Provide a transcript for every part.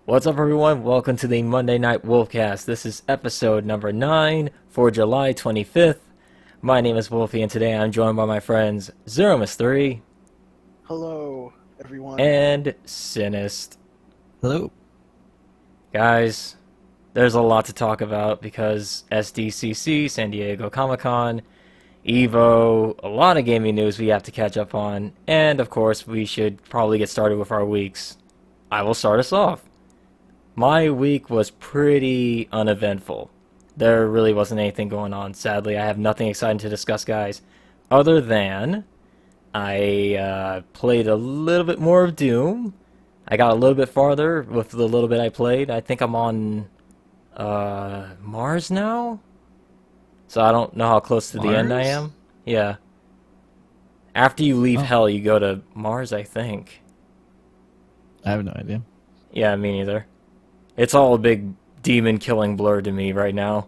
What's up, everyone? Welcome to the Monday Night Wolfcast. This is episode number 9 for July 25th. My name is Wolfie, and today I'm joined by my friends Zeromus3. Hello, everyone. And Sinist. Hello. Guys, there's a lot to talk about because SDCC, San Diego Comic-Con, EVO, a lot of gaming news we have to catch up on, and of course we should probably get started with our weeks. I will start us off. My week was pretty uneventful. There really wasn't anything going on. Sadly, I have nothing exciting to discuss, guys, other than I played a little bit more of Doom. I got a little bit farther with the little bit I played. I think I'm on Mars now? So I don't know how close to the end I am. Yeah. After you leave Hell, you go to Mars, I think. I have no idea. Yeah, me neither. It's all a big demon-killing blur to me right now.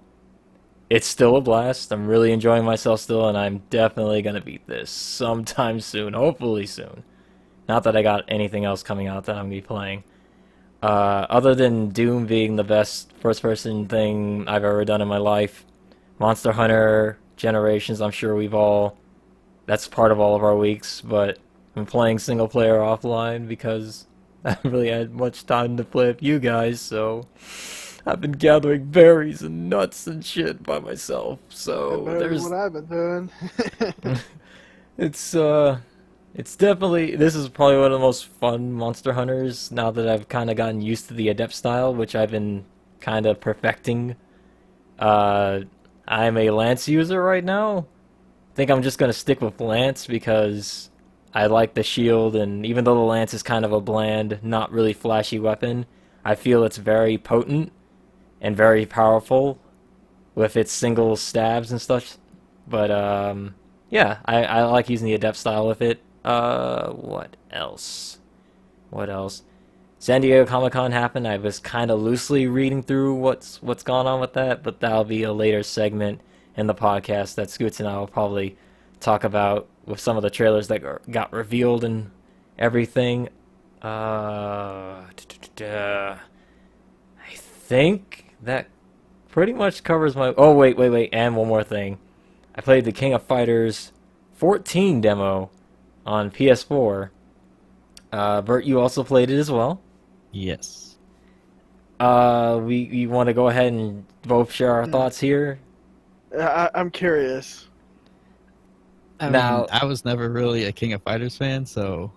It's still a blast. I'm really enjoying myself still, and I'm definitely going to beat this sometime soon. Hopefully soon. Not that I got anything else coming out that I'm going to be playing. Other than Doom being the best first-person thing I've ever done in my life, Monster Hunter Generations, I'm sure we've all... That's part of all of our weeks, but I'm playing single-player offline because... I haven't really had much time to play with you guys, so I've been gathering berries and nuts and shit by myself. So there's what I've been doing. it's definitely, this is probably one of the most fun Monster Hunters now that I've kind of gotten used to the Adept style, which I've been kind of perfecting. I'm a Lance user right now. I think I'm just gonna stick with Lance because I like the shield, and even though the lance is kind of a bland, not really flashy weapon, I feel it's very potent and very powerful with its single stabs and stuff. But, yeah, I like using the Adept style with it. What else? What else? San Diego Comic-Con happened. I was kind of loosely reading through what's gone on with that, but that'll be a later segment in the podcast that Scoots and I will probably talk about with some of the trailers that got revealed and everything. I think that pretty much covers my... Oh, wait, and one more thing. I played the King of Fighters 14 demo on PS4. Bert, you also played it as well. Yes. We want to go ahead and both share our thoughts here. I'm curious. I mean, I was never really a King of Fighters fan, so...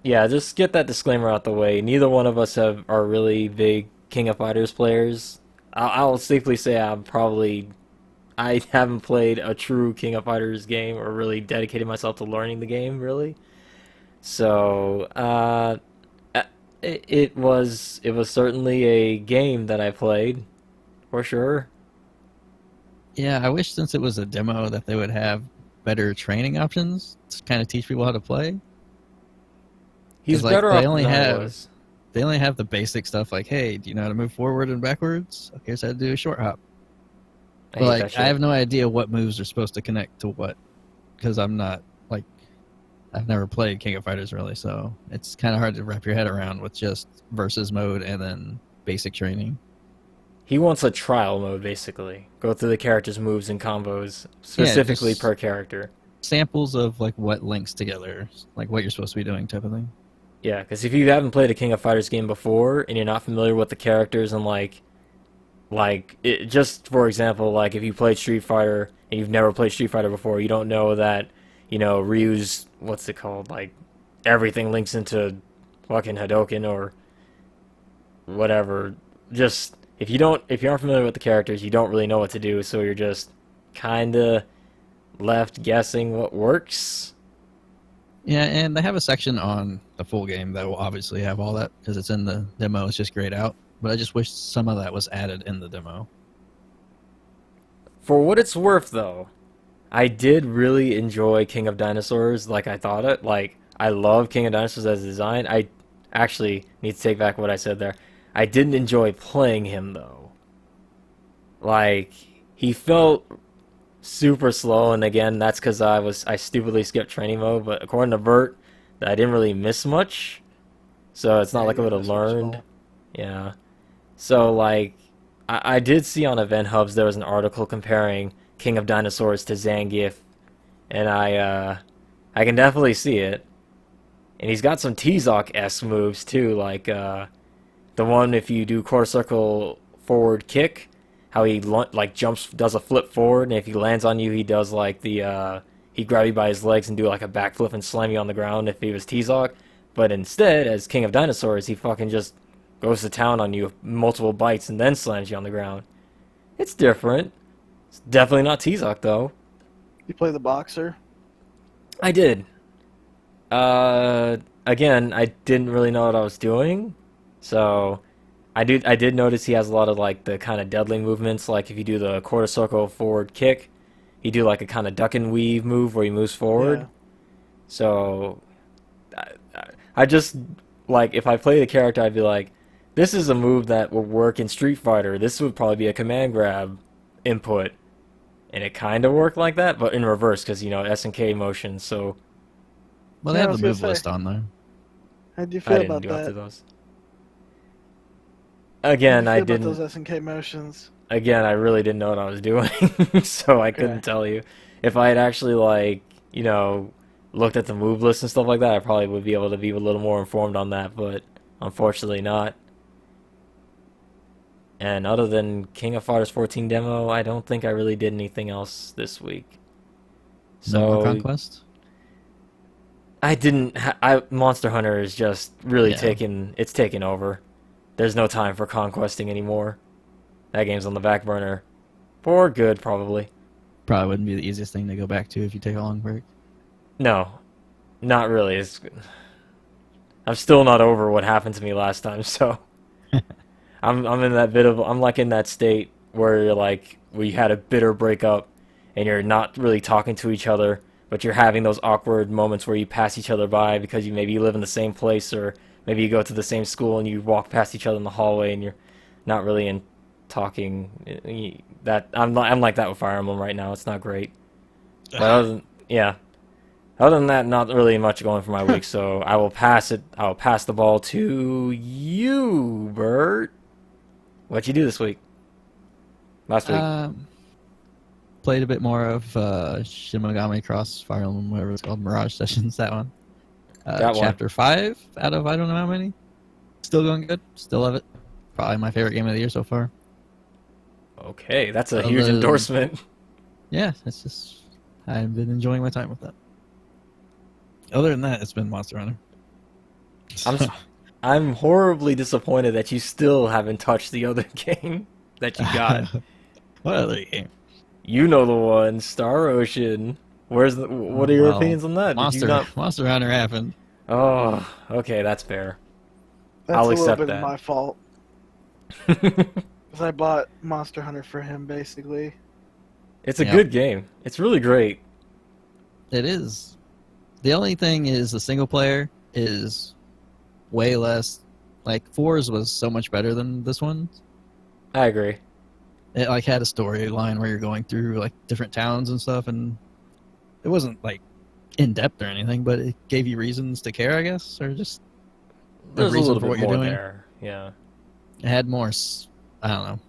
Yeah, just get that disclaimer out the way. Neither one of us are really big King of Fighters players. I'll safely say I haven't played a true King of Fighters game or really dedicated myself to learning the game, really. So, it was certainly a game that I played, for sure. Yeah, I wish since it was a demo that they would have better training options to kind of teach people how to play. He's better off than I was. They only have the basic stuff like, hey, do you know how to move forward and backwards? Okay, so I do a short hop. But like, I have no idea what moves are supposed to connect to what, because I'm not, like, I've never played King of Fighters really, so it's kind of hard to wrap your head around with just versus mode and then basic training. He wants a trial mode, basically. Go through the character's moves and combos, specifically per character. Samples of, like, what links together, like what you're supposed to be doing type of thing. Yeah, because if you haven't played a King of Fighters game before, and you're not familiar with the characters, and, just for example, like, if you played Street Fighter, and you've never played Street Fighter before, you don't know that, Ryu's, what's it called, like, everything links into fucking Hadoken, or whatever. Just... If you aren't familiar with the characters, you don't really know what to do, so you're just kinda left guessing what works. Yeah, and they have a section on the full game that will obviously have all that, because it's in the demo, it's just grayed out. But I just wish some of that was added in the demo. For what it's worth, though, I did really enjoy King of Dinosaurs like I thought it. Like, I love King of Dinosaurs as a design. I actually need to take back what I said there. I didn't enjoy playing him though. Like he felt super slow, and again, that's because I stupidly skipped training mode. But according to Vert, I didn't really miss much, so it's not like I would have learned. Yeah. So like, I did see on Event Hubs there was an article comparing King of Dinosaurs to Zangief, and I can definitely see it. And he's got some T-Zoc-esque moves too, like the one if you do quarter circle forward kick, how he like jumps, does a flip forward, and if he lands on you, he does like the he grab you by his legs and do like a backflip and slam you on the ground if he was T-Zoc. But instead, as King of Dinosaurs, he fucking just goes to town on you, multiple bites, and then slams you on the ground. It's different. It's definitely not T-Zoc though. You play the boxer? I did. Again, I didn't really know what I was doing, so I did notice he has a lot of like the kind of deadly movements. Like if you do the quarter circle forward kick, he do like a kind of duck and weave move where he moves forward. Yeah. So I just like if I play the character, I'd be like, this is a move that would work in Street Fighter. This would probably be a command grab input, and it kind of worked like that, but in reverse because you know SNK motion. So. Well, they Yeah, I have was the move gonna list say. on there. How do you I feel didn't about do up to that? those. How Again, do you I feel about didn't. those SNK motions? Again, I really didn't know what I was doing, so I couldn't Okay. tell you. If I had actually like, you know, looked at the move list and stuff like that, I probably would be able to be a little more informed on that, but unfortunately not. And other than King of Fighters 14 demo, I don't think I really did anything else this week. No more So Conquest? I didn't. Monster Hunter is just really Yeah. taken over. There's no time for conquesting anymore. That game's on the back burner. For good, probably. Probably wouldn't be the easiest thing to go back to if you take a long break. No, not really. I'm still not over what happened to me last time, so I'm in that bit of I'm like in that state where you're like we had a bitter breakup and you're not really talking to each other, but you're having those awkward moments where you pass each other by because you maybe live in the same place or maybe you go to the same school and you walk past each other in the hallway and you're not really in talking. That I'm like that with Fire Emblem right now. It's not great. But other than that, not really much going for my week. So I will pass it. I will pass the ball to you, Bert. What'd you do this week? Last week. Played a bit more of Shin Megami Cross Fire Emblem, whatever it's called, Mirage Sessions, that one. That one. Chapter 5 out of I don't know how many. Still going good. Still love it. Probably my favorite game of the year so far. Okay, that's a huge endorsement. Yeah, it's just I've been enjoying my time with that. Other than that, it's been Monster Hunter. I'm horribly disappointed that you still haven't touched the other game that you got. What other game? You know the one, Star Ocean. What are your opinions on that? Monster Hunter happened. Oh, okay, that's fair. That's I'll a little accept bit that. my fault. Because I bought Monster Hunter for him, basically. It's a good game. It's really great. It is. The only thing is the single player is way less. Like 4's was so much better than this one. I agree. It like had a storyline where you're going through like different towns and stuff, and it wasn't like in depth or anything, but it gave you reasons to care, I guess, or just There's a reason little for bit what you're more doing. there. Yeah. It had more. I don't know.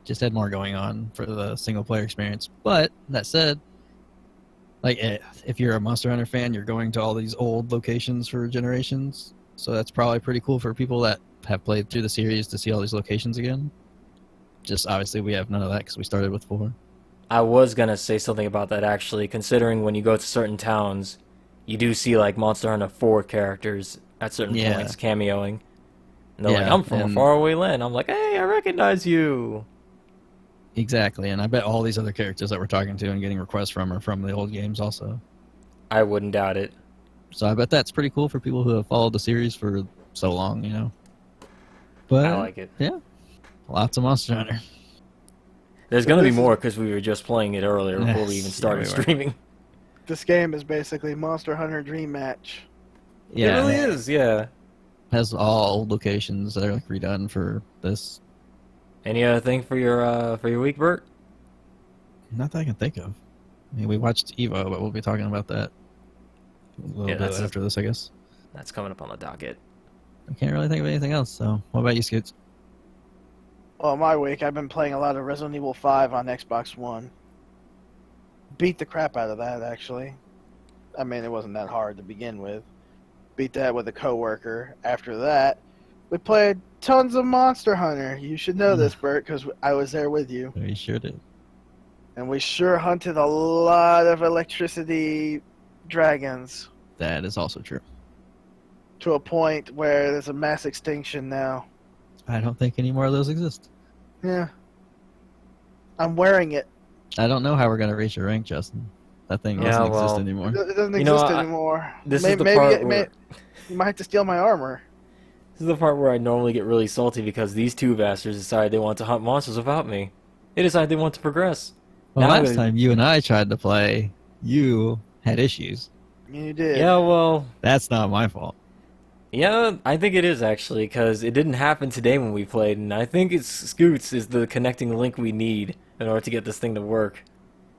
Just had more going on for the single player experience. But that said, like if you're a Monster Hunter fan, you're going to all these old locations for generations. So that's probably pretty cool for people that have played through the series to see all these locations again. Just obviously we have none of that because we started with 4. I was gonna say something about that actually, considering when you go to certain towns, you do see like Monster Hunter 4 characters at certain points cameoing. And they're like, I'm from a faraway land. I'm like, hey, I recognize you. Exactly, and I bet all these other characters that we're talking to and getting requests from are from the old games also. I wouldn't doubt it. So I bet that's pretty cool for people who have followed the series for so long, you know. But I like it. Yeah, lots of Monster Hunter. There's gonna be more because we were just playing it earlier before we even started streaming. This game is basically Monster Hunter Dream Match. It really is, yeah. Has all old locations that are like redone for this. Any other thing for your week, Bert? Not that I can think of. I mean, we watched Evo, but we'll be talking about that a little bit after this, I guess. That's coming up on the docket. I can't really think of anything else, so what about you, Scoots? Well, my week, I've been playing a lot of Resident Evil 5 on Xbox One. Beat the crap out of that, actually. I mean, it wasn't that hard to begin with. Beat that with a coworker. After that, we played tons of Monster Hunter. You should know this, Bert, because I was there with you. You sure did. And we sure hunted a lot of electricity dragons. That is also true. To a point where there's a mass extinction now. I don't think any more of those exist. Yeah. I'm wearing it. I don't know how we're going to reach your rank, Justin. That thing doesn't exist anymore. It doesn't exist anymore. This is the part where... You might have to steal my armor. This is the part where I normally get really salty because these two bastards decided they want to hunt monsters without me. They decided they want to progress. Well, last time you and I tried to play, you had issues. You did. Yeah, well... That's not my fault. Yeah, I think it is actually, because it didn't happen today when we played, and I think Scoots is the connecting link we need in order to get this thing to work.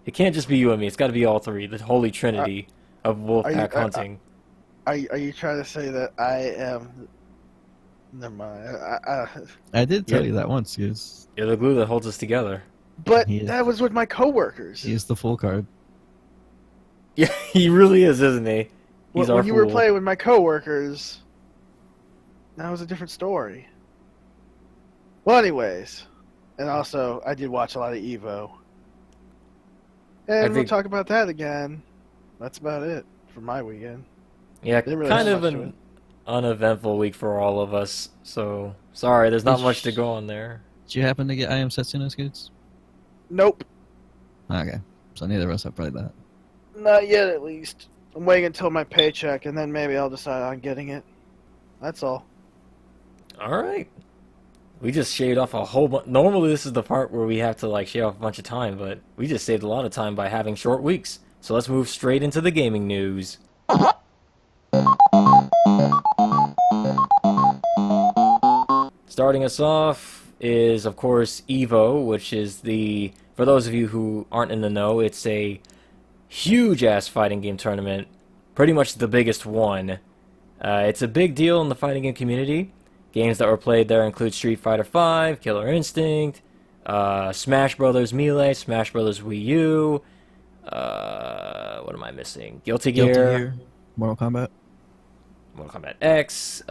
It can't just be you and me, it's got to be all three, the holy trinity of Wolfpack hunting. Are you trying to say that I am... Never mind. I did tell you that once, Scoots. You're the glue that holds us together. But that was with my coworkers. He's the full card. Yeah, he really is, isn't he? He's when you were playing with my coworkers, that was a different story. Well, anyways, and also I did watch a lot of Evo, and we'll talk about that again. That's about it for my weekend. Yeah, really kind of an uneventful week for all of us. So sorry, there's not much to go on there. Did you happen to get I Am Setsuna, Scoots? Nope. Okay, so neither of us have played that. Not yet, at least. I'm waiting until my paycheck, and then maybe I'll decide on getting it. That's all. All right. We just shaved off a whole bunch. Normally, this is the part where we have to like shave off a bunch of time, but we just saved a lot of time by having short weeks. So let's move straight into the gaming news. Starting us off is, of course, Evo, which is the... For those of you who aren't in the know, it's a huge-ass fighting game tournament. Pretty much the biggest one. It's a big deal in the fighting game community. Games that were played there include Street Fighter V, Killer Instinct, Smash Brothers Melee, Smash Brothers Wii U, what am I missing? Guilty Gear. Mortal Kombat X.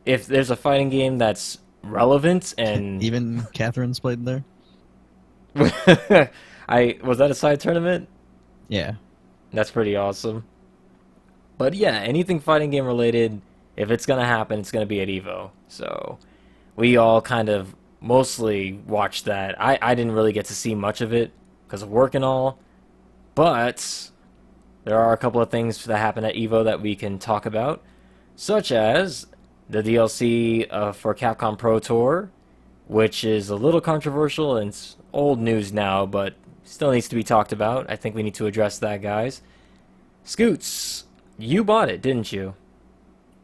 If there's a fighting game that's relevant and... Even Catherine's played there? Was that a side tournament? Yeah. That's pretty awesome. But yeah, anything fighting game related, if it's going to happen, it's going to be at Evo. So we all kind of mostly watched that. I didn't really get to see much of it because of work and all. But there are a couple of things that happen at Evo that we can talk about, such as the DLC for Capcom Pro Tour, which is a little controversial and it's old news now, but still needs to be talked about. I think we need to address that, guys. Scoots, you bought it, didn't you?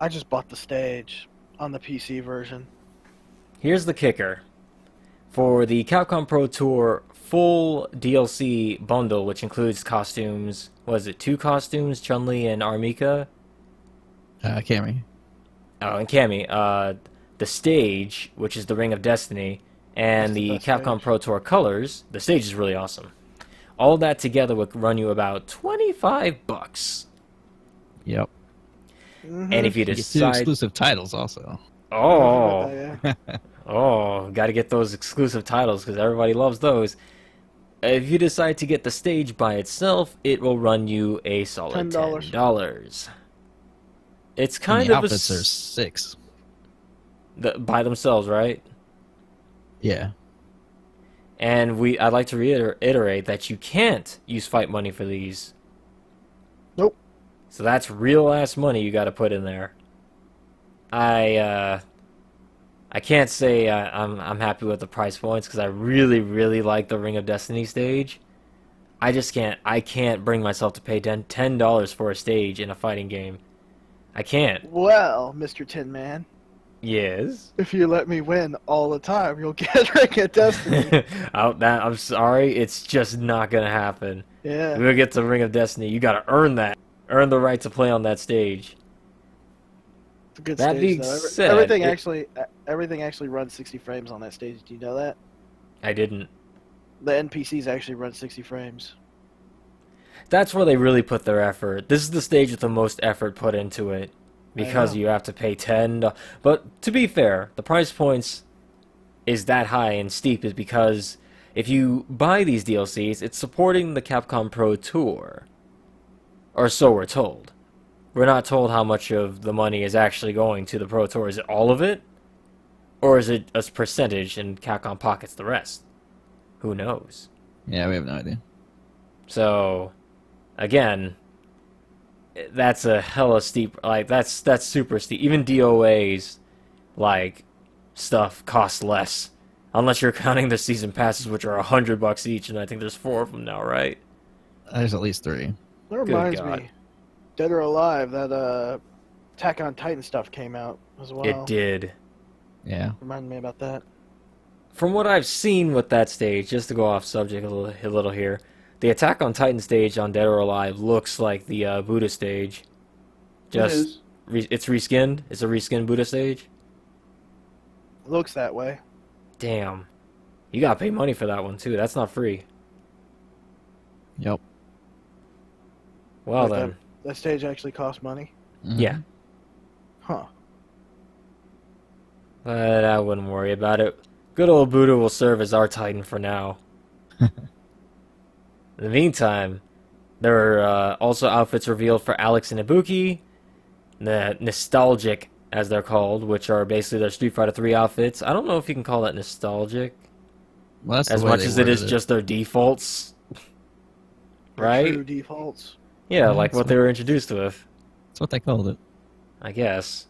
I just bought the stage on the PC version. Here's the kicker. For the Capcom Pro Tour full DLC bundle, which includes costumes, was it 2 costumes, Chun-Li and Armika? Cammy. Oh, and Cammy. The stage, which is the Ring of Destiny, and the Capcom stage. Pro Tour colors. The stage is really awesome. All that together would run you about $25. Yep. Mm-hmm. And if you decide... 2 exclusive titles also. Oh. Oh, got to get those exclusive titles because everybody loves those. If you decide to get the stage by itself, it will run you a solid $10. It's kind and the of outfits are $6. By themselves, right? Yeah. And I'd like to reiterate that you can't use fight money for these. Nope. So that's real ass money you got to put in there. I can't say I'm happy with the price points because I really like the Ring of Destiny stage. I can't bring myself to pay $10 for a stage in a fighting game. I can't. Well, Mr. Tin Man, Yes. if you let me win all the time, you'll get Ring of Destiny. I'm sorry, it's just not gonna happen. Yeah. We'll get to Ring of Destiny. You gotta earn that. Earn the right to play on that stage. It's a good That stage, being though. said, Everything actually runs 60 frames on that stage. Do you know that? I didn't. The NPCs actually run 60 frames. That's where they really put their effort. This is the stage with the most effort put into it. Because know. you have to pay But to be fair, the price points is that high and steep is because if you buy these DLCs, it's supporting the Capcom Pro Tour. Or so we're told. We're not told how much of the money is actually going to the Pro Tour. Is it all of it? Or is it a percentage and Capcom pockets the rest? Who knows? Yeah, we have no idea. So, again, that's a hella steep, like, that's super steep. Even DOA's, like, stuff costs less. Unless you're counting the season passes, which are $100 each, and I think there's 4 of them now, right? There's at least 3. That reminds God. me, Dead or Alive, that Attack on Titan stuff came out as well. It did. Yeah. Reminded me about that. From what I've seen with that stage, just to go off subject a little here, the Attack on Titan stage on Dead or Alive looks like the Buddha stage. Just it's reskinned. It's a reskinned Buddha stage. Looks that way. Damn, you gotta pay money for that one too. That's not free. Yep. Well Like then, that stage actually costs money. Mhm. yeah, Huh. but I wouldn't worry about it. Good old Buddha will serve as our Titan for now. In the meantime, there are also outfits revealed for Alex and Ibuki, the nostalgic, as they're called, which are basically their Street Fighter 3 outfits. I don't know if you can call that nostalgic, Well, that's as the way much they as it is worded just their defaults, right? True defaults. Yeah, Yeah, like that's what they were introduced with, That's what they called it. I guess.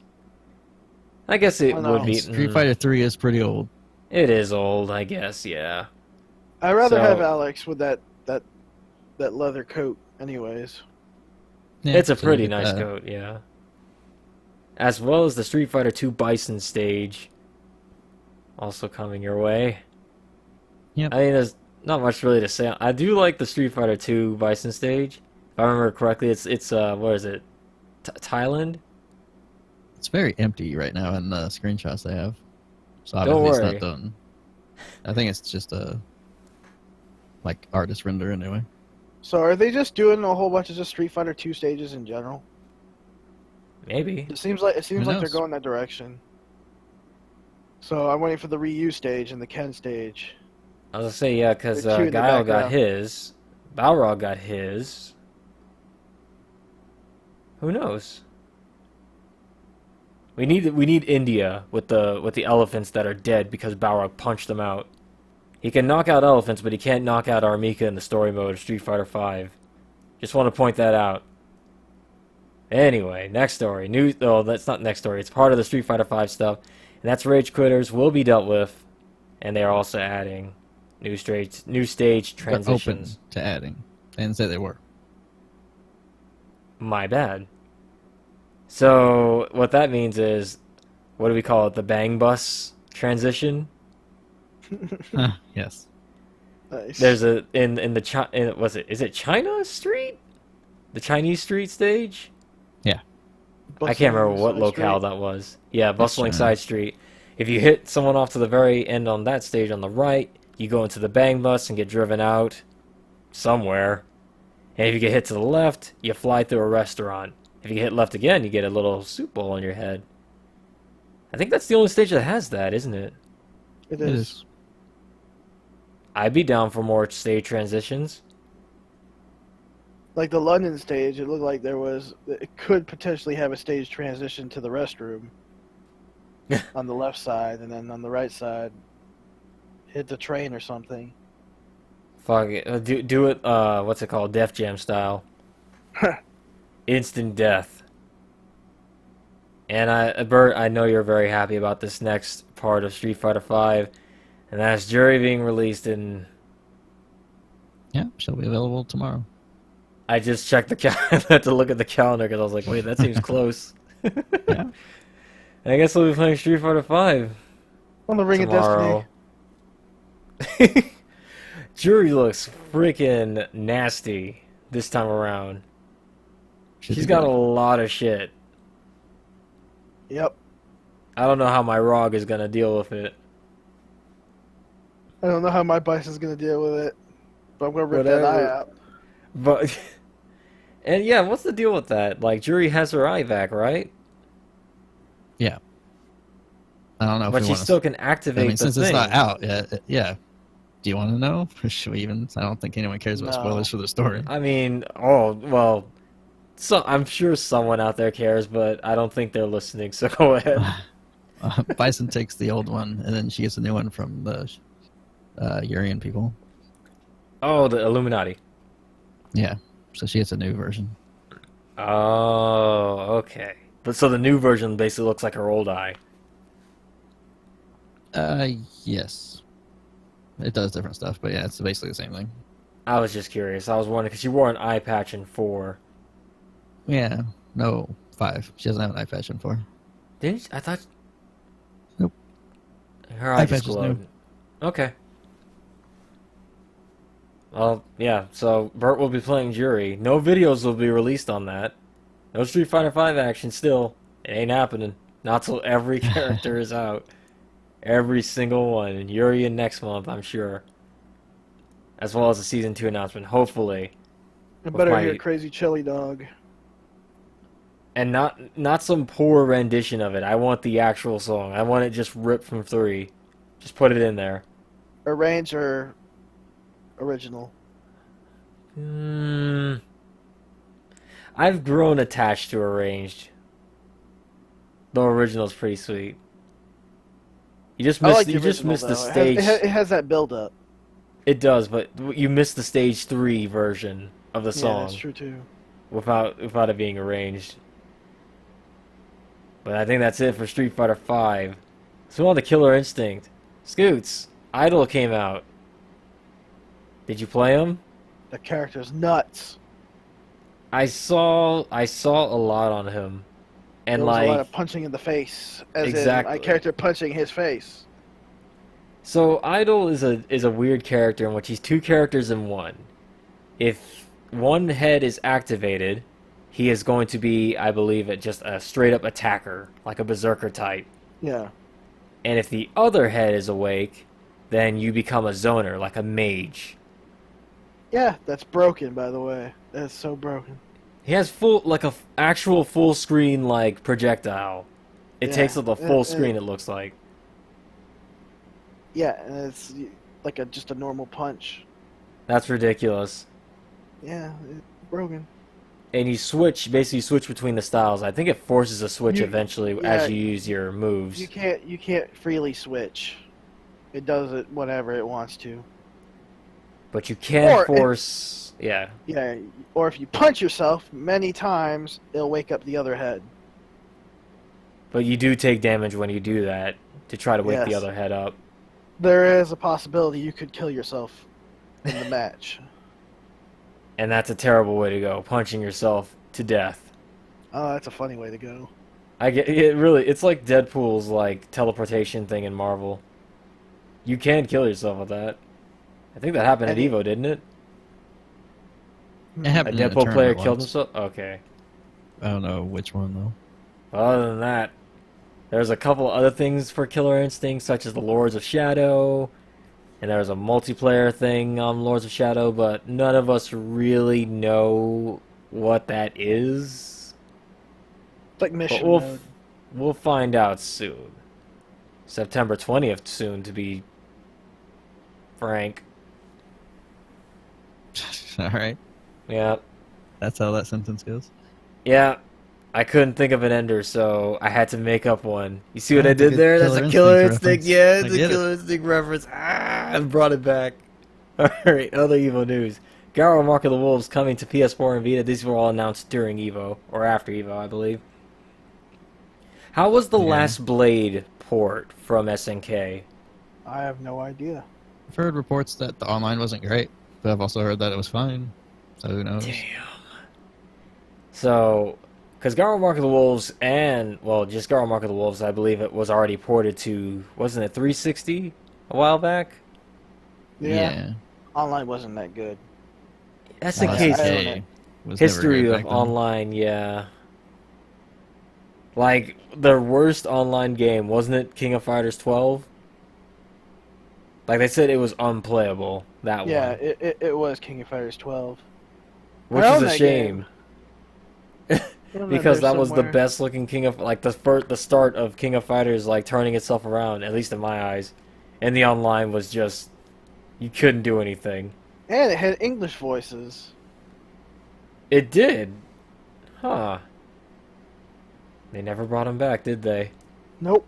I guess it Oh, no. would be... Street Fighter 3 is pretty old. It is old, I guess, yeah. I'd rather So- have Alex with that leather coat, anyways. Yeah, It's a so you pretty get nice that. coat, yeah. As well as the Street Fighter 2 Bison stage. Also coming your way. Yep. I mean, there's not much really to say. I do like the Street Fighter 2 Bison stage. If I remember correctly, it's what is it? Thailand? It's very empty right now in the screenshots they have. So Don't obviously worry. it's not done. I think it's just a like artist render anyway. So are they just doing a whole bunch of just Street Fighter 2 stages in general? Maybe. It seems like Who they're knows? going that direction. So I'm waiting for the Ryu stage and the Ken stage. I was gonna say, yeah, because The two in the Guile got background. his. Balrog got his. Who knows? We need India with the elephants that are dead because Balrog punched them out. He can knock out elephants, but he can't knock out Armika in the story mode of Street Fighter V. Just want to point that out. Anyway, next story. That's not next story. It's part of the Street Fighter V stuff, and that's Rage Quitters will be dealt with, and they are also adding new stage They're open transitions. to adding. They didn't say they were. My bad. So what that means is, what do we call it? The bang bus transition. Yes. Nice. There's a is it China Street? The Chinese Street stage? I can't remember what Bustling locale Street. that was. Yeah, bustling China. side street. If you hit someone off to the very end on that stage on the right, you go into the bang bus and get driven out somewhere. And if you get hit to the left, you fly through a restaurant. If you get hit left again, you get a little soup bowl on your head. I think that's the only stage that has that, isn't it? It It is. is. I'd be down for more stage transitions. Like the London stage, it looked like it could potentially have a stage transition to the restroom on the left side, and then on the right side, hit the train or something. Fuck it. Do it, what's it called? Def Jam style. Instant death. And Bert, I know you're very happy about this next part of Street Fighter V, and that's Jury being released in... Yeah, shall be available tomorrow. I just checked the calendar. I had to look at the calendar because I was like, wait, that seems close. Yeah. I guess we'll be playing Street Fighter 5 On the Ring tomorrow. of Destiny. Jury looks freaking nasty this time around. She's got a lot of shit. Yep. I don't know how my ROG is gonna deal with it. I don't know how my Bison's gonna deal with it, but I'm gonna rip that eye out. But and yeah, what's the deal with that? Like, Jury has her eye back, right? Yeah. I don't know. But she still can activate. I mean, since it's not out yet, yeah. Do you want to know? Should we even? I don't think anyone cares about spoilers for the story. I mean, oh well. So I'm sure someone out there cares, but I don't think they're listening. So go ahead. Bison takes the old one, and then she gets a new one from the Urian people. Oh, the Illuminati. Yeah, so she gets a new version. Oh, okay. But so the new version basically looks like her old eye. Yes. It does different stuff, but yeah, it's basically the same thing. I was just curious. I was wondering because she wore an eye patch in 4. Yeah, no, 5. She doesn't have an eye patch in 4. Didn't she? I thought. Nope. Her eye just glowed. Okay. Well, yeah. So Bert will be playing Jury. No videos will be released on that. No Street Fighter 5 action. Still, it ain't happening. Not till every character is out. Every single one. And Urian next month, I'm sure. As well as the Season 2 announcement, hopefully. I better hear Crazy Chili Dog. And not some poor rendition of it. I want the actual song. I want it just ripped from 3. Just put it in there. Arranged or original? I've grown attached to Arranged. The original's pretty sweet. You just missed the stage. It has that build up. It does, but you missed the stage 3 version of the song. Yeah, that's true too. Without it being arranged. But I think that's it for Street Fighter 5. So on to Killer Instinct. Scoots, Idol came out. Did you play him? The character's nuts. I saw a lot on him. And there was a lot of punching in the face. As exactly. In my character punching his face. So Idol is a weird character in which he's 2 characters in one. If one head is activated, he is going to be, I believe, just a straight up attacker, like a berserker type. Yeah. And if the other head is awake, then you become a zoner, like a mage. Yeah, that's broken, by the way. That's so broken. He has actual full screen like projectile. It takes up the full screen. It looks like. Yeah, and it's like just a normal punch. That's ridiculous. Yeah, it's broken. And you switch between the styles. I think it forces a switch eventually as you use your moves. You can't freely switch. It does it whenever it wants to. But you can force. Yeah. Yeah, or if you punch yourself many times, it'll wake up the other head. But you do take damage when you do that to try to wake the other head up. There is a possibility you could kill yourself in the match. And that's a terrible way to go, punching yourself to death. Oh, that's a funny way to go. It's like Deadpool's like teleportation thing in Marvel. You can kill yourself with that. I think that happened at EVO, didn't it? It happened. A Deadpool player killed himself? Okay. I don't know which one though. Other than that, there's a couple other things for Killer Instinct, such as the Lords of Shadow, and there's a multiplayer thing on Lords of Shadow, but none of us really know what that is. It's like mission mode. We'll find out soon. September 20th soon, to be frank. All right. Yeah. That's how that sentence goes. Yeah. I couldn't think of an ender, so I had to make up one. You see what I did there? That's a Killer Instinct. Yeah, it's a Killer Instinct reference. I brought it back. Alright, other EVO news. Garo Mark of the Wolves coming to PS4 and Vita. These were all announced during EVO, or after EVO, I believe. How was the Last Blade port from SNK? I have no idea. I've heard reports that the online wasn't great, but I've also heard that it was fine. So who knows? Damn. So, Because Garou Mark of the Wolves and, well, just Garou Mark of the Wolves, I believe it was already ported to, wasn't it 360 a while back? Yeah. Online wasn't that good. SNK's SNK was history never of good back then. online, yeah. Like, their worst online game, wasn't it King of Fighters 12? Like, they said it was unplayable, that Yeah, one. it was King of Fighters 12. Which I is own a that shame. I own Because there that was the somewhere. best looking King of, like, the start of King of Fighters, like, turning itself around, at least in my eyes. And the online was just, you couldn't do anything. And it had English voices. It did. Huh. They never brought him back, did they? Nope.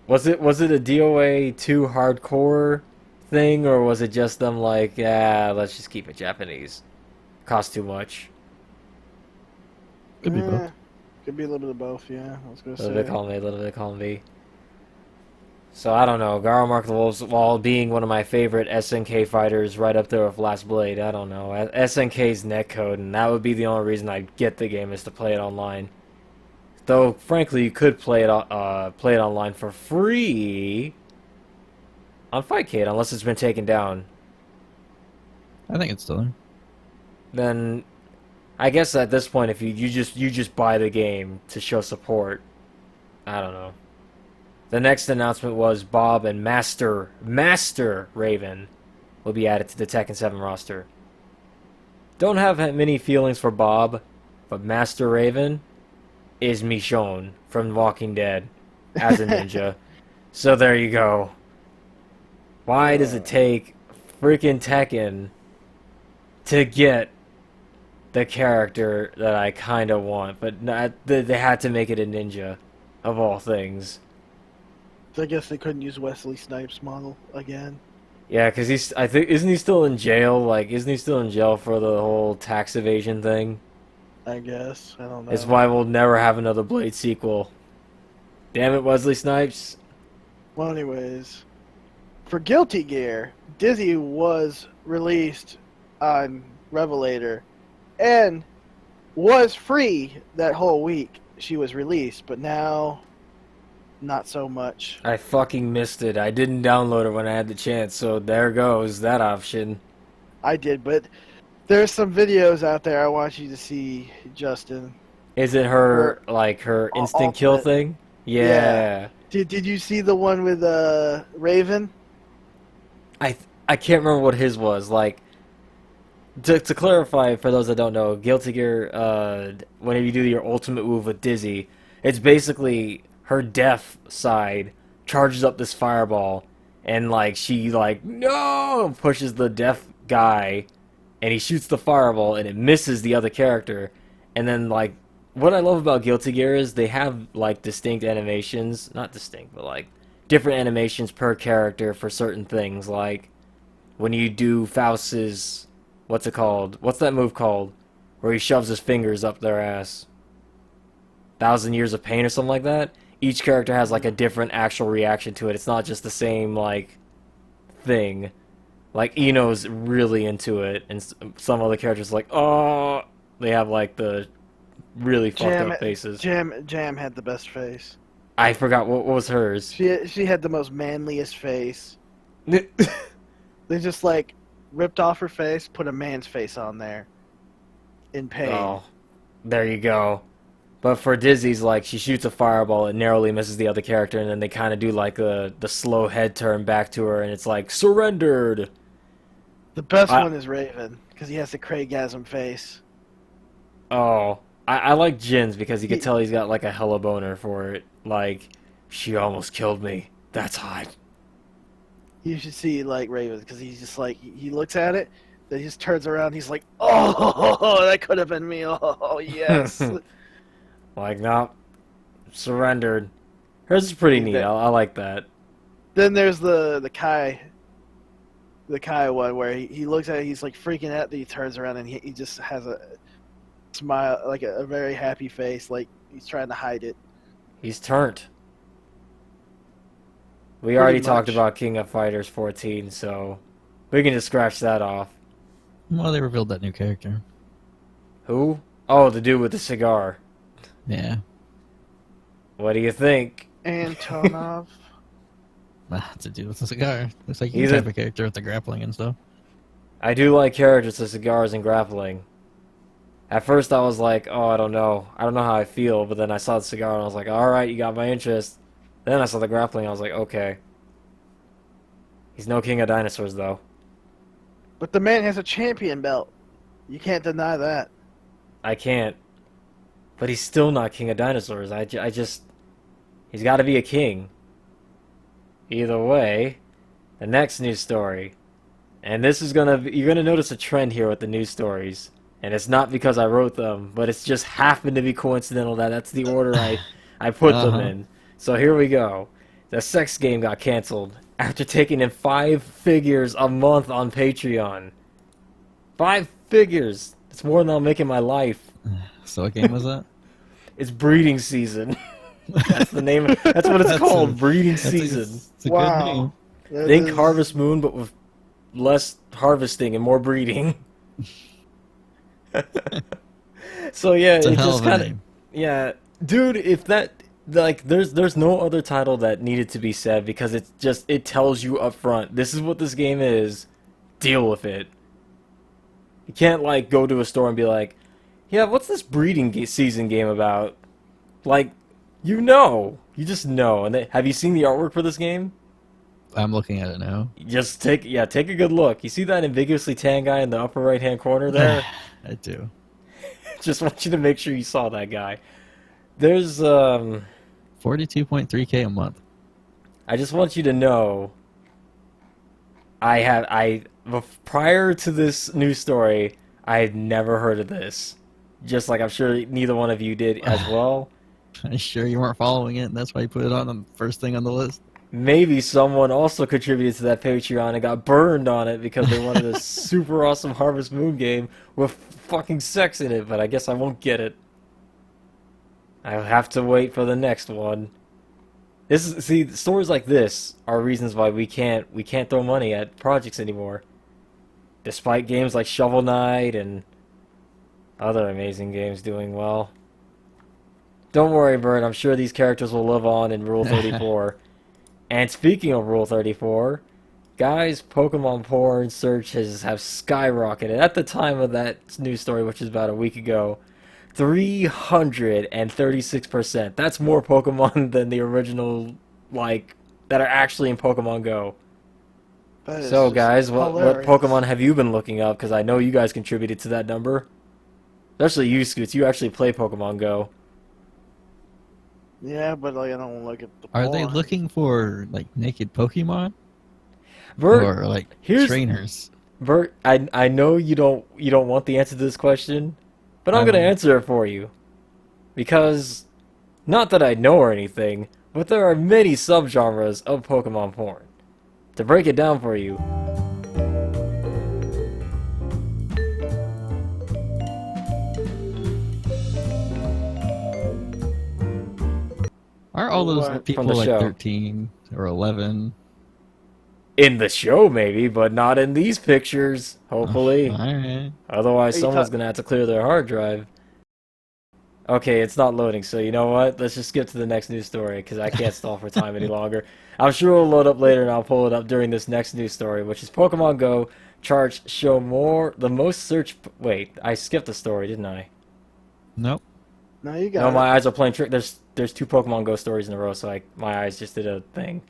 Was it a DOA 2 hardcore thing, or was it just them like, yeah, let's just keep it Japanese? Cost too much. Could be both. Could be a little bit of both, yeah. I was going to A little bit say. column A, a little bit column B. So I don't know. Garou Mark of the Wolves, while being one of my favorite SNK fighters, right up there with Last Blade, I don't know. SNK's netcode, and that would be the only reason I'd get the game is to play it online. Though, frankly, you could play it online for free on Fightcade, unless it's been taken down. I think it's still there. Then, I guess at this point, if you just buy the game to show support, I don't know. The next announcement was Bob and Master Raven will be added to the Tekken 7 roster. Don't have many feelings for Bob, but Master Raven is Michonne from Walking Dead as a ninja. So there you go. Why does it take freaking Tekken to get the character that I kind of want? But not, they had to make it a ninja, of all things. So I guess they couldn't use Wesley Snipes' model again. Yeah, because isn't he still in jail? Like, isn't he still in jail for the whole tax evasion thing? I guess. I don't know. It's why we'll never have another Blade sequel. Damn it, Wesley Snipes. Well, anyways, for Guilty Gear, Dizzy was released on Revelator and was free that whole week she was released, but now not so much. I fucking missed it. I didn't download it when I had the chance, so there goes that option. I did, but there's some videos out there I want you to see, Justin. Is it her, like, her instant kill ultimate. thing? Yeah. Did you see the one with Raven? I can't remember what his was. Like, to clarify, for those that don't know, Guilty Gear, whenever you do your ultimate move with Dizzy, it's basically her death side charges up this fireball, and, like, she, like, no! Pushes the death guy, and he shoots the fireball, and it misses the other character, and then, like, what I love about Guilty Gear is they have, like, distinct animations, not distinct, but, like, different animations per character for certain things, like, when you do Faust's, what's it called? What's that move called? Where he shoves his fingers up their ass. 1,000 Years of Pain or something like that? Each character has, like, a different actual reaction to it. It's not just the same, like, thing. Like, Eno's really into it, and some other characters like, oh, they have, like, the really fucked up faces. Jam had the best face. I forgot what was hers. She had the most manliest face. They just, like, ripped off her face, put a man's face on there. In pain. Oh, there you go. But for Dizzy's, like, she shoots a fireball, it narrowly misses the other character, and then they kind of do, like, the slow head turn back to her, and it's like, surrendered! The best one is Raven, because he has the Craigasm face. Oh, I like Jin's because you can tell he's got, like, a hella boner for it. Like, she almost killed me. That's hot. You should see, like, Raven, because he's just like, he looks at it, then he just turns around, he's like, oh, that could have been me, oh, yes. Like, no, surrendered. Hers is pretty neat. I like that. Then there's the Kai one where he looks at it, he's like freaking out, then he turns around and he just has a smile, like a very happy face, like he's trying to hide it. He's turned. We already talked about King of Fighters 14, so we can just scratch that off. Well, they revealed that new character. Who? Oh, the dude with the cigar. Yeah. What do you think? Antonov. To do with the cigar. Looks like He's your a- type of character with the grappling and stuff. I do like characters with cigars and grappling. At first I was like, oh, I don't know. I don't know how I feel, but then I saw the cigar and I was like, alright, you got my interest. Then I saw the grappling and I was like, okay. He's no king of dinosaurs, though. But the man has a champion belt. You can't deny that. I can't. But he's still not king of dinosaurs. I just... He's got to be a king. Either way, the next news story. And this is gonna... You're gonna notice a trend here with the news stories. And it's not because I wrote them, but it's just happened to be coincidental that that's the order I put them in. So here we go. The sex game got canceled after taking in 5 figures a month on Patreon. 5 figures! It's more than I'll make in my life. So what game was that? It's breeding season. That's the name. That's what it's called. Breeding season. It's a Wow. good name. That Think is- Harvest Moon, but with less harvesting and more breeding. So yeah, It's a it hell just of a kind of name. yeah, dude. If that like, there's no other title that needed to be said because it tells you up front. This is what this game is. Deal with it. You can't like go to a store and be like, yeah, what's this season game about? Like, you just know. And have you seen the artwork for this game? I'm looking at it now. Just take a good look. You see that ambiguously tan guy in the upper right hand corner there? I do. Just want you to make sure you saw that guy. There's 42.3K a month. I just want you to know prior to this news story, I had never heard of this. Just like I'm sure neither one of you did as well. I'm sure you weren't following it, and that's why you put it on the first thing on the list. Maybe someone also contributed to that Patreon and got burned on it because they wanted a super awesome Harvest Moon game with fucking sex in it, but I guess I won't get it. I'll have to wait for the next one. Stories like this are reasons why we can't throw money at projects anymore. Despite games like Shovel Knight and other amazing games doing well. Don't worry, Bert, I'm sure these characters will live on in Rule 34. And speaking of Rule 34, guys, Pokemon porn searches have skyrocketed. At the time of that news story, which is about a week ago, 336%. That's more Pokemon than the original, like, that are actually in Pokemon Go. that is So, just guys, what hilarious. Pokemon have you been looking up? Because I know you guys contributed to that number. Especially you, Scoots. You actually play Pokemon Go. Yeah, but like I don't look at the. Are they porn. looking for like naked Pokemon Bert, or like here's- trainers? Bert, I know you don't want the answer to this question, but I'm gonna answer it for you. Because, not that I know or anything, but there are many subgenres of Pokemon porn. To break it down for you, Are all those What? people From the like show. 13 or 11? in the show maybe, but not in these pictures, hopefully. Alright. Otherwise, Are you someone's ta- gonna have to clear their hard drive. Okay, it's not loading, so you know what? Let's just skip to the next news story, because I can't stall for time any longer. I'm sure it'll load up later, and I'll pull it up during this next news story, which is Pokemon Go charts show the most searched... Wait, I skipped the story, didn't I? Nope. No, you got No, it. my eyes are playing trick. There's 2 Pokemon Go stories in a row, so my eyes just did a thing.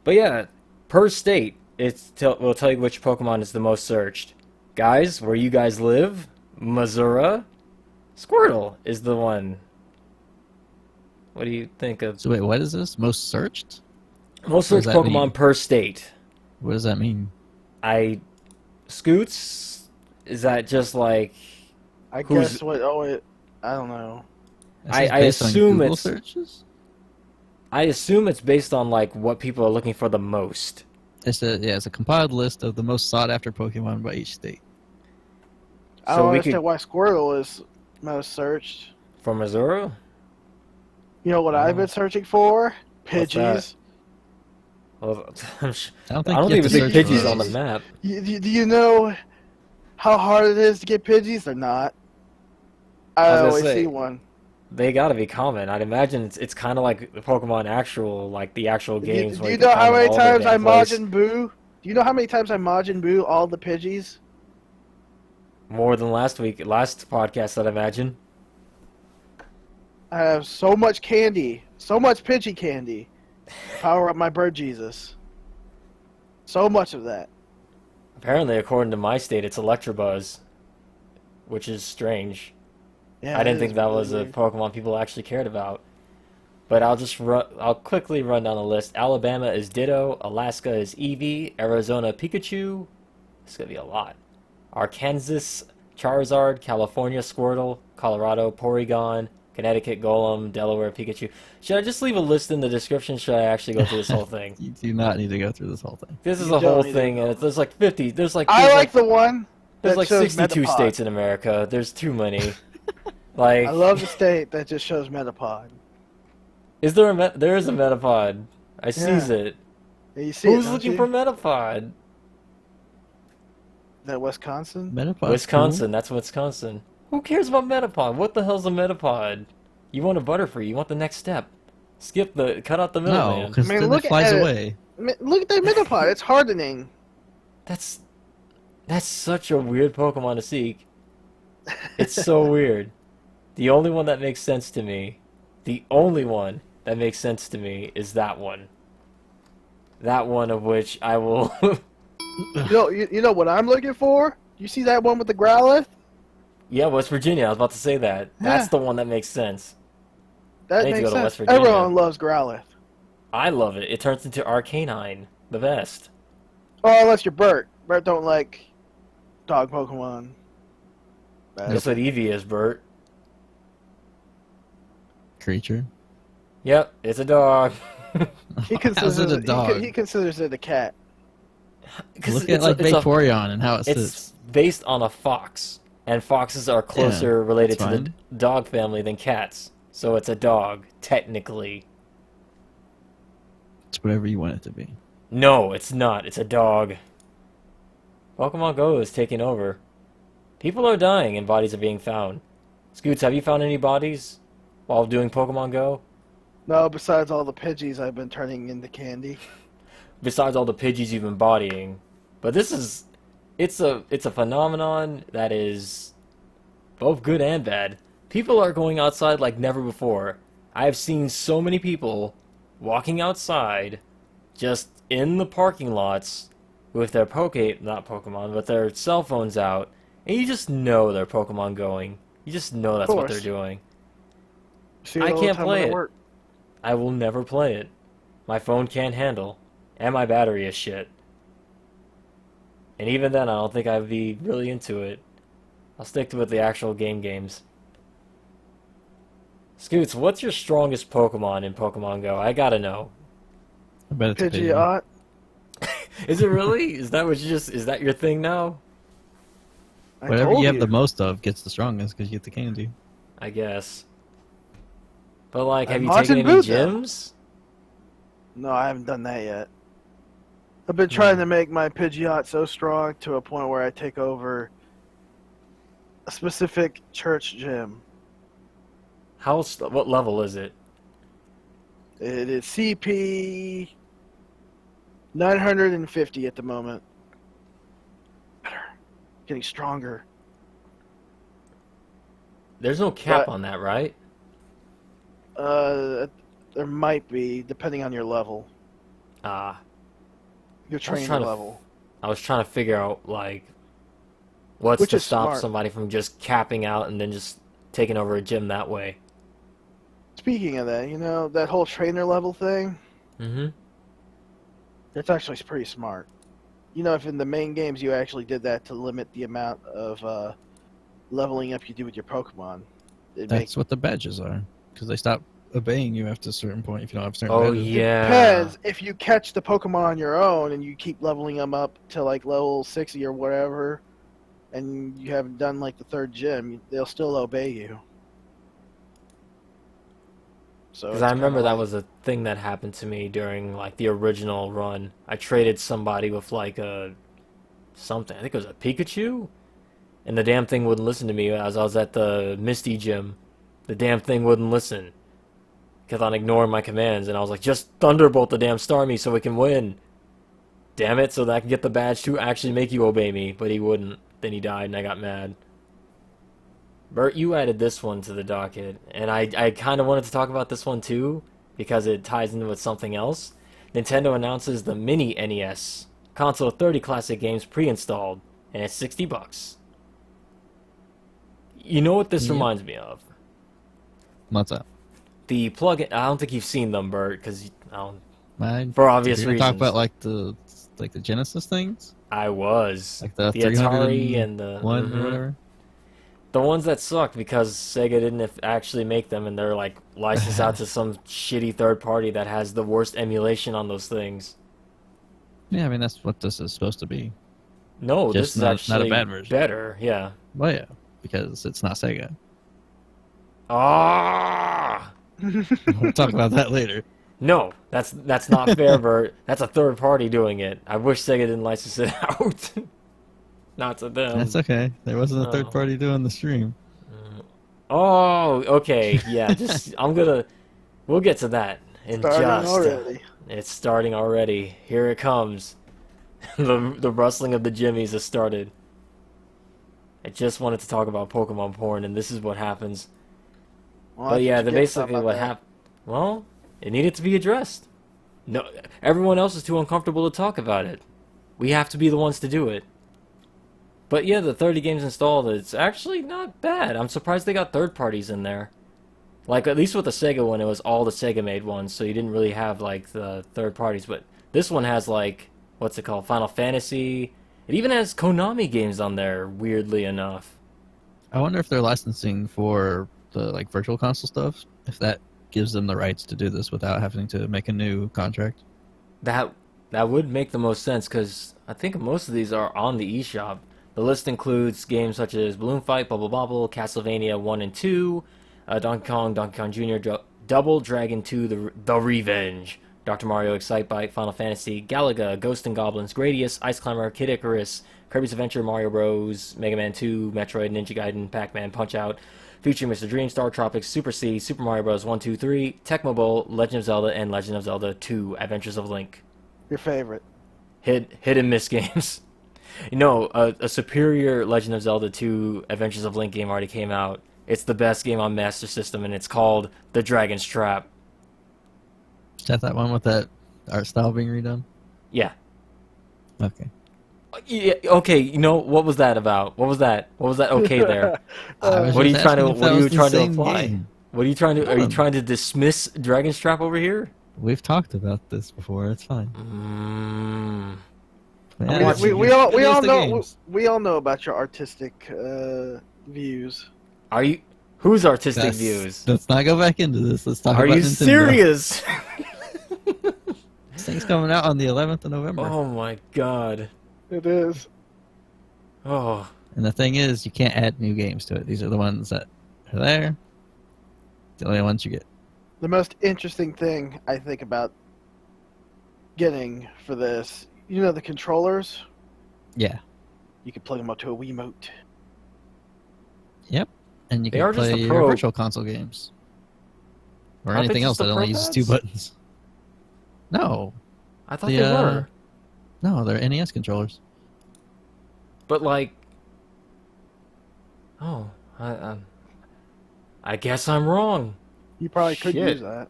But yeah, per state, we'll tell you which Pokemon is the most searched. Guys, where you guys live, Missouri, Squirtle is the one. What do you think of So wait, what is this? Most searched? most What does searched that Pokemon mean? per state? What does that mean? Scoots, is that just like I who's- guess what? Oh, I don't know. This I is based on assume Google it's- searches? I assume it's based on like what people are looking for the most. It's a compiled list of the most sought after Pokemon by each state. I So don't we understand could why Squirtle is most searched. from Missouri. You know what I've been searching for? What's that? Pidgeys. Well, I don't think I don't you have even to think search for Pidgey's on those. the map. Do you know how hard it is to get Pidgeys or not? I I was gonna always say see one. they gotta be common. I'd imagine it's kind of like the Pokemon actual, like the actual games Do where you you can know find how them many all over the times I damn place. Majin Buu? Do you know how many times I Majin Buu all the Pidgeys? More than last podcast, I'd imagine. I have so much candy, so much Pidgey candy. Power up my bird Jesus. So much of that. Apparently, according to my state, it's Electabuzz, which is strange. Yeah, I it didn't is think that really was a weird. Pokemon people actually cared about. But I'll quickly run down the list. Alabama is Ditto, Alaska is Eevee, Arizona Pikachu. It's gonna be a lot. Arkansas Charizard, California Squirtle, Colorado Porygon, Connecticut Golem, Delaware Pikachu. Should I just leave a list in the description? Should I actually go through this whole thing? You do not need to go through this whole thing. This is You a whole don't need to thing, go. and there's like 50. There's like I like the one there's that like shows 62 Metapod. states in America. There's too many. Like, I love the state that just shows Metapod. is there there is a Metapod? I sees it. Yeah, you see Who's it, don't looking you? for Metapod? That Wisconsin? Metapod's Wisconsin. That's Wisconsin. Who cares about Metapod? What the hell's a Metapod? You want a Butterfree. You want the next step. Cut out the cool. No, middleman. because I mean, then look it flies at it. away. Look at that Metapod. It's hardening. That's such a weird Pokemon to seek. It's so weird. The only one that makes sense to me, the only one that makes sense to me is that one. That one of which I will. You know what I'm looking for? You see that one with the Growlithe? Yeah, West Virginia. I was about to say that. That's Yeah. the one that makes sense. I That need to makes go to West sense. Virginia. Everyone loves Growlithe. I love it. It turns into Arcanine, the best. Oh, unless you're Bert. Bert don't like dog Pokemon. That's what Eevee is, Bert. Creature. Yep, it's a dog. He considers How's it a dog? He considers it a cat. Look at like Vaporeon and how it sits. It's based on a fox, and foxes are closer related to that's the dog family than cats. So it's a dog, technically. It's whatever you want it to be. No, it's not. It's a dog. Pokemon Go is taking over. People are dying and bodies are being found. Scoots, have you found any bodies while doing Pokemon Go? No, besides all the Pidgeys I've been turning into candy. Besides all the Pidgeys you've been bodying. But this is... It's a phenomenon that is both good and bad. People are going outside like never before. I've seen so many people walking outside just in the parking lots with their not Pokemon, but their cell phones out. And you just know they're Pokemon going. You just know that's what they're doing. See it I all the can't time play when I it. work. I will never play it. My phone can't handle. And my battery is shit. And even then, I don't think I'd be really into it. I'll stick to the actual games. Scoots, what's your strongest Pokemon in Pokemon Go? I gotta know. I bet it's a Pidgey. Pidgeot. Is it really? Is that your thing now? I Whatever told you have the most of gets the strongest because you get the candy. I guess. But like, have I'm you taken watching any Buddha. gyms? No, I haven't done that yet. I've been trying to make my Pidgeot so strong to a point where I take over a specific church gym. What level is it? It is CP 950 at the moment. Better. Getting stronger. There's no cap But- on that, right? There might be, depending on your level. Ah. Your was training trying to- level. I was trying to figure out, like, what's Which to is stop smart. somebody from just capping out and then just taking over a gym that way. Speaking of that, you know, that whole trainer level thing, Mm-hmm. that's actually pretty smart. You know, if in the main games you actually did that to limit the amount of leveling up you do with your Pokemon, That's what the badges are. Because they stop obeying you after a certain point if you don't have certain Oh, badges. yeah. Depends. If you catch the Pokemon on your own and you keep leveling them up to like level 60 or whatever, and you haven't done like the third gym, they'll still obey you. So Because it's I remember kinda that like- was a thing that happened to me during, like, the original run. I traded somebody with, like, something. I think it was a Pikachu? and the damn thing wouldn't listen to me as I was at the Misty gym. The damn thing wouldn't listen. Kept on ignoring my commands, and I was like, just Thunderbolt the damn Starmie so we can win. Damn it, so that I can get the badge to actually make you obey me. But he wouldn't. Then he died, and I got mad. Bert, you added this one to the docket, and I kind of wanted to talk about this one too, because it ties in with something else. Nintendo announces the Mini-NES. Console with 30 classic games pre-installed, and it's $60. You know what this reminds me of? What's up? The plug-in. I don't think you've seen them, Bert, because Mine, for obvious reasons. reasons. Talk about like the Genesis things, I was like the Atari and the one or whatever. The ones that sucked because Sega didn't actually make them, and they're like licensed out to some shitty third party that has the worst emulation on those things. Yeah, I mean that's what this is supposed to be. No, Just this is not actually a bad version. better. Yeah. Well, yeah, because it's not Sega. Ah. We'll talk about that later. No, that's not fair, Bert. That's a third party doing it. I wish Sega didn't license it out. Not to them. That's okay. There wasn't a third party doing the stream. Oh, okay. Yeah, just we'll get to that in It's starting already. Here it comes. The rustling of the jimmies has started. I just wanted to talk about Pokemon porn, and this is what happens. But yeah, basically what happened. Well, it needed to be addressed. No, everyone else is too uncomfortable to talk about it. We have to be the ones to do it. But yeah, the 30 games installed, it's actually not bad. I'm surprised they got third parties in there. Like, at least with the Sega one, it was all the Sega made ones, so you didn't really have, like, the third parties. But this one has, like, what's it called? Final Fantasy. It even has Konami games on there, weirdly enough. I wonder if they're licensing for the, like, virtual console stuff, if that gives them the rights to do this without having to make a new contract. That would make the most sense, because I think most of these are on the eShop. The list includes games such as Balloon Fight, Bubble Bobble, Castlevania 1 and 2, Donkey Kong Jr., Double Dragon 2, The Revenge, Dr. Mario Excitebike, Final Fantasy, Galaga, Ghosts and Goblins, Gradius, Ice Climber, Kid Icarus, Kirby's Adventure, Mario Bros., Mega Man 2, Metroid, Ninja Gaiden, Pac-Man, Punch-Out, Future Mr. Dream, Star Tropics, Super C, Super Mario Bros. 1, 2, 3, Tecmo Bowl, Legend of Zelda, and Legend of Zelda 2, Adventures of Link. Your favorite. Hit and miss games. You know, a superior Legend of Zelda 2 Adventures of Link game already came out. It's the best game on Master System, and it's called The Dragon's Trap. Is that one with that art style being redone? Yeah. Okay. Yeah, okay, you know, what was that about? What was that okay there? What are you trying to apply? Game. What are you trying to are you trying to dismiss Dragon's Trap over here? We've talked about this before, it's fine. Yeah, we all know about your artistic views. Are you whose artistic views? Let's not go back into this. Let's talk about Nintendo. Are you serious? This thing's coming out on the 11th of November. Oh my god. It is. Oh. And the thing is, you can't add new games to it. These are the ones that are there. The only ones you get. The most interesting thing I think about getting for this, you know, the controllers? Yeah. You can plug them up to a Wiimote. Yep. And you can play your virtual console games. Or anything else that only uses 2 buttons. No. I thought they were. No, they're NES controllers. But like, oh, I guess I'm wrong. You probably could use that.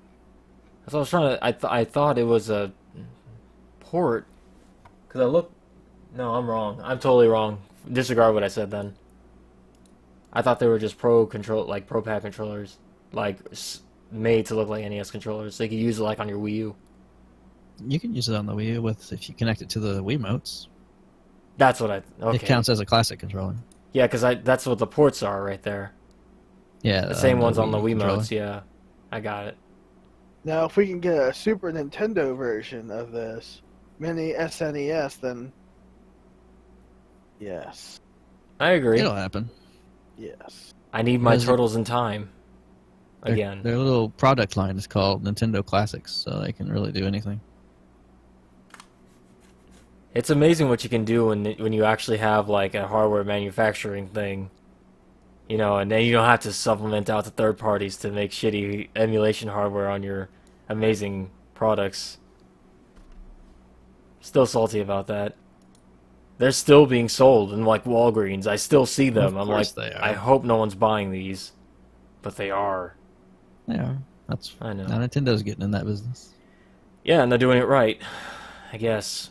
That's what I was trying to. I thought it was a port. Cause I look. No, I'm wrong. I'm totally wrong. Disregard what I said then. I thought they were just pro pad controllers, like made to look like NES controllers. So you could use it like on your Wii U. You can use it on the Wii U if you connect it to the Wiimotes. That's what okay. It counts as a classic controller. Yeah, because that's what the ports are right there. Yeah. The same ones on the Wiimotes, yeah. I got it. Now, if we can get a Super Nintendo version of this, Mini SNES, then yes. I agree. It'll happen. Yes. I need my Turtles in Time. Again. Their little product line is called Nintendo Classics, so they can really do anything. It's amazing what you can do when you actually have like a hardware manufacturing thing, and then you don't have to supplement out to third parties to make shitty emulation hardware on your amazing products. Still salty about that. They're still being sold in like Walgreens. I still see them. Of I'm like, course they are. I hope no one's buying these, but they are. Yeah, that's I know. now Nintendo's getting in that business. Yeah, and they're doing it right, I guess.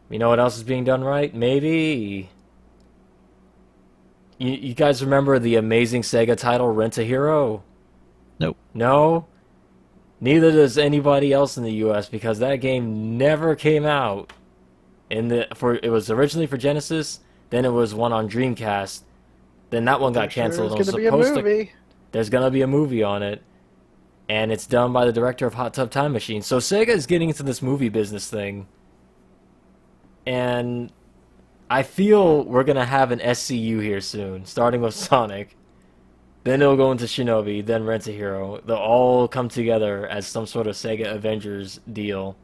You know what else is being done right? Maybe. You guys remember the amazing Sega title Rent a Hero? Nope. No? Neither does anybody else in the US because that game never came out. It was originally for Genesis, then it was one on Dreamcast. Then that one got canceled. There's gonna be a movie. There's gonna be a movie on it. And it's done by the director of Hot Tub Time Machine. So Sega is getting into this movie business thing. And I feel we're going to have an SCU here soon, starting with Sonic. Then it'll go into Shinobi, then Rent a Hero. They'll all come together as some sort of Sega Avengers deal.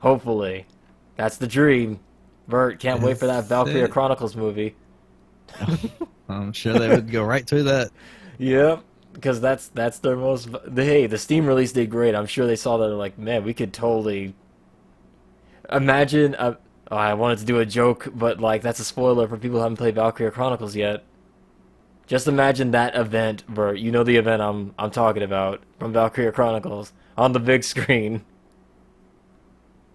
Hopefully. That's the dream. Bert, can't wait for that Valkyria Chronicles movie. I'm sure they would go right through that. Yep. Because that's their most... Hey, the Steam release did great. I'm sure they saw that. They're like, man, we could totally... Imagine... I wanted to do a joke, but like that's a spoiler for people who haven't played Valkyria Chronicles yet. Just imagine that event, Bert. You know the event I'm talking about from Valkyria Chronicles on the big screen.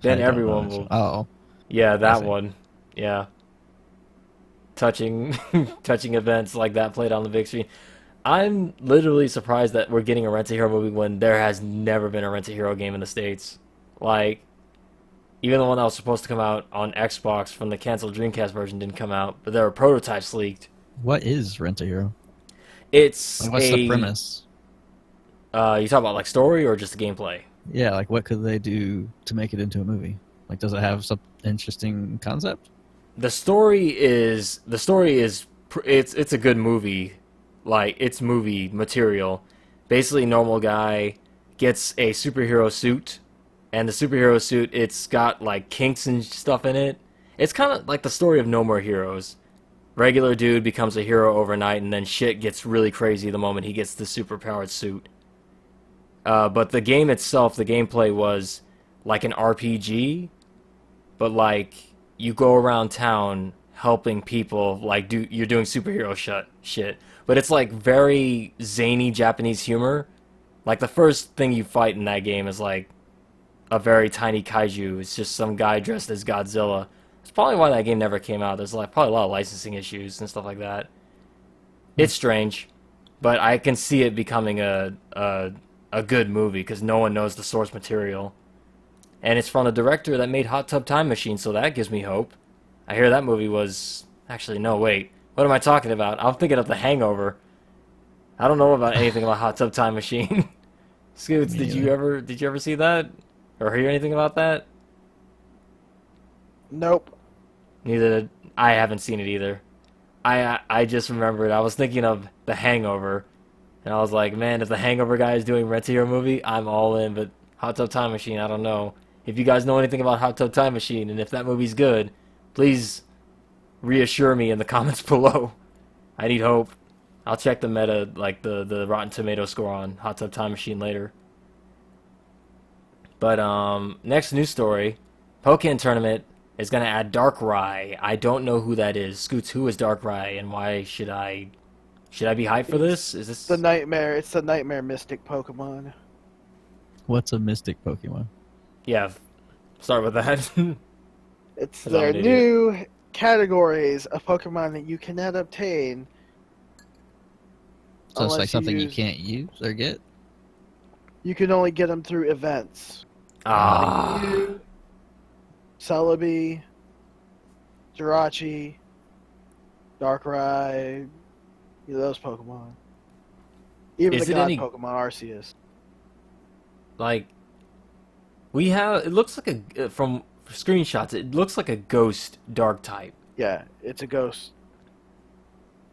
Then everyone will... Oh. Yeah, that one. Yeah. Touching events like that played on the big screen. I'm literally surprised that we're getting a Rent a Hero movie when there has never been a Rent a Hero game in the States. Like, even the one that was supposed to come out on Xbox from the canceled Dreamcast version didn't come out, but there were prototypes leaked. What is Rent a Hero? It's like, what's the premise? You talk about like story or just the gameplay? Yeah, like what could they do to make it into a movie? Like, does it have some interesting concept? The story is it's a good movie. Like, it's movie material. Basically, normal guy gets a superhero suit, and the superhero suit, it's got like kinks and stuff in it. It's kind of like the story of No More Heroes. Regular dude becomes a hero overnight, and then shit gets really crazy the moment he gets the superpowered suit. But the game itself, the gameplay was like an RPG, but like you go around town helping people, like you're doing superhero shit. But it's like very zany Japanese humor. Like the first thing you fight in that game is like a very tiny kaiju. It's just some guy dressed as Godzilla. It's probably why that game never came out. There's like probably a lot of licensing issues and stuff like that. It's strange, but I can see it becoming a good movie because no one knows the source material. And it's from the director that made Hot Tub Time Machine, so that gives me hope. I hear that movie was... Actually, no, wait. What am I talking about? I'm thinking of The Hangover. I don't know about anything about Hot Tub Time Machine. Scoots, did you ever see that? Or hear anything about that? Nope. Neither. I haven't seen it either. I just remembered. I was thinking of The Hangover. And I was like, man, if the Hangover guy is doing Rent a Hero movie, I'm all in. But Hot Tub Time Machine, I don't know. If you guys know anything about Hot Tub Time Machine, and if that movie's good, please reassure me in the comments below. I need hope. I'll check the meta, like the Rotten Tomato score on Hot Tub Time Machine later. But next news story, Pokken tournament is gonna add Darkrai. I don't know who that is. Scoots, who is Darkrai, and why should I be hyped for this? Is this the nightmare? It's the nightmare mystic Pokemon. What's a mystic Pokemon? Yeah, start with that. It's their new categories of Pokemon that you cannot obtain. So it's like something you can't use or get? You can only get them through events. Ah. Celebi, Jirachi, Darkrai, those Pokemon. Even the god Pokemon Arceus. Like, we have... It looks like a... From screenshots, it looks like a ghost dark type. Yeah, it's a ghost.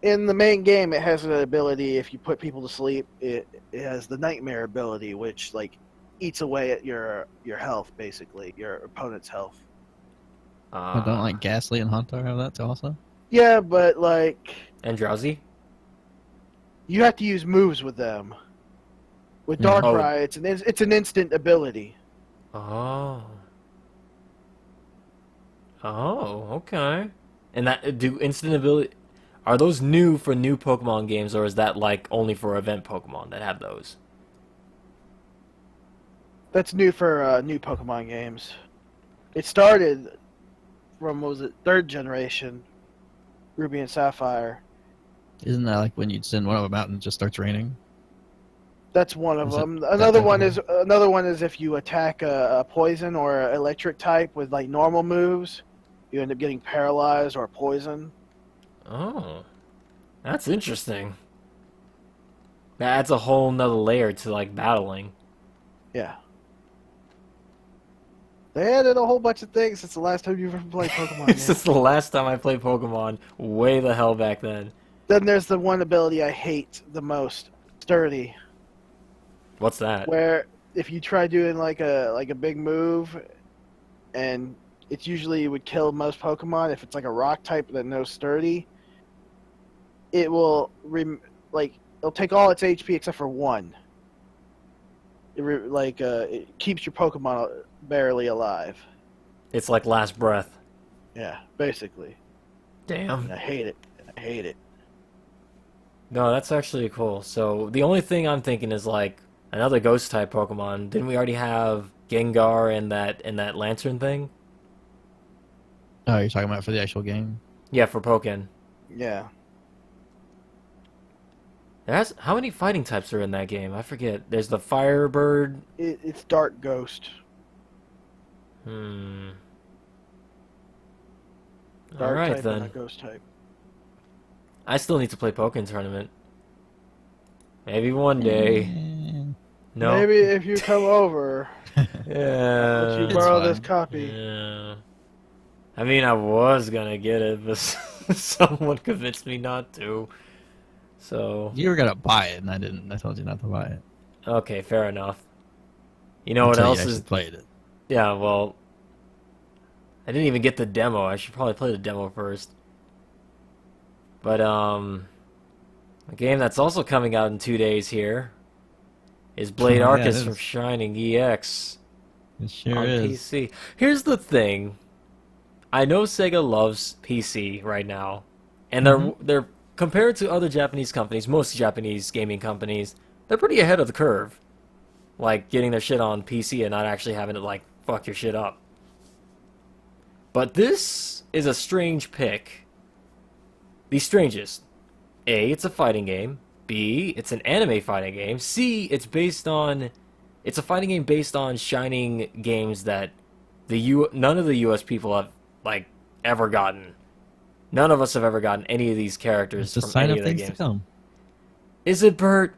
In the main game, it has an ability, if you put people to sleep, it has the nightmare ability, which, like, eats away at your health, basically, your opponent's health. But don't like Ghastly and Haunter have that too also? Yeah, but like And Drowsy? you have to use moves with them. With Yeah. Darkrai, it's an instant ability. Oh. Oh, okay. And that do instant ability are those new for new Pokemon games, or is that like only for event Pokemon that have those? That's new for new Pokemon games. It started from, what was it, third generation, Ruby and Sapphire. Isn't that like when you send one of them out and it just starts raining? That's one of Is it them. that Another type of one is if you attack a poison or electric type with like normal moves, you end up getting paralyzed or poisoned. Oh. That's interesting. That adds a whole nother layer to like battling. Yeah. They added a whole bunch of things since the last time you've ever played Pokemon. This is the last time I played Pokemon, way the hell back then. Then there's the one ability I hate the most, Sturdy, What's that? where if you try doing like a big move, and it's usually would kill most Pokemon. If it's like a rock type that knows Sturdy, it will it'll take all its HP except for one. It keeps your Pokemon barely alive. It's like last breath. Yeah, basically. Damn. And I hate it. I hate it. No, that's actually cool. So the only thing I'm thinking is like another ghost type Pokemon. Didn't we already have Gengar and that lantern thing? Oh, you're talking about for the actual game? Yeah, for Pokken. Yeah. How many fighting types are in that game? I forget. There's the Firebird. It's Dark Ghost. Hmm. Dark All right type and a then. Ghost type. I still need to play Pokken Tournament. Maybe one day. No. Maybe if you come over, Yeah. you It's borrow fine. this copy. Yeah. I mean, I was gonna get it, but someone convinced me not to. So, You were gonna buy it, and I didn't. I told you not to buy it. okay, fair enough. You know what Until else you is? actually played it. Yeah, well, I didn't even get the demo. I should probably play the demo first. But a game that's also coming out in 2 days here is Blade Oh, yeah, Arcus it from is. Shining EX It sure on is. PC. Here's the thing. I know Sega loves PC right now, and they're compared to other Japanese companies, most Japanese gaming companies, they're pretty ahead of the curve. Like getting their shit on PC and not actually having to like fuck your shit up. But this is a strange pick. The strangest. A, it's a fighting game. B, it's an anime fighting game. C, it's a fighting game based on Shining games that none of the US people have like ever gotten. None of us have ever gotten any of these characters It's a from sign any of of the things to games. come. Is it, Bert?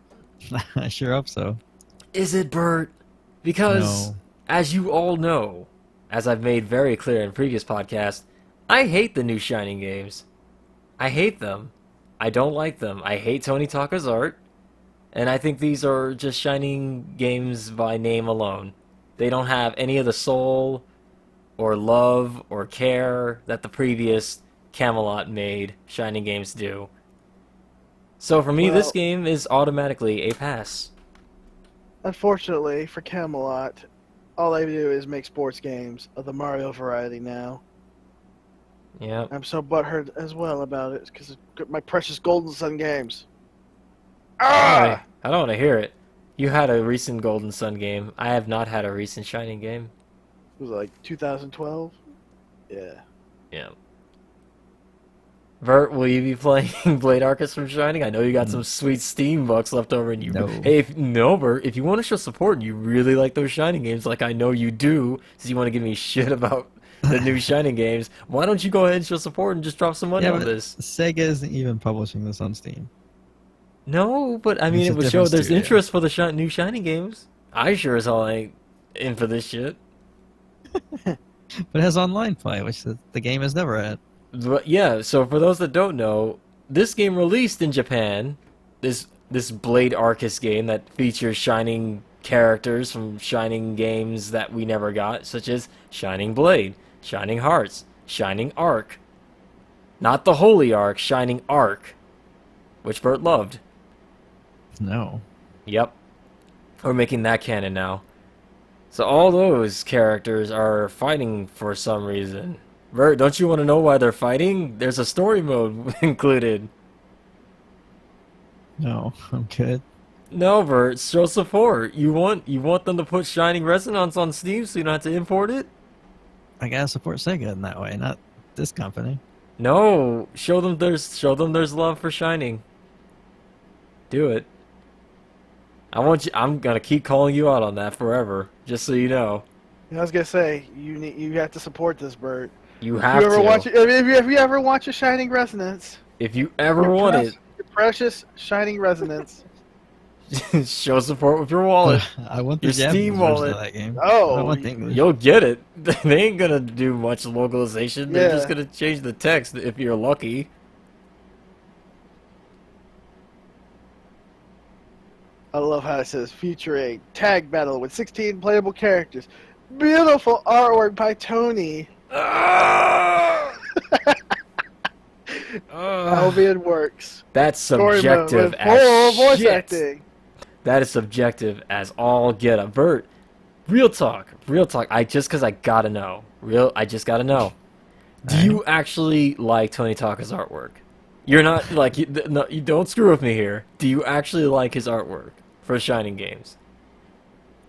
I sure hope so. Is it, Bert? Because, No. as you all know, as I've made very clear in previous podcasts, I hate the new Shining games. I hate them. I don't like them. I hate Tony Taka's art. And I think these are just Shining games by name alone. They don't have any of the soul, or love, or care that the previous Camelot made Shining games do. So for me, this Well- game is automatically a pass. Unfortunately for Camelot, all they do is make sports games of the Mario variety now. Yeah. I'm so butthurt as well about it because my precious Golden Sun games. I don't want to hear it. You had a recent Golden Sun game. I have not had a recent Shining game. It was like 2012. Yeah. Yeah. Vert, will you be playing Blade Arcus from Shining? I know you got some sweet Steam bucks left over, and you. No. Hey, Bert, if you want to show support and you really like those Shining games, like I know you do, since you want to give me shit about the new Shining games, why don't you go ahead and show support and just drop some money Yeah, on but this? Sega isn't even publishing this on Steam. No, but I mean, It's it a would show different there's studio. interest for the new Shining games. I sure as hell ain't in for this shit. But it has online play, which the game has never had. But yeah, so for those that don't know, this game released in Japan. This Blade Arcus game that features Shining characters from Shining games that we never got, such as Shining Blade, Shining Hearts, Shining Arc. Not the Holy Arc, Shining Arc. Which Bert loved. No. Yep. We're making that canon now. So all those characters are fighting for some reason. Bert, don't you want to know why they're fighting? There's a story mode included. No, I'm good. No, Bert, show support. You want them to put Shining Resonance on Steam so you don't have to import it? I gotta support Sega in that way, not this company. No, show them there's love for Shining. Do it. I'm gonna keep calling you out on that forever, just so you know. I was gonna say you have to support this, Bert. You have to. If you ever watch a Shining Resonance, If you ever want it, your precious Shining Resonance. show support with your wallet. I want the Your Japanese Steam version wallet. of that game. Oh, I want the English. You'll get it. They ain't gonna do much localization. They're Yeah. just gonna change the text if you're lucky. I love how it says featuring tag battle with 16 playable characters. Beautiful artwork by Tony. Albion works. That's Story mode subjective with as full voice shit. acting. That is subjective as all get up. Bert, real talk. I just gotta know. I just gotta know. Do you actually like Tony Taka's artwork? You're not like you don't screw with me here. Do you actually like his artwork for Shining games?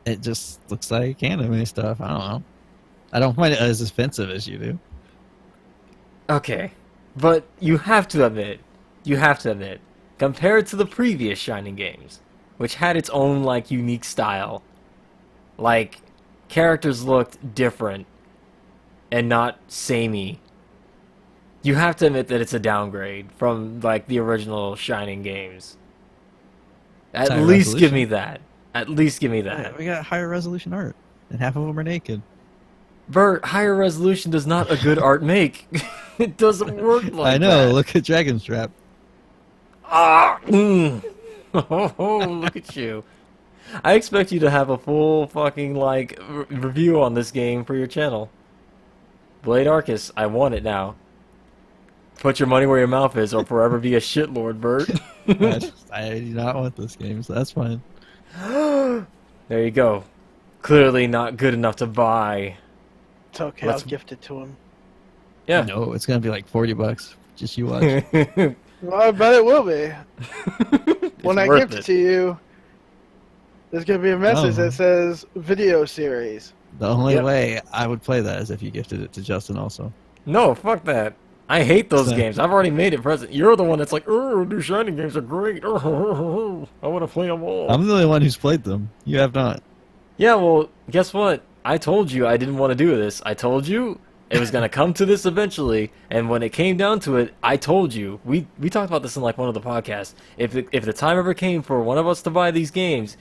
It just looks like anime stuff. I don't know. I don't find it as offensive as you do. Okay, but you have to admit, compared to the previous Shining games, which had its own like unique style, like characters looked different and not samey. You have to admit that it's a downgrade from like the original Shining games. At Higher least give resolution. me that. At least give me Yeah, that. we got higher resolution art, and half of them are naked. Bert, higher resolution does not a good art make. It doesn't work like I know. that. Look at Dragon's Trap. Ah, oh, look at you. I expect you to have a full fucking like review on this game for your channel. Blade Arcus, I want it now. Put your money where your mouth is, or forever be a shitlord, Bert. I do not want this game, so that's fine. There you go. Clearly not good enough to buy. It's okay, Let's- I'll gift it to him. Yeah. No, it's gonna be like $40. Just you watch. Well, I bet it will be. When I worth gift it to you, there's going to be a message Oh. that says video series. The only Yep. way I would play that is if you gifted it to Justin also. No, fuck that. I hate those So- games. I've already made it present. You're the one that's like, oh, new Shining games are great. I want to play them all. I'm the only one who's played them. You have not. Yeah, well, guess what? I told you I didn't want to do this. I told you it was going to come to this eventually, and when it came down to it, I told you. We talked about this in like one of the podcasts. If the time ever came for one of us to buy these games,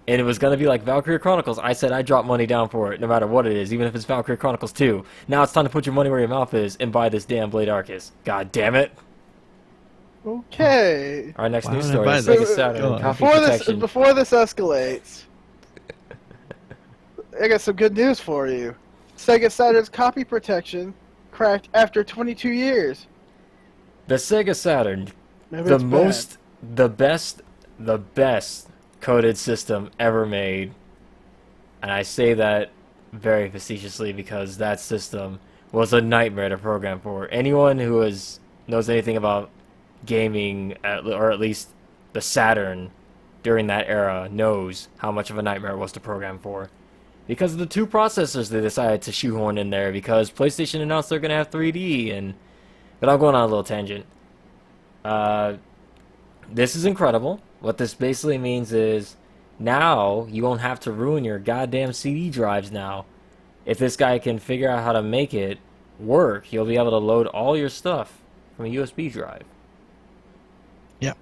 and it was going to be like Valkyria Chronicles, I said I'd drop money down for it, no matter what it is, even if it's Valkyria Chronicles 2. Now it's time to put your money where your mouth is and buy this damn Blade Arcus. God damn it. Okay. Our next Why news would I story buy is this? Sega Saturn. Go on. Copy protection. Before this escalates, I got some good news for you. Sega Saturn's copy protection cracked after 22 years. The Sega Saturn, Maybe it's the best coded system ever made. And I say that very facetiously because that system was a nightmare to program for. Anyone who knows anything about gaming, or at least the Saturn during that era, knows how much of a nightmare it was to program for. Because of the two processors they decided to shoehorn in there, because PlayStation announced they're going to have 3D, but I'm going on a little tangent. This is incredible. What this basically means is now you won't have to ruin your goddamn CD drives now. If this guy can figure out how to make it work, you'll be able to load all your stuff from a USB drive. Yeah.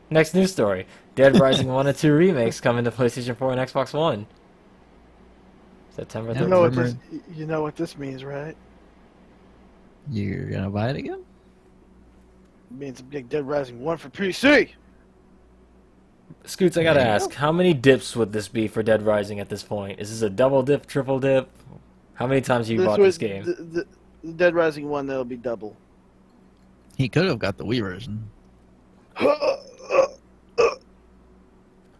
Next news story. Dead Rising 1 and 2 remakes coming to PlayStation 4 and Xbox One. September Yeah, 13th. You know what this means, right? You're gonna buy it again? It means a big Dead Rising 1 for PC. Scoots, I gotta There you ask, how many dips would this be for Dead Rising at this point? Is this a double dip, triple dip? How many times have you bought this game? Dead Rising 1, that'll be double. He could have got the Wii version.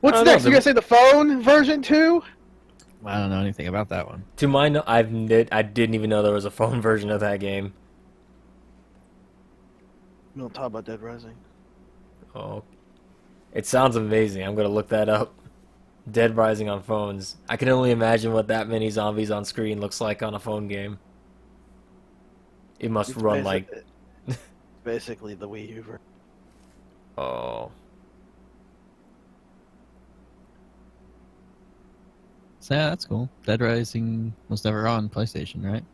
What's next? You gonna say the phone version too? I don't know anything about that one. To my I didn't even know there was a phone version of that game. We don't talk about Dead Rising. Oh, it sounds amazing. I'm gonna look that up. Dead Rising on phones. I can only imagine what that many zombies on screen looks like on a phone game. It must run like... basically the Wii U version. Oh. So yeah, that's cool. Dead Rising was never on PlayStation, right?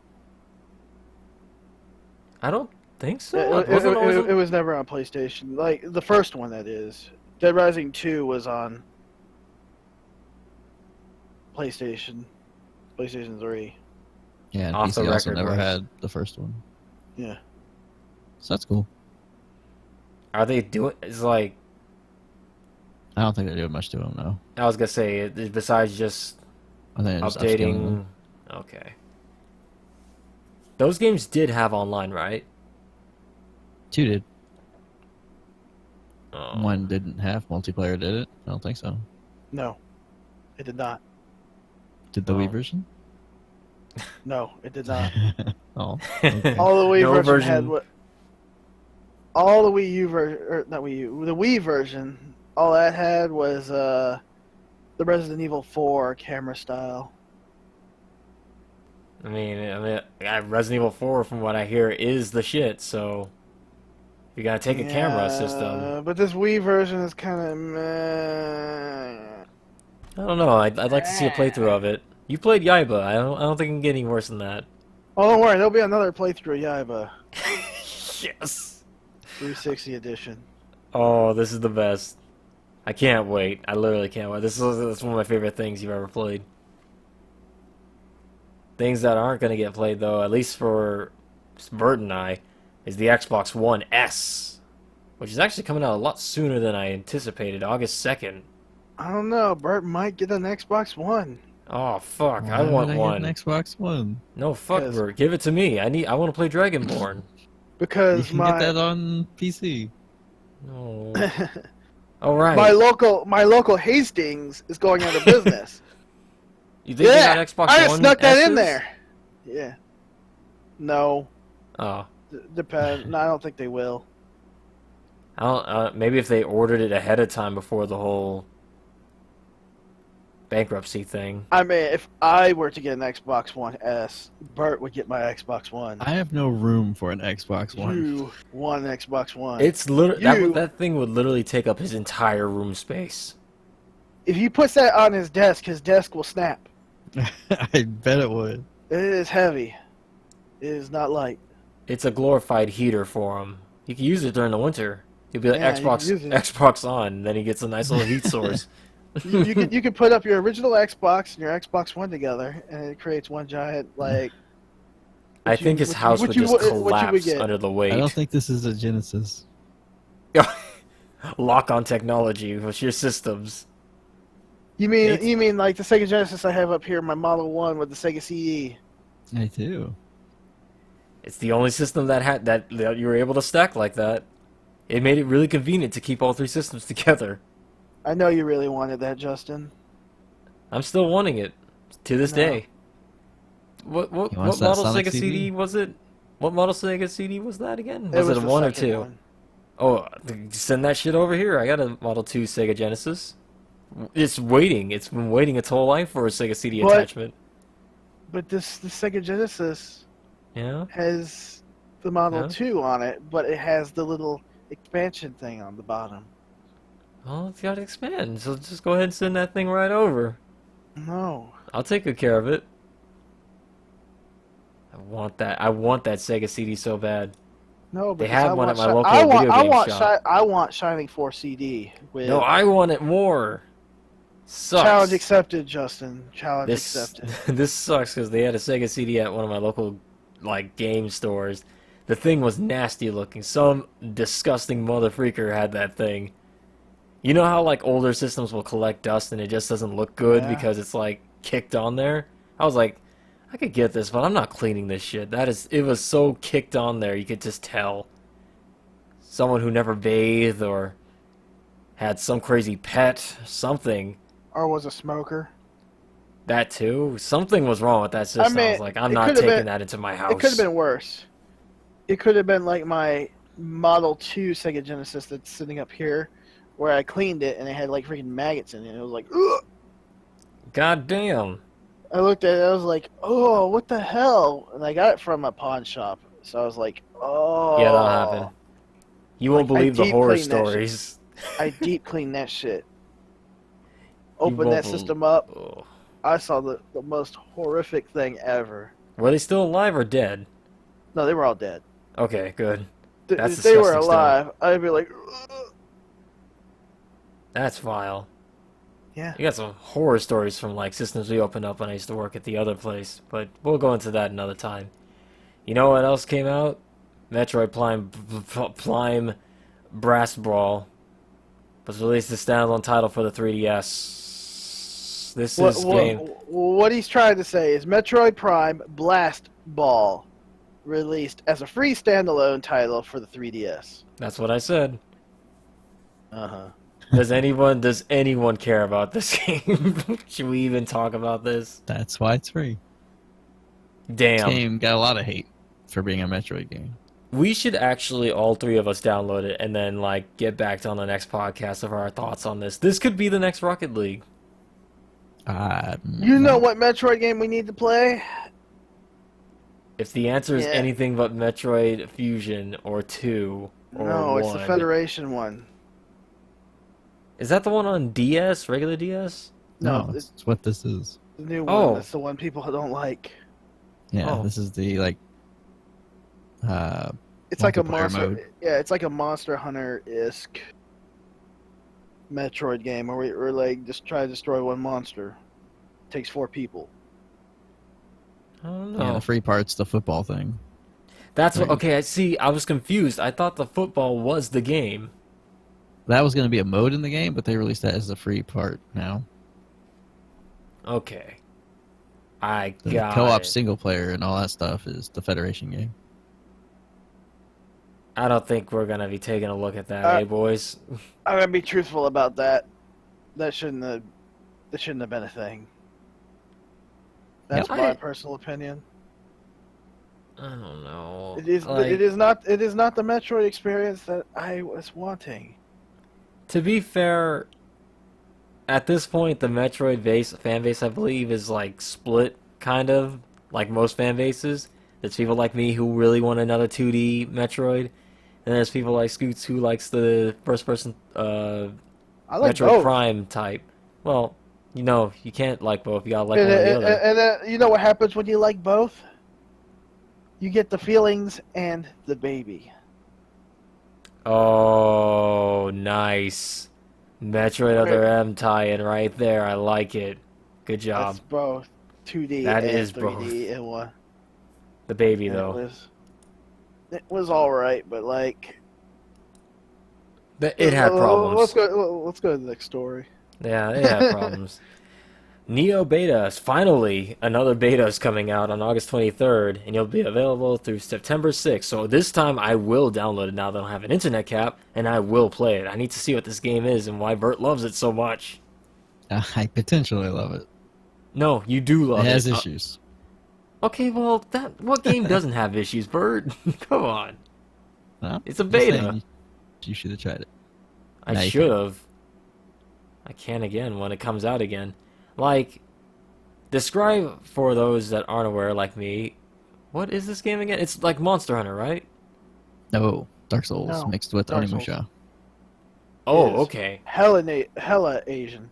I don't think so. It was never on PlayStation. Like, the first one, that is. Dead Rising 2 was on PlayStation 3. Yeah, and Off PC the also record, never right? had the first one. Yeah. So that's cool. Are they doing... It's like... I don't think they're doing much to them, though. I was gonna say, besides just I think they're just upscaling them. updating... Okay. Those games did have online, right? 2 did. Oh. 1 didn't have multiplayer, did it? I don't think so. No. It did not. Did the Oh. Wii version? No, it did not. Oh. Okay. All the Wii No version had what... All the Wii U version... Or not Wii U. The Wii version, all that had was the Resident Evil 4 camera style. I mean, Resident Evil 4, from what I hear, is the shit, so... You gotta take a camera system. But this Wii version is kind of meh. I don't know, I'd like to see a playthrough of it. You played Yaiba, I don't think it can get any worse than that. Oh, don't worry, there'll be another playthrough of Yaiba. Yes! 360 edition. Oh, this is the best. I can't wait. I literally can't wait. This is one of my favorite things you've ever played. Things that aren't going to get played, though, at least for Bert and I, is the Xbox One S, which is actually coming out a lot sooner than I anticipated, August 2nd. I don't know, Bert might get an Xbox One. Oh, fuck, Why I want would one. Get an Xbox One. No, fuck Because- Bert, give it to me. I want to play Dragonborn. You Because can get that on PC. No. Alright. my local Hastings is going out of business. You think Yeah, they got Xbox I just One snuck that in S's? there. Yeah. No. Oh. Depend. No, I don't think they will. I don't, maybe if they ordered it ahead of time before the whole bankruptcy thing. I mean, if I were to get an Xbox One S, Bert would get my Xbox One. I have no room for an Xbox One. You want an Xbox One. It's literally You- that thing would literally take up his entire room space. If he puts that on his desk will snap. I bet it would. It is heavy. It is not light. It's a glorified heater for him. He can use it during the winter. He'll be like Yeah, you Xbox can use it. Xbox on, and then he gets a nice little heat source. You could put up your original Xbox and your Xbox One together, and it creates one giant like. I think his house would just what you would collapse get. under the weight. I don't think this is a Genesis. Lock on technology with your systems. You mean like the Sega Genesis I have up here, my Model 1 with the Sega CD? I do. It's the only system that you were able to stack like that. It made it really convenient to keep all three systems together. I know you really wanted that, Justin. I'm still wanting it to this No. day. What He wants that model Sonic Sega CD CD? was it? What model Sega CD was that again? It Was it a the 1 or second 2? one. Oh, send that shit over here. I got a Model 2 Sega Genesis. It's waiting. It's been waiting its whole life for a Sega CD What? attachment. But the Sega Genesis Yeah? has the Model Yeah. 2 on it, but it has the little expansion thing on the bottom. Well, it's got to expand, so just go ahead and send that thing right over. No. I'll take good care of it. I want that Sega CD so bad. No, They because have I one want at my Shi- local I want, video I game want shop. I want Shining Force CD with No, I want it more. Sucks. challenge accepted, Justin. Challenge This accepted. this sucks because they had a Sega CD at one of my local game stores. The thing was nasty looking. Some disgusting mother freaker had that thing. You know how older systems will collect dust and it just doesn't look good Yeah. because it's kicked on there? I was like, I could get this, but I'm not cleaning this shit. It was so kicked on there, you could just tell. Someone who never bathed or had some crazy pet, something. Or was a smoker. That too. Something was wrong with that system. I was like, I'm not taking that into my house. It could have been worse. It could have been like my Model 2 Sega Genesis that's sitting up here, where I cleaned it and it had like freaking maggots in it. It was like, ugh! God damn. I looked at it, I was like, oh, what the hell? And I got it from a pawn shop. So I was like, oh. Yeah, that'll happen. You won't believe the horror stories. I deep cleaned that shit. Opened that system up. Oh. I saw the most horrific thing ever. Were they still alive or dead? No, they were all dead. Okay, good. If they were alive, stuff. I'd be like, ugh. That's vile. Yeah. You got some horror stories from like systems we opened up when I used to work at the other place, but we'll go into that another time. You know what else came out? Metroid Prime Blast Ball was released as standalone title for the 3DS. What he's trying to say is Metroid Prime Blast Ball released as a free standalone title for the 3DS. That's what I said. Uh-huh. Does anyone care about this game? Should we even talk about this? That's why it's free. Damn. This game got a lot of hate for being a Metroid game. We should actually, all three of us, download it and then like get back on the next podcast of our thoughts on this. This could be the next Rocket League. You know what Metroid game we need to play? If the answer is anything but Metroid Fusion or 2 or No, it's 1. the Federation one. Is that the one on DS, regular DS? No, it's what this is. The new one. That's the one people don't like. Yeah, this is the like. It's like a monster. Mode. Yeah, it's like a Monster Hunter-esque Metroid game where we're like just try to destroy one monster. Takes 4 people. I don't know. Yeah, the free part's the football thing. That's what. Okay, I see. I was confused. I thought the football was the game. That was going to be a mode in the game, but they released that as a free part now. Okay. The co-op single player and all that stuff is the Federation game. I don't think we're going to be taking a look at that, boys? I'm going to be truthful about that. That shouldn't have been a thing. That's my personal opinion. I don't know. It is not the Metroid experience that I was wanting. To be fair, at this point, the Metroid fan base, I believe, is like split, kind of, like most fan bases. There's people like me who really want another 2D Metroid, and there's people like Scoots who likes the first-person like Metroid both. Prime type. Well, you know, you can't like both. You gotta like one or the other. And you know what happens when you like both? You get the feelings and the baby. Oh, nice. Metroid Other M tie-in right there. I like it. Good job. That's both 2D that and is 3D both. in one. The baby, though. It was alright, but like... It had problems. Let's go to the next story. Yeah, it had problems. Neo Beta, finally, another beta is coming out on August 23rd, and it'll be available through September 6th. So this time I will download it now that I don't have an internet cap, and I will play it. I need to see what this game is and why Bert loves it so much. I potentially love it. No, you do love it. It has issues. Okay, well, what game doesn't have issues, Bert? Come on. Well, it's a beta. You should have tried it. I should have. I can again when it comes out again. Like, describe for those that aren't aware, like me, what is this game again? It's like Monster Hunter, right? No, Dark Souls mixed with Dark Souls. Onimusha. Oh, okay. Hella Asian.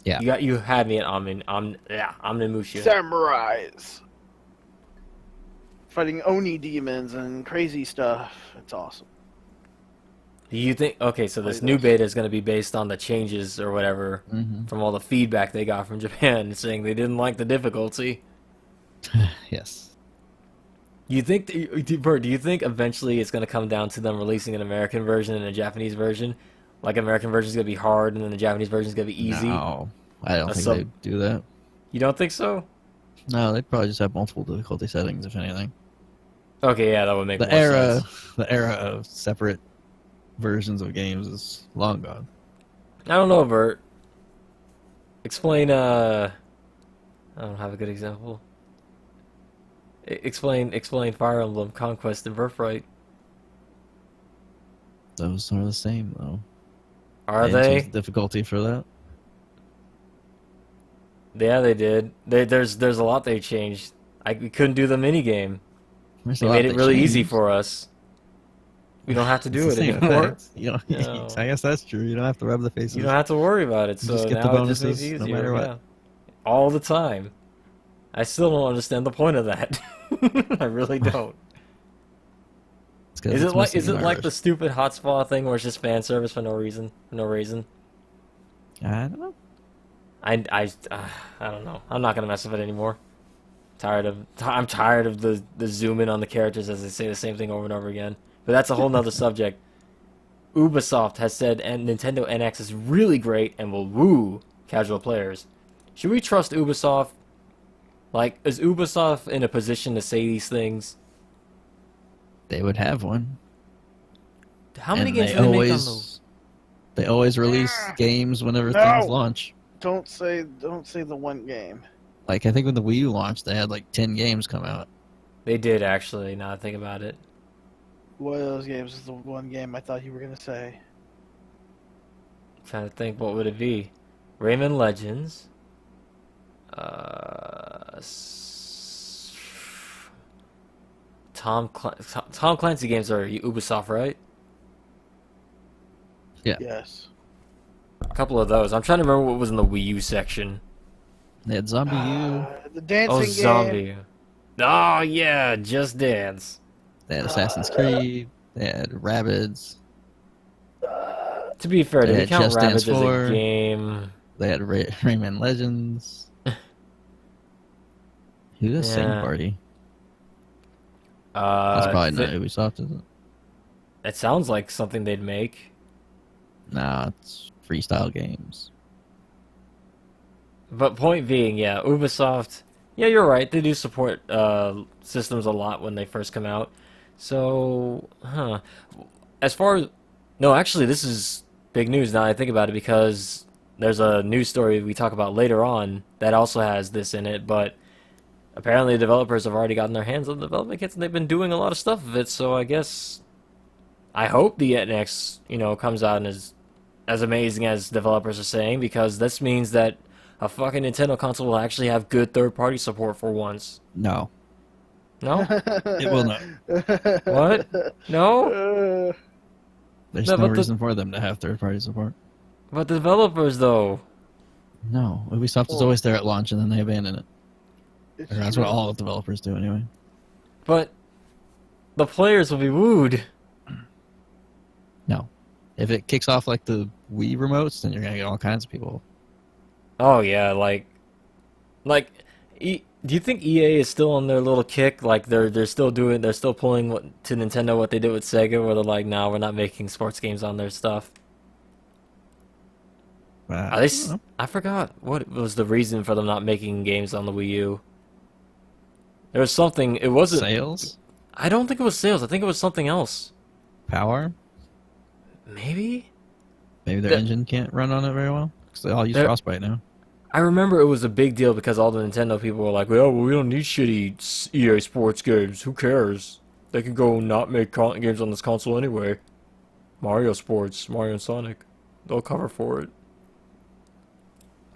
Yeah. You had me at Onimusha. Samurais fighting Oni demons and crazy stuff. It's awesome. Do you think... Okay, so this new beta is going to be based on the changes or whatever from all the feedback they got from Japan saying they didn't like the difficulty. Yes. Bert, do you think eventually it's going to come down to them releasing an American version and a Japanese version? Like, American version is going to be hard and then the Japanese version is going to be easy? No, I don't think they'd do that. You don't think so? No, they'd probably just have multiple difficulty settings, if anything. Okay, yeah, that would make The more era, sense. the era of separate versions of games is long gone. I don't know, Bert. Explain, I don't have a good example. Explain Fire Emblem Conquest and Birthright. Those are the same, though. Are They didn't change they? the difficulty for that. Yeah, they did. There's a lot they changed. We couldn't do the mini game. There's a They lot made it they really easy changed. for us. We don't have to It's do the it same anymore. effect. You know, No. I guess that's true. You don't have to rub the faces. You don't have to worry about it, You so just get the now it just makes bonuses it no easier. matter what. Yeah. All the time. I still don't understand the point of that. I really don't. It's 'cause Is it's it like missing the immersion. stupid hotspot thing where it's just fan service for no reason? For no reason? I don't know. I don't know. I'm not gonna mess with it anymore. I'm tired of the zoom in on the characters as they say the same thing over and over again. But that's a whole nother subject. Ubisoft has said and Nintendo NX is really great and will woo casual players. Should we trust Ubisoft? Like, is Ubisoft in a position to say these things? They would have one. How many And games do they make on the... they always release games whenever No! things launch. Don't say the one game. Like, I think when the Wii U launched, they had like 10 games come out. They did, actually, now that I think about it. What of those games is the one game I thought you were gonna say? I'm trying to think, what would it be? Rayman Legends. Tom Clancy games are Ubisoft, right? Yeah. Yes. A couple of those. I'm trying to remember what was in the Wii U section. They had Zombie U. The dancing Oh, game. Zombie. Oh, yeah, Just Dance. They had Assassin's Creed. They had Rabbids. To be fair, do They we had count Just Dance Rabbids as 4. a game? They had Rayman Legends. Who does Sing Yeah. Party? That's probably not th- Ubisoft, is it? It sounds like something they'd make. Nah, it's freestyle games. But point being, yeah, Ubisoft, yeah, you're right. They do support systems a lot when they first come out. So, as far as... No, actually, this is big news now I think about it because there's a news story we talk about later on that also has this in it, but apparently developers have already gotten their hands on the development kits and they've been doing a lot of stuff with it, so I guess... I hope the NX, comes out and is as amazing as developers are saying, because this means that a fucking Nintendo console will actually have good third-party support for once. No. No? It will not. What? No? There's No, no but reason for them to have third-party support. But the developers, though. No. Ubisoft is always there at launch and then they abandon it. Or that's what all developers do anyway. But the players will be wooed. No. If it kicks off like the Wii remotes, then you're going to get all kinds of people. Oh, yeah, do you think EA is still on their little kick? Like, they're still pulling to Nintendo what they did with Sega, where they're like, nah, we're not making sports games on their stuff. Are they? I forgot what was the reason for them not making games on the Wii U. There was something. It wasn't Sales? I don't think it was sales. I think it was something else. Power? Maybe? Maybe their engine can't run on it very well? Because they all use Frostbite now. I remember it was a big deal because all the Nintendo people were like, well, we don't need shitty EA sports games. Who cares? They can go not make games on this console anyway. Mario Sports, Mario and Sonic. They'll cover for it.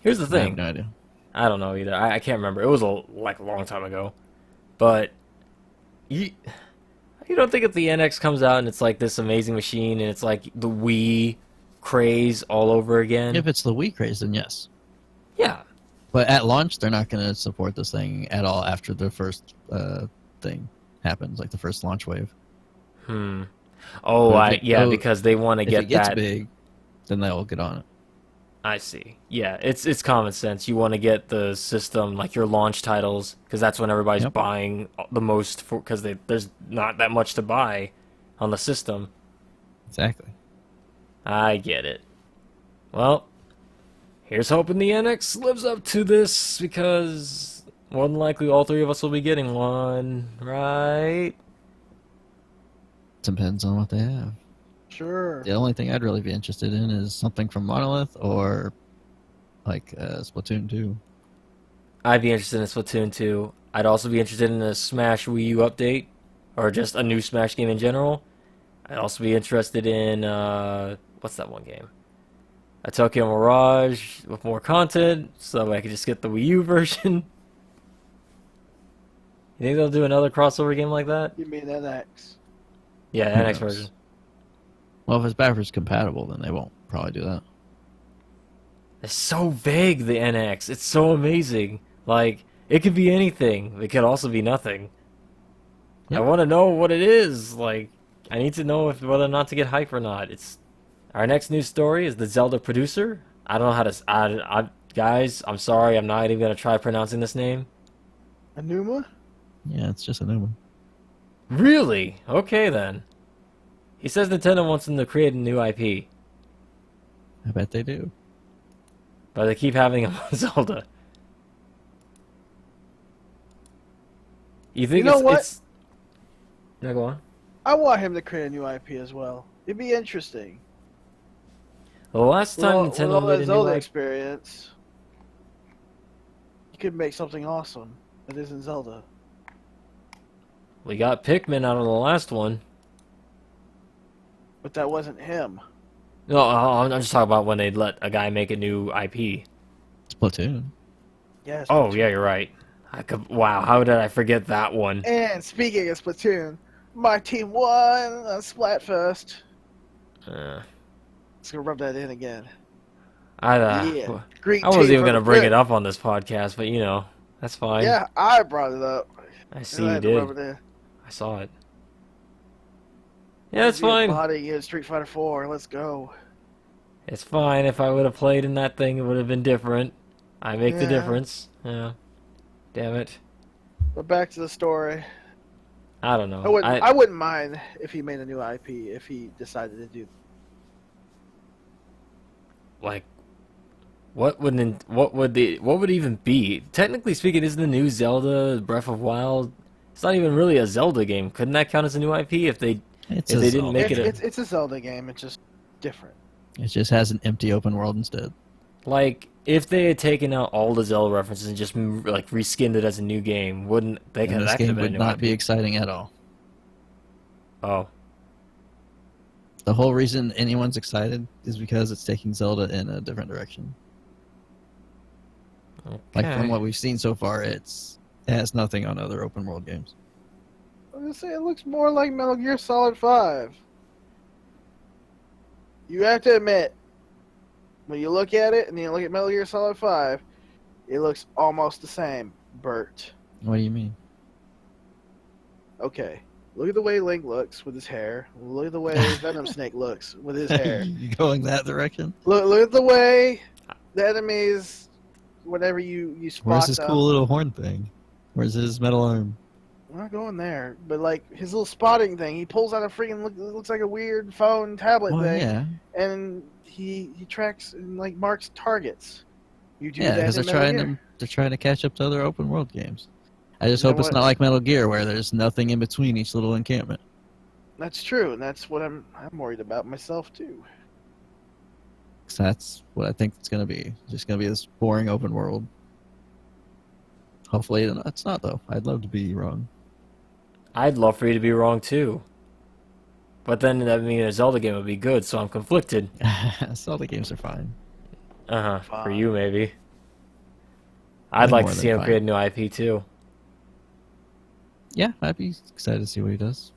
Here's the I thing. have no idea. I don't know either. I can't remember. It was a long time ago. But you don't think if the NX comes out and it's like this amazing machine and it's like the Wii craze all over again? If it's the Wii craze, then yes. Yeah. But at launch, they're not going to support this thing at all after the first thing happens, like the first launch wave. Oh, because they want to get that. If it gets big, then they'll get on it. I see. Yeah, it's common sense. You want to get the system, like your launch titles, because that's when everybody's buying the most, because there's not that much to buy on the system. Exactly. I get it. Well, here's hoping the NX lives up to this, because More than likely, all three of us will be getting one, right? Depends on what they have. Sure. The only thing I'd really be interested in is something from Monolith or like Splatoon 2. I'd be interested in Splatoon 2. I'd also be interested in a Smash Wii U update, or just a new Smash game in general. I'd also be interested in, what's that one game? A Tokyo Mirage with more content, so I could just get the Wii U version. You think they'll do another crossover game like that? You mean NX? Yeah, Who NX knows? version. Well, if it's backwards compatible, then they won't probably do that. It's so vague, the NX. It's so amazing. Like, it could be anything. It could also be nothing. I Yep. want to know what it is. Like, I need to know if whether or not to get hype or not. It's our next news story is the Zelda producer. I don't know how to. Guys, I'm sorry. I'm not even gonna try pronouncing this name. Anuma? Yeah, it's just a new one. Really? Okay then. He says Nintendo wants him to create a new IP, I bet they do. but they keep having him on Zelda. You think You know it's, what? it's... No, go on. I want him to create a new IP as well. It'd be interesting. The last time With Nintendo all made that a new Zelda IP... experience, you could make something awesome that isn't Zelda. We got Pikmin out of the last one. But that wasn't him. No, I'm just talking about when they let a guy make a new IP. Splatoon. Yes. Oh, yeah, you're right. Wow, how did I forget that one? And speaking of Splatoon, my team won on Splatfest. Let's go rub that in again. Yeah. Green I wasn't team even for going to the bring win. it up on this podcast, but you know, that's fine. Yeah, I brought it up. I And see I you had to did. rub it in. I saw it. Yeah, it's Be a fine. Body in Street Fighter 4. Let's go. It's fine. If I would have played in that thing, it would have been different. I make the Yeah. difference. Yeah. Damn it. But back to the story. I don't know. I wouldn't mind if he made a new IP if he decided to do. Like, what would it even be? Technically speaking, isn't the new Zelda Breath of Wild? It's not even really a Zelda game. Couldn't that count as a new IP if they It's if a they didn't Zelda. make it? It's a Zelda game. It's just different. It just has an empty open world instead. Like, if they had taken out all the Zelda references and just like reskinned it as a new game, wouldn't they? And this That could game have been a would new not IP. be exciting at all. Oh, The whole reason anyone's excited is because it's taking Zelda in a different direction. okay. Like from what we've seen so far, it has nothing on other open world games. I'm gonna say it looks more like Metal Gear Solid 5. You have to admit, when you look at it and you look at Metal Gear Solid 5, it looks almost the same, Bert. What do you mean? Okay, look at the way Link looks with his hair. Look at the way Venom Snake looks with his hair. You going that direction? Look at the way the enemies, whenever you spot Where's his them. cool little horn thing? Where's his metal arm? I'm not going there, but like his little spotting thing, he pulls out a freaking looks like a weird phone tablet Well, thing, yeah. and he tracks and like marks targets. You do Yeah, that because in they're Metal trying Gear. they're trying to catch up to other open world games. I just You know hope it's what? not like Metal Gear where there's nothing in between each little encampment. That's true, and that's what I'm worried about myself too. 'Cause that's what I think it's gonna be. Just gonna be this boring open world. Hopefully it's not though. I'd love to be wrong. I'd love for you to be wrong too. But then that means a Zelda game would be good, so I'm conflicted. Zelda games are fine. For Fine. you maybe. I'd They're like more to see than him fine. create a new IP too. Yeah, I'd be excited to see what he does.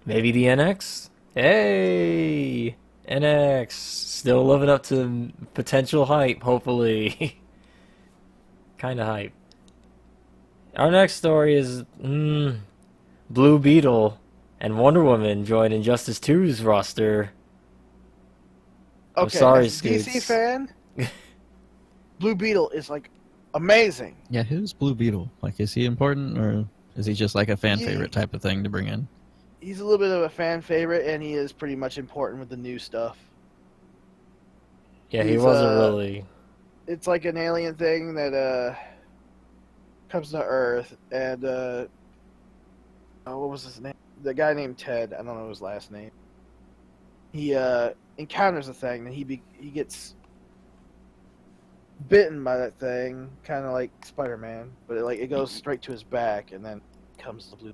Maybe the NX? Hey! NX! Still living up to potential hype, hopefully. Kinda hype. Our next story is Blue Beetle and Wonder Woman joined Injustice 2's roster. I'm Okay, sorry, as a DC Scoots. fan, Blue Beetle is like amazing. Yeah, who's Blue Beetle? Like, is he important or is he just like a fan He- favorite type of thing to bring in? He's a little bit of a fan favorite, and he is pretty much important with the new stuff. Yeah, he He's, wasn't really. It's like an alien thing that comes to Earth, and what was his name? The guy named Ted. I don't know his last name. He encounters a thing, and he gets bitten by that thing, kind of like Spider-Man, but it goes straight to his back, and then comes the blue.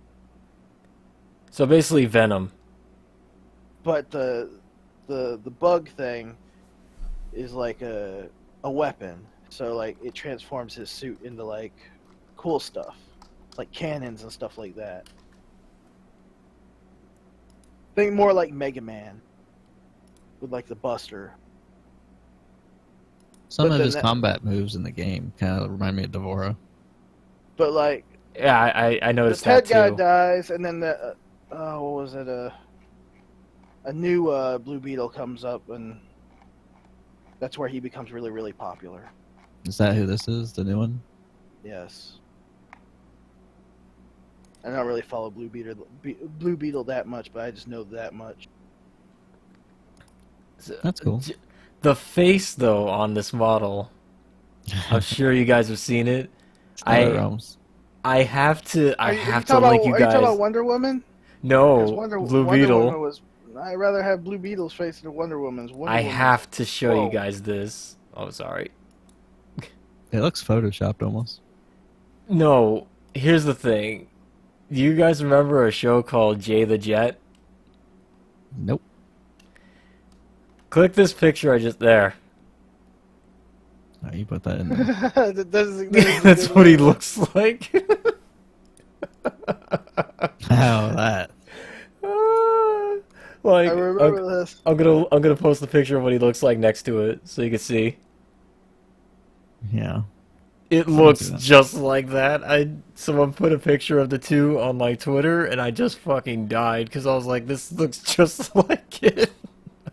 So basically Venom. But the bug thing is like a weapon, so like it transforms his suit into like cool stuff, like cannons and stuff like that. Think more like Mega Man with like the Buster. Some of his combat moves in the game kind of remind me of Devora. But like, yeah, I noticed the that Ted guy too. dies, and then the what was it? A new Blue Beetle comes up, and that's where he becomes really, really popular. Is that who this is? The new one? Yes. I don't really follow Blue Beetle that much, but I just know that much. That's cool. The face, though, on this model, I'm sure you guys have seen it. I have to link you Are you guys. talking about Wonder Woman? No, Blue Beetle. Woman was, I'd rather have Blue Beetle's face than Wonder Woman's. I have to show you guys this. Oh, sorry. It looks photoshopped almost. No, here's the thing. Do you guys remember a show called Jay the Jet? Nope. Click this picture there. Oh, you put that in there. That's what he looks like. How that? Like, I remember this. I'm gonna post the picture of what he looks like next to it so you can see. Yeah. It looks just like that. Someone put a picture of the two on my Twitter, and I just fucking died because I was like, this looks just like it.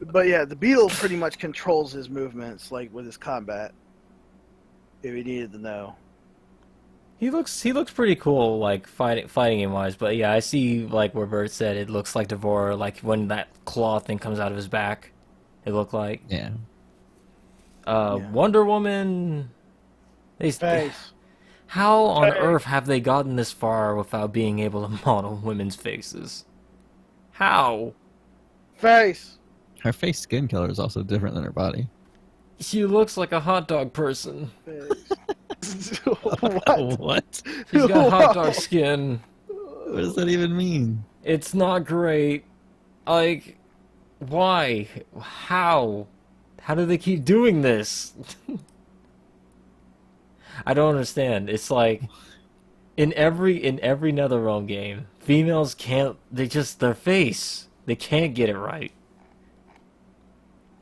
But yeah, the Beetle pretty much controls his movements, like with his combat. If you needed to know. He looks pretty cool, like fighting game wise. But yeah, I see like where Bert said it looks like Devora, like when that claw thing comes out of his back. It looked like. Yeah. Wonder Woman. Face. How on earth have they gotten this far without being able to model women's faces? How? Face. Her face skin color is also different than her body. She looks like a hot dog person. What? What? She's got hot dog skin. What does that even mean? It's not great. Like, why? How? How do they keep doing this? I don't understand. It's like in every NetherRealm game, females can't. Their face. They can't get it right.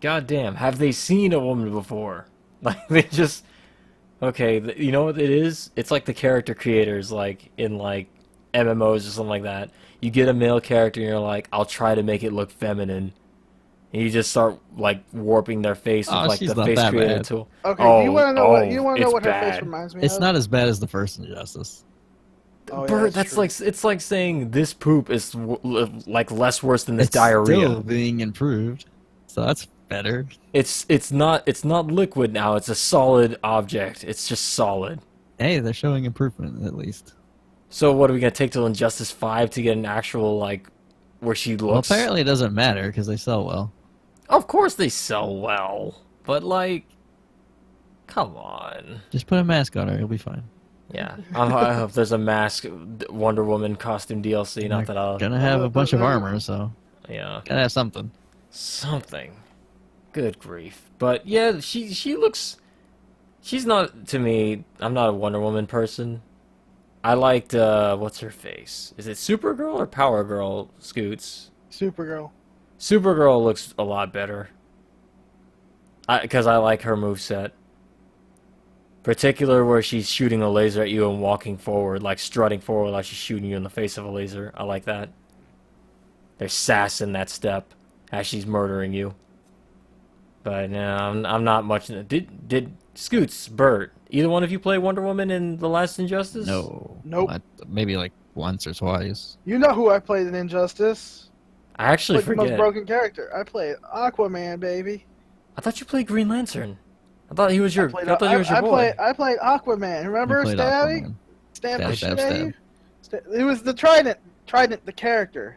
God damn, have they seen a woman before? Like they just. Okay, you know what it is? It's like the character creators, like in like MMOs or something like that. You get a male character and you're like, I'll try to make it look feminine. And you just start like warping their face with like the face creator tool. Okay, do you want to know what her face reminds me of? It's not as bad as the first Injustice. Oh, Bert, yeah, that's like it's like saying this poop is like less worse than this it's diarrhea. Still being improved, so that's better. It's not liquid now. It's a solid object. It's just solid. Hey, they're showing improvement at least. So what are we gonna take till Injustice 5 to get an actual like where she looks? Well, apparently it doesn't matter because they sell well. Of course they sell well, but like, come on. Just put a mask on her, you'll be fine. Yeah, I hope there's a mask Wonder Woman costume DLC. Not that I'll gonna have a bunch of armor, so yeah, gotta have something. Something. Good grief! But yeah, she looks. She's not to me. I'm not a Wonder Woman person. I liked what's her face? Is it Supergirl or Power Girl? Scoots. Supergirl. Supergirl looks a lot better. Because I like her moveset. Particular where she's shooting a laser at you and walking forward, like strutting forward like she's shooting you in the face of a laser. I like that. There's sass in that step as she's murdering you. But no, I'm not much. Did Scoots, Bert, either one of you play Wonder Woman in The Last Injustice? No. Nope. Maybe like once or twice. You know who I played in Injustice? I actually Like the forget. most broken character. I played Aquaman, baby. I thought you played Green Lantern. I thought he was your. I thought he was your boy. I played Aquaman. Remember, Stabby? Stab Stab, the shit stab, out of stab. you? It was the Trident. Trident, the character.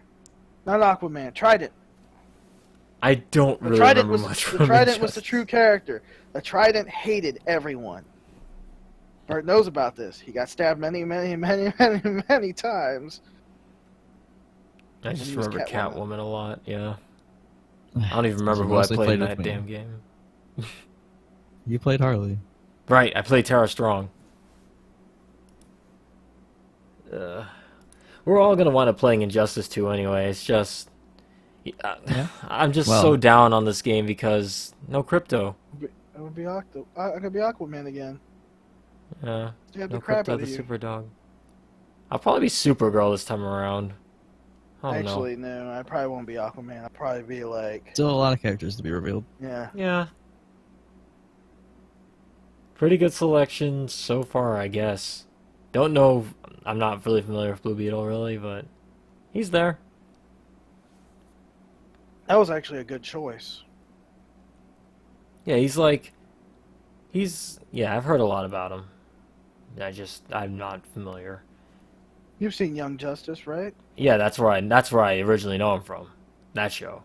Not Aquaman. Trident. I don't The really Trident remember was much the from Trident was the Injustice. true character. The Trident hated everyone. Bert knows about this. He got stabbed many times. I And just he was remember Catwoman. Catwoman a lot, yeah. I don't even remember You who I mostly played in with that me. damn game. You played Harley. Right, I played Tara Strong. We're all gonna wind up playing Injustice 2 anyway. It's just, Yeah. I'm just Well- so down on this game because no crypto. It would be I could be Aquaman again. Yeah, Stab no the crap crypto out the of you. super dog. I'll probably be Supergirl this time around. Oh Actually, no. I probably won't be Aquaman. I'll probably be like, Still a lot of characters to be revealed. yeah. no. Yeah. Pretty good selection so far, I guess. Don't know. I'm not really familiar with Blue Beetle, really, but he's there. That was actually a good choice. Yeah, yeah, I've heard a lot about him. I'm not familiar. You've seen Young Justice, right? Yeah, that's where I originally know him from. That show.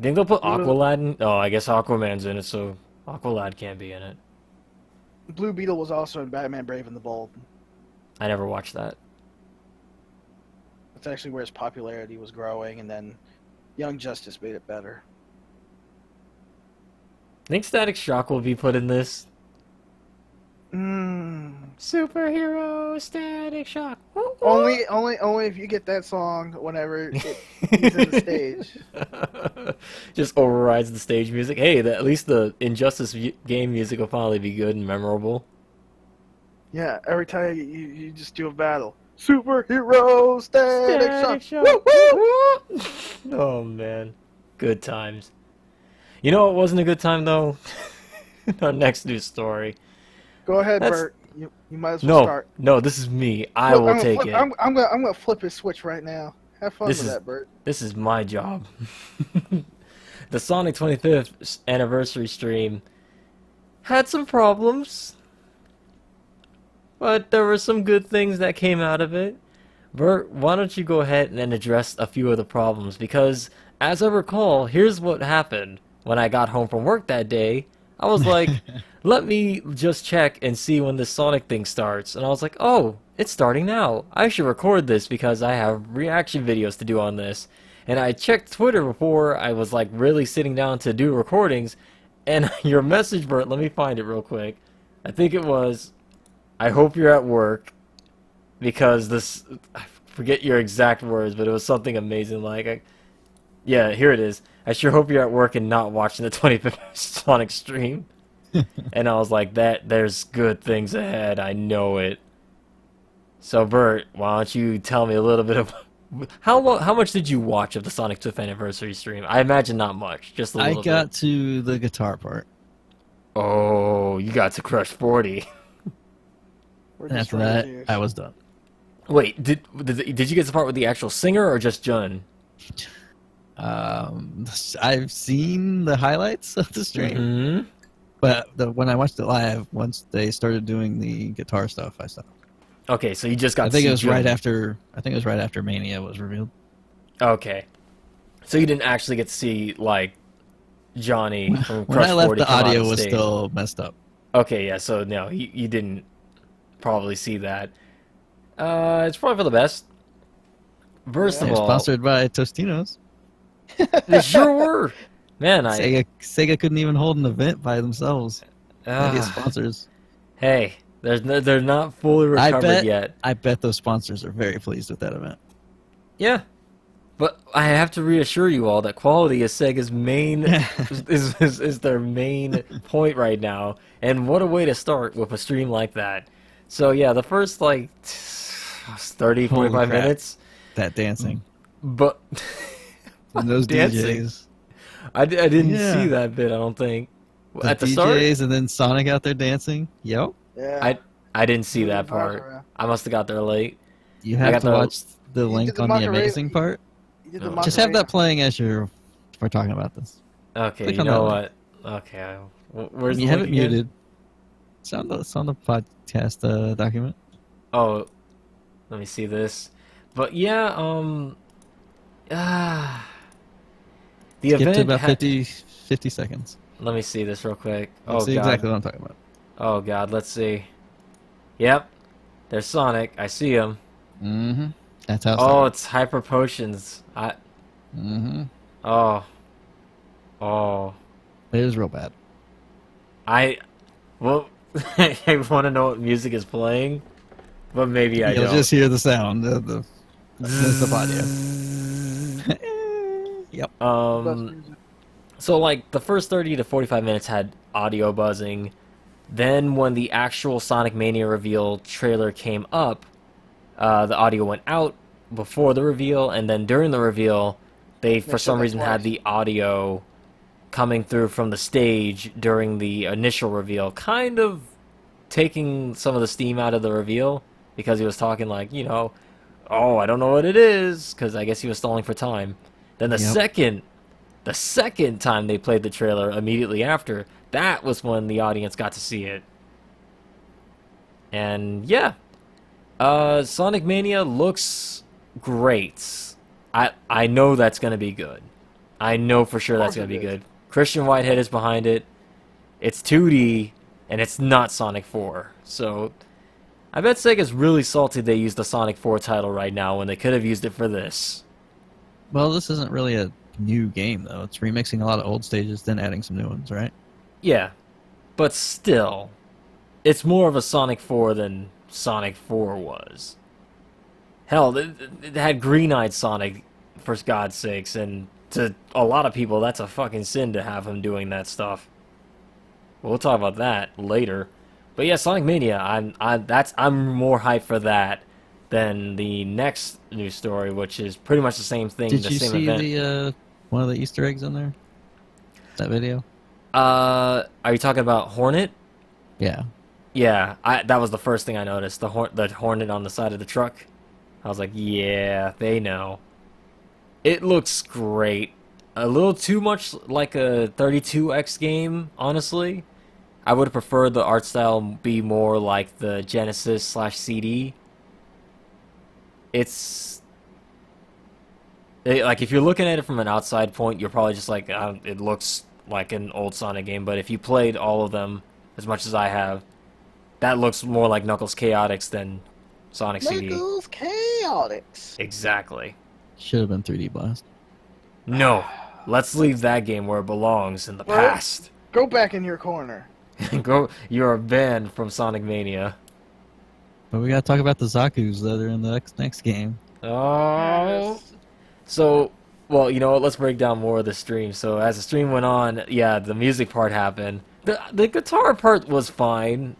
Think they'll put Aqualad in? Oh, I guess Aquaman's in it, so Aqualad can't be in it. Blue Beetle was also in Batman Brave and the Bold. I never watched that. That's actually where his popularity was growing, and then Young Justice made it better. Think Static Shock will be put in this? Superhero Static Shock. Woo, woo. Only if you get that song whenever he's in the stage. Just overrides the stage music. Hey, at least the Injustice game music will finally be good and memorable. Yeah, every time you just do a battle. Superhero Static Shock. Shock. Woo, woo! Oh man, good times. You know what wasn't a good time though? Our next news story. Go ahead, That's- Bert. You might as well No, start. no, this is me. I will take it. I'm gonna flip his switch right now. Have fun This with is- that, Bert. This is my job. The Sonic 25th anniversary stream had some problems, but there were some good things that came out of it. Bert, why don't you go ahead and address a few of the problems? Because, as I recall, here's what happened when I got home from work that day. I was like, let me just check and see when this Sonic thing starts. And I was like, oh, it's starting now. I should record this because I have reaction videos to do on this. And I checked Twitter before I was like really sitting down to do recordings. And your message, Bert, let me find it real quick. I think it was, I hope you're at work because this, I forget your exact words, but it was something amazing like, yeah, here it is. I sure hope you're at work and not watching the 25th Sonic stream. And I was like, there's good things ahead. I know it. So, Bert, why don't you tell me a little bit of how much did you watch of the Sonic 5th anniversary stream? I imagine not much, just a little I got to the guitar part. Oh, you got to Crush 40. We're And just after right that, here. I was done. Wait, did you get to the part with the actual singer or just Jun? I've seen the highlights of the stream, Mm-hmm. but when I watched it live, once they started doing the guitar stuff, I stopped. Okay, so you just got. I think to it was see right Jun. after. I think it was right after Mania was revealed. Okay, so you didn't actually get to see like Johnny from When Crush I left, 40 the come out audio on was stage. still messed up. Okay, yeah, so no, you didn't probably see that. It's probably for the best. First They're of all, sponsored by Tostinos. they sure were. Man, Sega couldn't even hold an event by themselves. They get Ah, sponsors. hey, they're not fully recovered yet. I bet those sponsors are very pleased with that event. Yeah, but I have to reassure you all that quality is Sega's main is their main point right now, and what a way to start with a stream like that. So yeah, the first like 30, Holy 45 crap. minutes, That dancing. but And those Dancing. DJs. I didn't Yeah. see that bit. I don't think The at the DJs start. and then Sonic out there dancing. Yep. Yeah. I didn't see Moving that cars part. around. I must have got there late. You I have got to the- watch the You link did the on the Macarena- amazing part. You did the No. Just have Macarena. that playing as we're talking about this. Okay, Click you on know that what? Okay, where's You the have link it again? muted. It's on the podcast document. Oh, let me see this. But yeah, the Skip to event about 50 seconds. Let me see this real quick. Let's see exactly what I'm talking about. Oh god, let's see. Yep, there's Sonic. I see him. Mm-hmm. That's how. Oh, it's Hyper Potions. Mm-hmm. Oh. Oh. It is real bad. Well, I want to know what music is playing, but maybe I don't. You'll just hear the sound of the audio. Yep. So like the first 30 to 45 minutes had audio buzzing. Then when the actual Sonic Mania reveal trailer came up, the audio went out before the reveal, and then during the reveal, they for some reason had the audio coming through from the stage during the initial reveal, kind of taking some of the steam out of the reveal, because he was talking like, you know, oh, I don't know what it is, because I guess he was stalling for time. Then the second time they played the trailer immediately after, that was when the audience got to see it. And yeah, Sonic Mania looks great. I know that's going to be good. I know for sure that's going to be good. Christian Whitehead is behind it. It's 2D, and it's not Sonic 4. So I bet Sega's really salty they used the Sonic 4 title right now when they could have used it for this. Well, this isn't really a new game, though. It's remixing a lot of old stages, then adding some new ones, right? Yeah, but still, it's more of a Sonic 4 than Sonic 4 was. Hell, it had green-eyed Sonic, for God's sakes, and to a lot of people, that's a fucking sin to have him doing that stuff. We'll talk about that later. But yeah, Sonic Mania, I'm more hyped for that than the next news story, which is pretty much the same thing. Did you see the one of the Easter eggs in there? That video? Are you talking about Hornet? Yeah. Yeah, that was the first thing I noticed. The Hornet on the side of the truck. I was like, yeah, they know. It looks great. A little too much like a 32X game, honestly. I would prefer the art style be more like the Genesis/CD. Like, if you're looking at it from an outside point, you're probably just like, it looks like an old Sonic game. But if you played all of them as much as I have, that looks more like Knuckles Chaotix than Sonic CD. Knuckles Chaotix. Exactly. Should have been 3D Blast. No. Let's leave that game where it belongs, in the past. Go back in your corner. You're banned from Sonic Mania. But we gotta talk about the Zaku's that are in the next game. Oh. So, well, you know what? Let's break down more of the stream. So, as the stream went on, yeah, the music part happened. The guitar part was fine.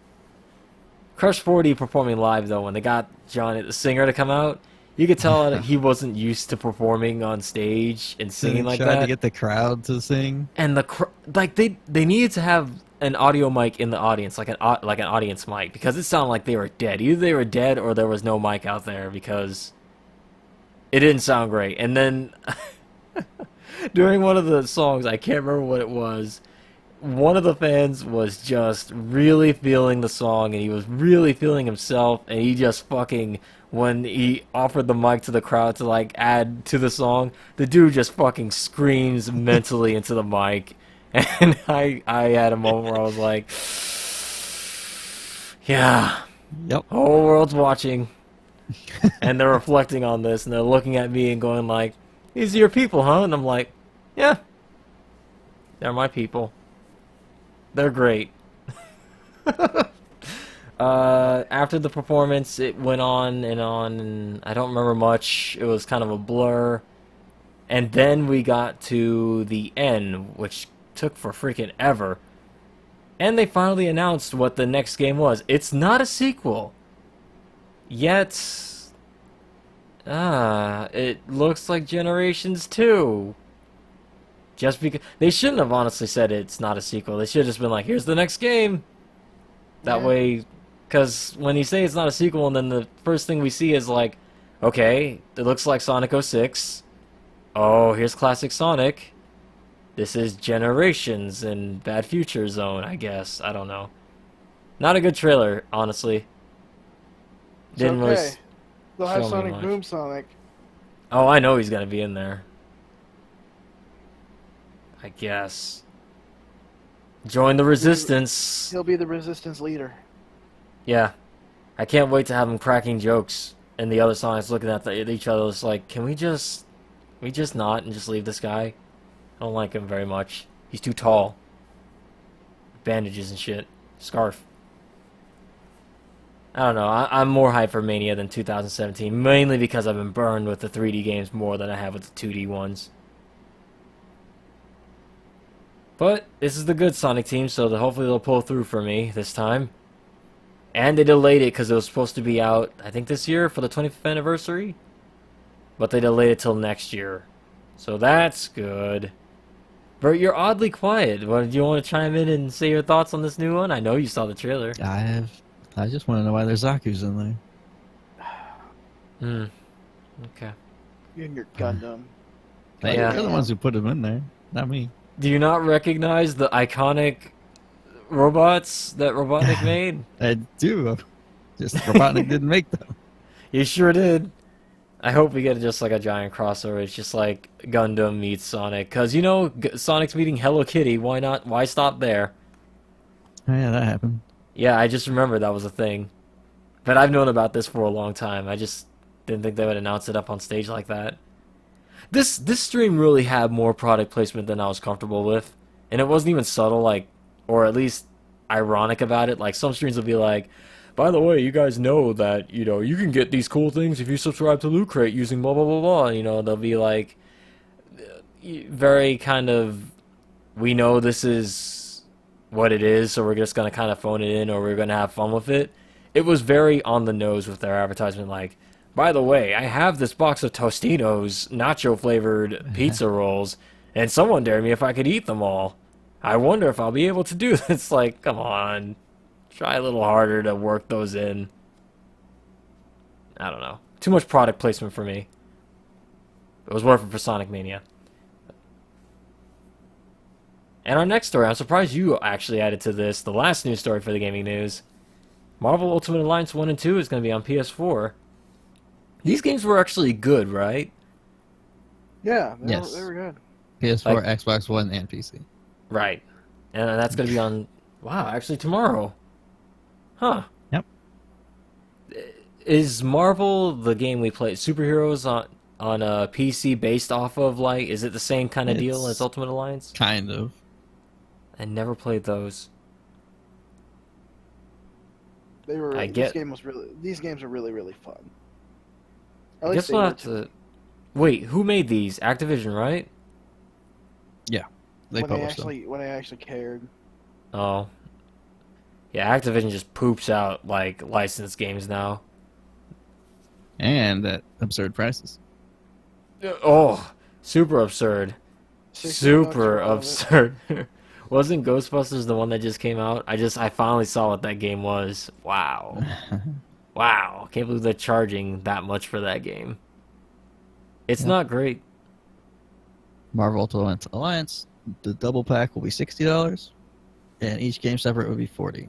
Crush 40 performing live, though, when they got John, the singer, to come out, you could tell that he wasn't used to performing on stage and singing like that. Tried to get the crowd to sing. And they needed to have an audio mic in the audience, like an audience mic, because it sounded like they were dead. Either they were dead or there was no mic out there, because it didn't sound great. And then during one of the songs, I can't remember what it was, one of the fans was just really feeling the song, and he was really feeling himself, and he just fucking, when he offered the mic to the crowd to like add to the song, the dude just fucking screams mentally into the mic. And I had a moment where I was like, yeah, yep, whole world's watching, and they're reflecting on this, and they're looking at me and going like, these are your people, huh? And I'm like, yeah, they're my people. They're great. After the performance, it went on, and I don't remember much. It was kind of a blur. And then we got to the end, which took for freaking ever. And they finally announced what the next game was. It's not a sequel. Yet, it looks like Generations 2. Just because they shouldn't have honestly said it's not a sequel. They should have just been like, here's the next game. That way, because when you say it's not a sequel, and then the first thing we see is like, okay, it looks like Sonic 06. Oh, here's classic Sonic. This is Generations and Bad Future Zone, I guess. I don't know. Not a good trailer, honestly. It's Didn't really okay. They'll have show me Sonic much. Boom Sonic. Oh, I know he's gonna be in there. I guess. Join the resistance. He'll be the Resistance leader. Yeah. I can't wait to have him cracking jokes and the other Sonics looking at each other. It's like, can we just not and just leave this guy? I don't like him very much. He's too tall. Bandages and shit. Scarf. I don't know. I'm more hyped for Mania than 2017, mainly because I've been burned with the 3D games more than I have with the 2D ones. But this is the good Sonic team, so hopefully they'll pull through for me this time. And they delayed it because it was supposed to be out, I think, this year for the 25th anniversary. But they delayed it till next year. So that's good. Bert, you're oddly quiet. Do you want to chime in and say your thoughts on this new one? I know you saw the trailer. I just want to know why there's Zaku's in there. Okay. You and your Gundam. They're the ones who put him in there, not me. Do you not recognize the iconic robots that Robotnik made? I do. Just Robotnik didn't make them. You sure did. I hope we get just like a giant crossover. It's just like Gundam meets Sonic. Because, you know, Sonic's meeting Hello Kitty. Why not? Why stop there? Oh, yeah, that happened. Yeah, I just remember that was a thing. But I've known about this for a long time. I just didn't think they would announce it up on stage like that. This stream really had more product placement than I was comfortable with. And it wasn't even subtle, like, or at least ironic about it. Like, some streams will be like, by the way, you guys know that, you know, you can get these cool things if you subscribe to Loot Crate using blah, blah, blah, blah. You know, they'll be like, very kind of, we know this is what it is, so we're just going to kind of phone it in, or we're going to have fun with it. It was very on the nose with their advertisement, like, by the way, I have this box of Tostino's nacho-flavored pizza rolls, and someone dared me if I could eat them all. I wonder if I'll be able to do this. It's like, come on. Try a little harder to work those in. I don't know. Too much product placement for me. It was worth it for Sonic Mania. And our next story, I'm surprised you actually added to this. The last news story for the gaming news. Marvel Ultimate Alliance 1 and 2 is going to be on PS4. These games were actually good, right? Yeah, they were good. PS4, like, Xbox One, and PC. Right. And that's going to be on... Wow, actually tomorrow. Huh. Yep. Is Marvel the game we play superheroes on a PC based off of, like, is it the same kind of deal as Ultimate Alliance? Kind of. I never played those. These games are really, really fun. I guess we'll have to... Wait, who made these? Activision, right? Yeah. They published them. When I actually cared. Oh. Yeah, Activision just poops out, like, licensed games now. And at absurd prices. Oh, super absurd. Super absurd. Wasn't Ghostbusters the one that just came out? I finally saw what that game was. Wow. Wow. Can't believe they're charging that much for that game. It's not great. Marvel Ultimate Alliance, the double pack will be $60, and each game separate would be $40.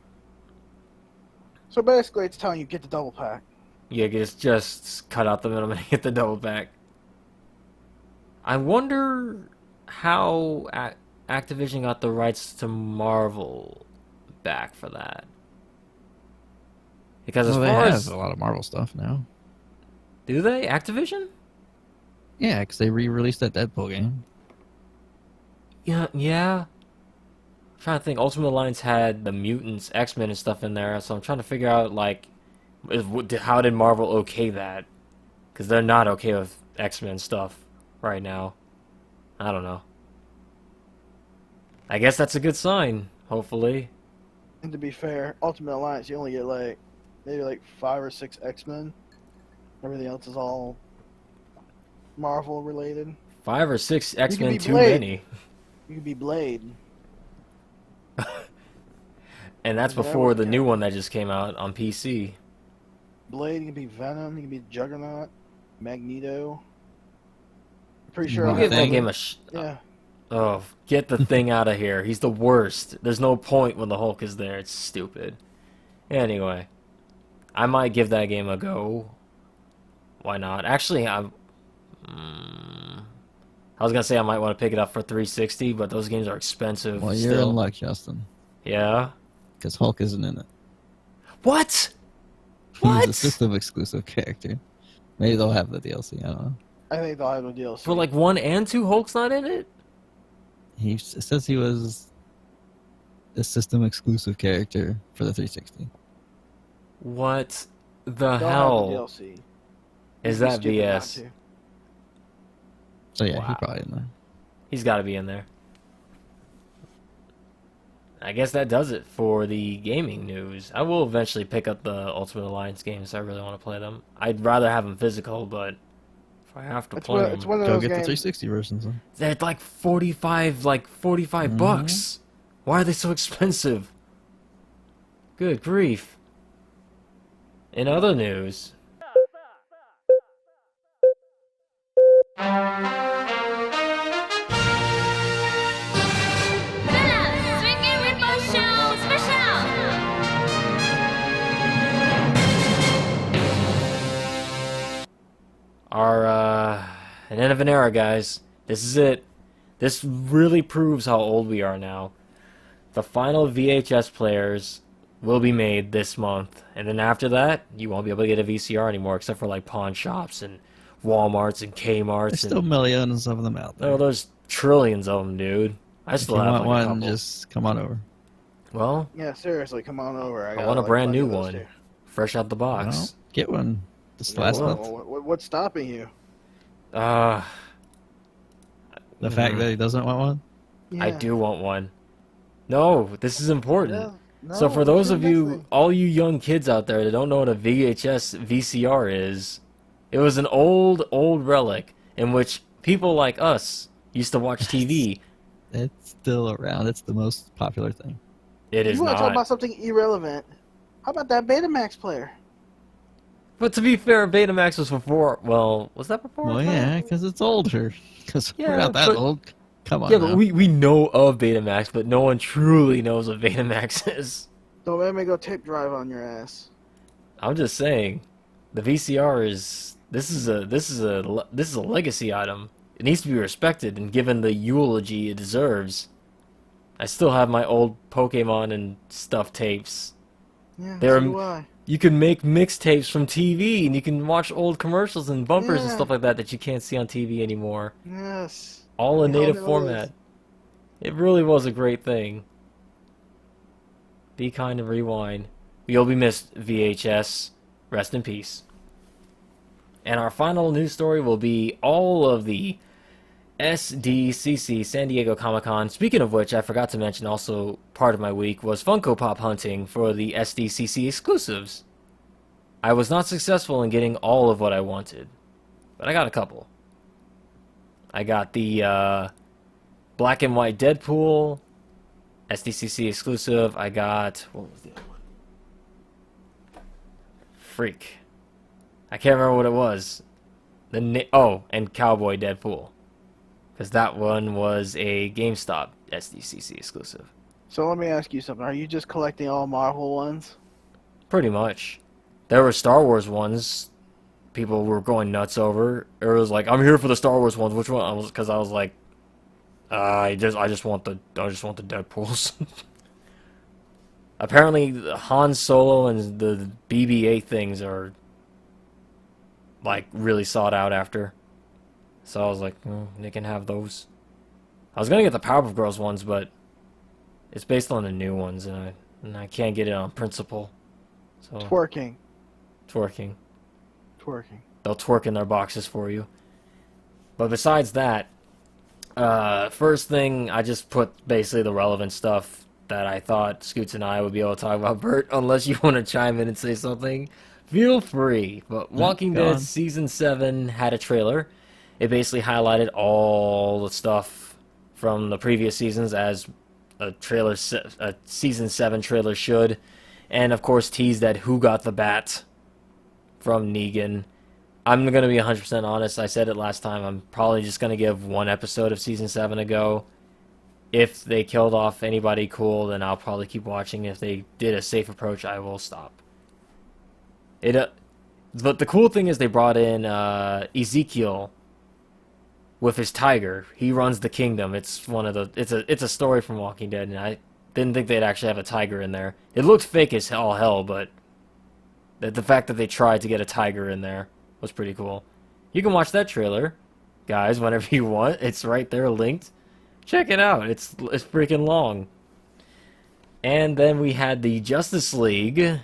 So basically, it's telling you get the double pack. Yeah, just cut out the middleman and get the double pack. I wonder how Activision got the rights to Marvel back for that. Because as far as a lot of Marvel stuff now. Do they? Activision? Yeah, because they re-released that Deadpool game. Yeah. I'm trying to think. Ultimate Alliance had the Mutants, X-Men, and stuff in there, so I'm trying to figure out, like, how did Marvel okay that? Because they're not okay with X-Men stuff right now. I don't know. I guess that's a good sign, hopefully. And to be fair, Ultimate Alliance, you only get, like, maybe, like, 5 or 6 X-Men. Everything else is all Marvel related. 5 or 6 X-Men too many. You could be Blade. And that's before the new one that just came out on PC. Blade, you can be Venom, you can be Juggernaut, Magneto. I'm pretty sure I'll give that game a yeah. Oh, get the Thing out of here. He's the worst. There's no point when the Hulk is there. It's stupid. Anyway, I might give that game a go. Why not? Actually, I was gonna say I might want to pick it up for 360, but those games are expensive. Well, you're still. in luck, Justin. Yeah. Because Hulk isn't in it. What? He's a system exclusive character. Maybe they'll have the DLC. I don't know. I think they'll have the DLC. For like 1 and 2, Hulk's not in it? It says he was a system exclusive character for the 360. What the They'll hell? have the DLC. Is You'd be that stupid not BS? to. So yeah, Wow. he probably in there. He's got to be in there. I guess that does it for the gaming news. I will eventually pick up the Ultimate Alliance games. I really want to play them. I'd rather have them physical, but if I have to play them, It's one of Go those get the games. 360 versions. Then. they're like 45 bucks. Why are they so expensive? Good grief. In other news, Swinging Rainbow Show Special! our an end of an era, guys. This is it. This really proves how old we are now. The final VHS players will be made this month, and then after that, you won't be able to get a VCR anymore, except for like pawn shops and Walmarts and Kmarts. There's still millions of them out there. Oh, there's trillions of them, dude. I If still you have want like a one, couple. just come on over. Well, Yeah, seriously, come on over. I got, want a like, brand plenty new of those one, too. fresh out the Well, box. get one this Yeah, last well, month. what's stopping you? Uh, The fact that he doesn't want one. Yeah. I do want one. No, this is important. Yeah, So no, for those do of the you, next thing. all you young kids out there that don't know what a VHS VCR is, it was an old relic in which people like us used to watch TV. It's still around. It's the most popular thing. It is You want to talk not. about something irrelevant? How about that Betamax player? But to be fair, Betamax was before. Well, was that before? Well, yeah, because it's older. Because Yeah, we're not that but- old. Come on. Yeah, now. but we know of Betamax, but no one truly knows what Betamax is. Don't let me go tape drive on your ass. I'm just saying, the VCR is this is a legacy item. It needs to be respected and given the eulogy it deserves. I still have my old Pokémon and stuff tapes. Yeah, There so are- do I. You can make mixtapes from TV, and you can watch old commercials and bumpers and Yeah. stuff like that you can't see on TV anymore. Yes. All in Yeah, native it format. is. It really was a great thing. Be kind and rewind. You'll be missed, VHS. Rest in peace. And our final news story will be all of the SDCC San Diego Comic-Con. Speaking of which, I forgot to mention also part of my week was Funko Pop hunting for the SDCC exclusives. I was not successful in getting all of what I wanted, but I got a couple. I got the black and white Deadpool, SDCC exclusive. I got, what was the other one? Freak. I can't remember what it was. And Cowboy Deadpool. Because that one was a GameStop SDCC exclusive. So let me ask you something. Are you just collecting all Marvel ones? Pretty much. There were Star Wars ones people were going nuts over. It was like, I'm here for the Star Wars ones. Which one? Because I was like, I just want the Deadpools. Apparently, the Han Solo and the BB-8 things are like really sought out after. So I was like, they can have those. I was gonna get the Powerpuff Girls ones, but it's based on the new ones, and I can't get it on principle. So Twerking. twerking. Twerking. They'll twerk in their boxes for you. But besides that, first thing, I just put basically the relevant stuff that I thought Scoots and I would be able to talk about. Bert, unless you want to chime in and say something, feel free. But Walking go Dead on. Season 7 had a trailer. It basically highlighted all the stuff from the previous seasons as a Season 7 trailer should. And, of course, teased that Who Got the Bat from Negan. I'm going to be 100% honest. I said it last time. I'm probably just going to give one episode of Season 7 a go. If they killed off anybody cool, then I'll probably keep watching. If they did a safe approach, I will stop. But the cool thing is they brought in Ezekiel with his tiger. He runs the kingdom. It's a story from Walking Dead, and I didn't think they'd actually have a tiger in there. It looked fake as all hell, but the fact that they tried to get a tiger in there was pretty cool. You can watch that trailer, guys, whenever you want. It's right there linked. Check it out. It's freaking long. And then we had the Justice League.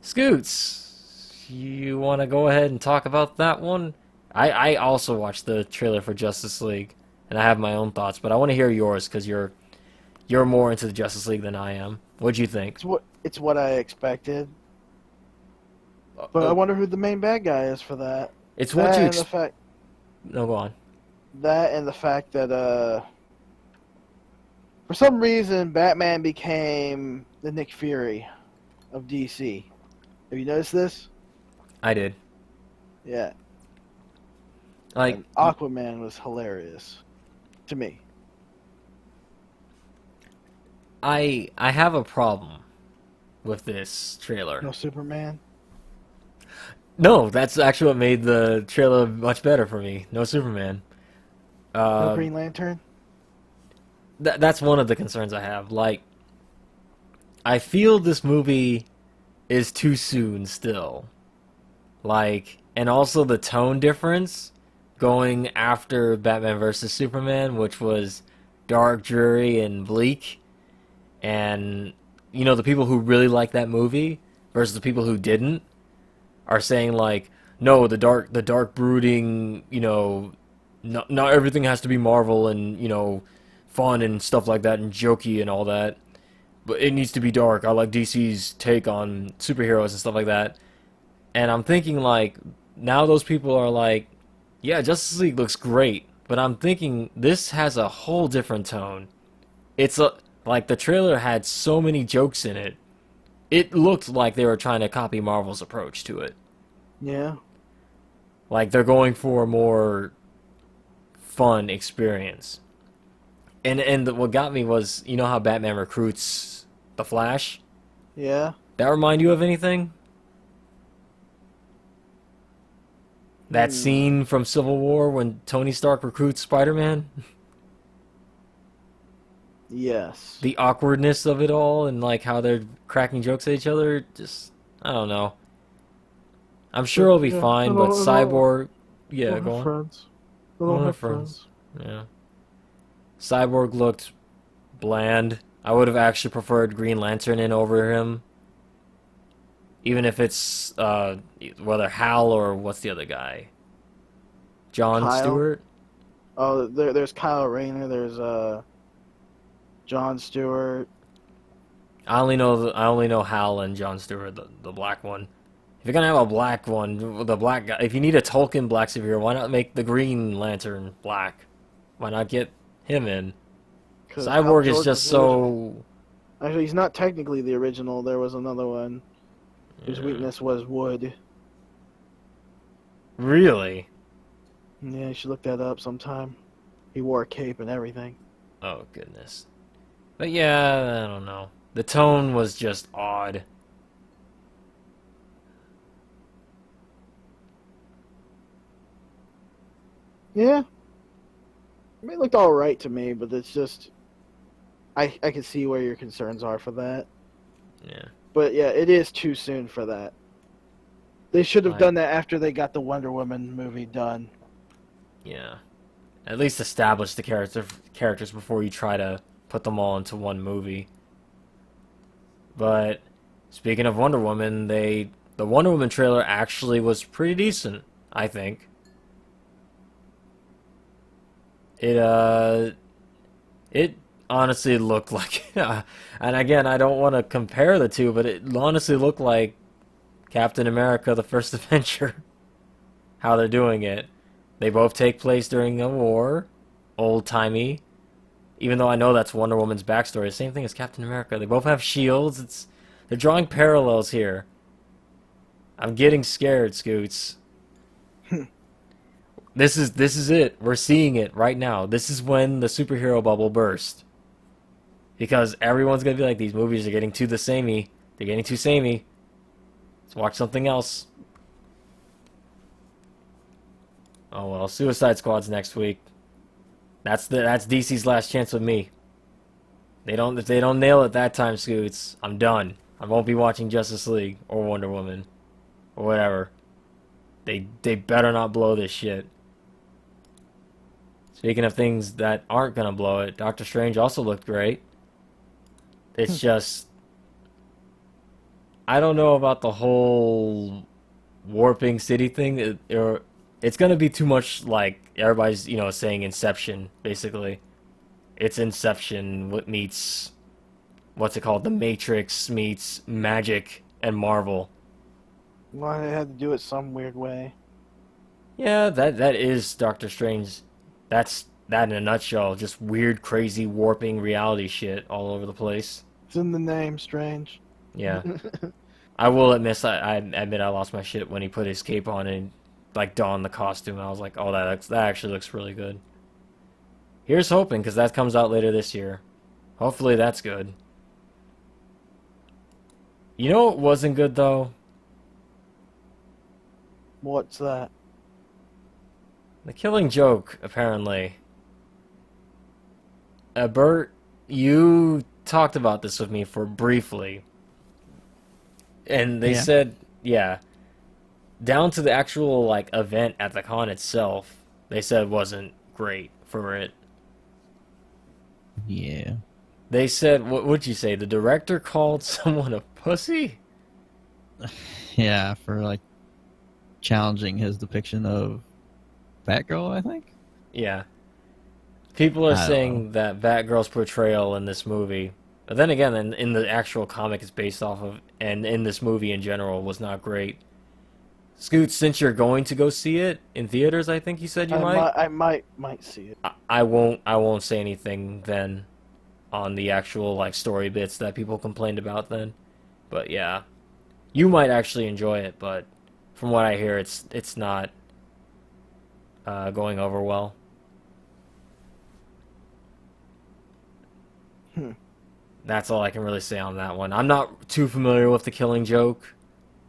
Scoots, you want to go ahead and talk about that one? I also watched the trailer for Justice League, and I have my own thoughts, but I want to hear yours because you're more into the Justice League than I am. What'd you think? It's what I expected. But I wonder who the main bad guy is for that. It's what you expect. No, go on. That and the fact that for some reason Batman became the Nick Fury of DC. Have you noticed this? I did. Yeah. Like, and Aquaman was hilarious to me. I have a problem with this trailer. No Superman? No, that's actually what made the trailer much better for me. No Superman. No Green Lantern? That's one of the concerns I have. Like, I feel this movie is too soon still. Like, and also the tone difference going after Batman vs. Superman, which was dark, dreary, and bleak. And, you know, the people who really like that movie versus the people who didn't are saying, like, no, the dark brooding, you know, not everything has to be Marvel and, you know, fun and stuff like that and jokey and all that. But it needs to be dark. I like DC's take on superheroes and stuff like that. And I'm thinking, like, now those people are like, yeah, Justice League looks great. But I'm thinking this has a whole different tone. Like, the trailer had so many jokes in it. It looked like they were trying to copy Marvel's approach to it. Yeah. Like, they're going for a more fun experience. And what got me was, you know how Batman recruits the Flash? Yeah. That remind you of anything? That scene from Civil War when Tony Stark recruits Spider-Man? Yes. The awkwardness of it all and like how they're cracking jokes at each other, just, I don't know. I'm sure it'll be fine, but Cyborg... Yeah, go on. Friends. They don't have friends. Yeah. Cyborg looked bland. I would have actually preferred Green Lantern in over him. Even if it's whether Hal or what's the other guy? John Kyle? Stewart? Oh, there's Kyle Rayner, there's John Stewart. I only know Hal and John Stewart, the black one. If you're gonna have a black one, the black guy, if you need a Tolkien black superhero, why not make the Green Lantern black? Why not get him in? Cyborg is just so... Actually, he's not technically the original. There was another one whose weakness was wood. Really? Yeah, you should look that up sometime. He wore a cape and everything. Oh, goodness. But yeah, I don't know. The tone was just odd. Yeah. I mean, it looked alright to me, but it's just... I can see where your concerns are for that. Yeah. But yeah, it is too soon for that. They should have done that after they got the Wonder Woman movie done. Yeah. At least establish the characters before you try to put them all into one movie. But speaking of Wonder Woman, the Wonder Woman trailer actually was pretty decent, I think. It honestly looked like, and again, I don't want to compare the two, but it honestly looked like Captain America: The First Adventure. How they're doing it. They both take place during a war, old-timey. Even though I know that's Wonder Woman's backstory, same thing as Captain America. They both have shields. They're drawing parallels here. I'm getting scared, Scoots. This is it. We're seeing it right now. This is when the superhero bubble burst. Because everyone's gonna be like, these movies are getting too the samey. They're getting too samey. Let's watch something else. Oh well, Suicide Squad's next week. That's DC's last chance with me. If they don't nail it that time, Scoots, I'm done. I won't be watching Justice League or Wonder Woman or whatever. They better not blow this shit. Speaking of things that aren't gonna blow it, Doctor Strange also looked great. It's just, I don't know about the whole warping city thing. It's gonna be too much like everybody's, saying Inception, basically. It's Inception meets, what's it called? The Matrix meets Magic and Marvel. Why they had to do it some weird way. Yeah, that is Doctor Strange. That's that in a nutshell. Just weird, crazy, warping reality shit all over the place. It's in the name, Strange. Yeah. I will admit, I admit I lost my shit when he put his cape on and like donned the costume. I was like, oh, that actually looks really good. Here's hoping, because that comes out later this year. Hopefully that's good. You know what wasn't good, though? What's that? The Killing Joke, apparently. Bert, you talked about this with me briefly. And they said, down to the actual, like, event at the con itself, they said wasn't great for it. Yeah. They said, what would you say? The director called someone a pussy? Yeah, for, like, challenging his depiction of Batgirl, I think? Yeah. People are saying that Batgirl's portrayal in this movie, but then again, in the actual comic it's based off of, and in this movie in general, was not great. Scoot, since you're going to go see it in theaters, I think you said you might. I might see it. I won't say anything then on the actual like story bits that people complained about then. But yeah, you might actually enjoy it, but from what I hear, it's not going over well. That's all I can really say on that one. I'm not too familiar with the Killing Joke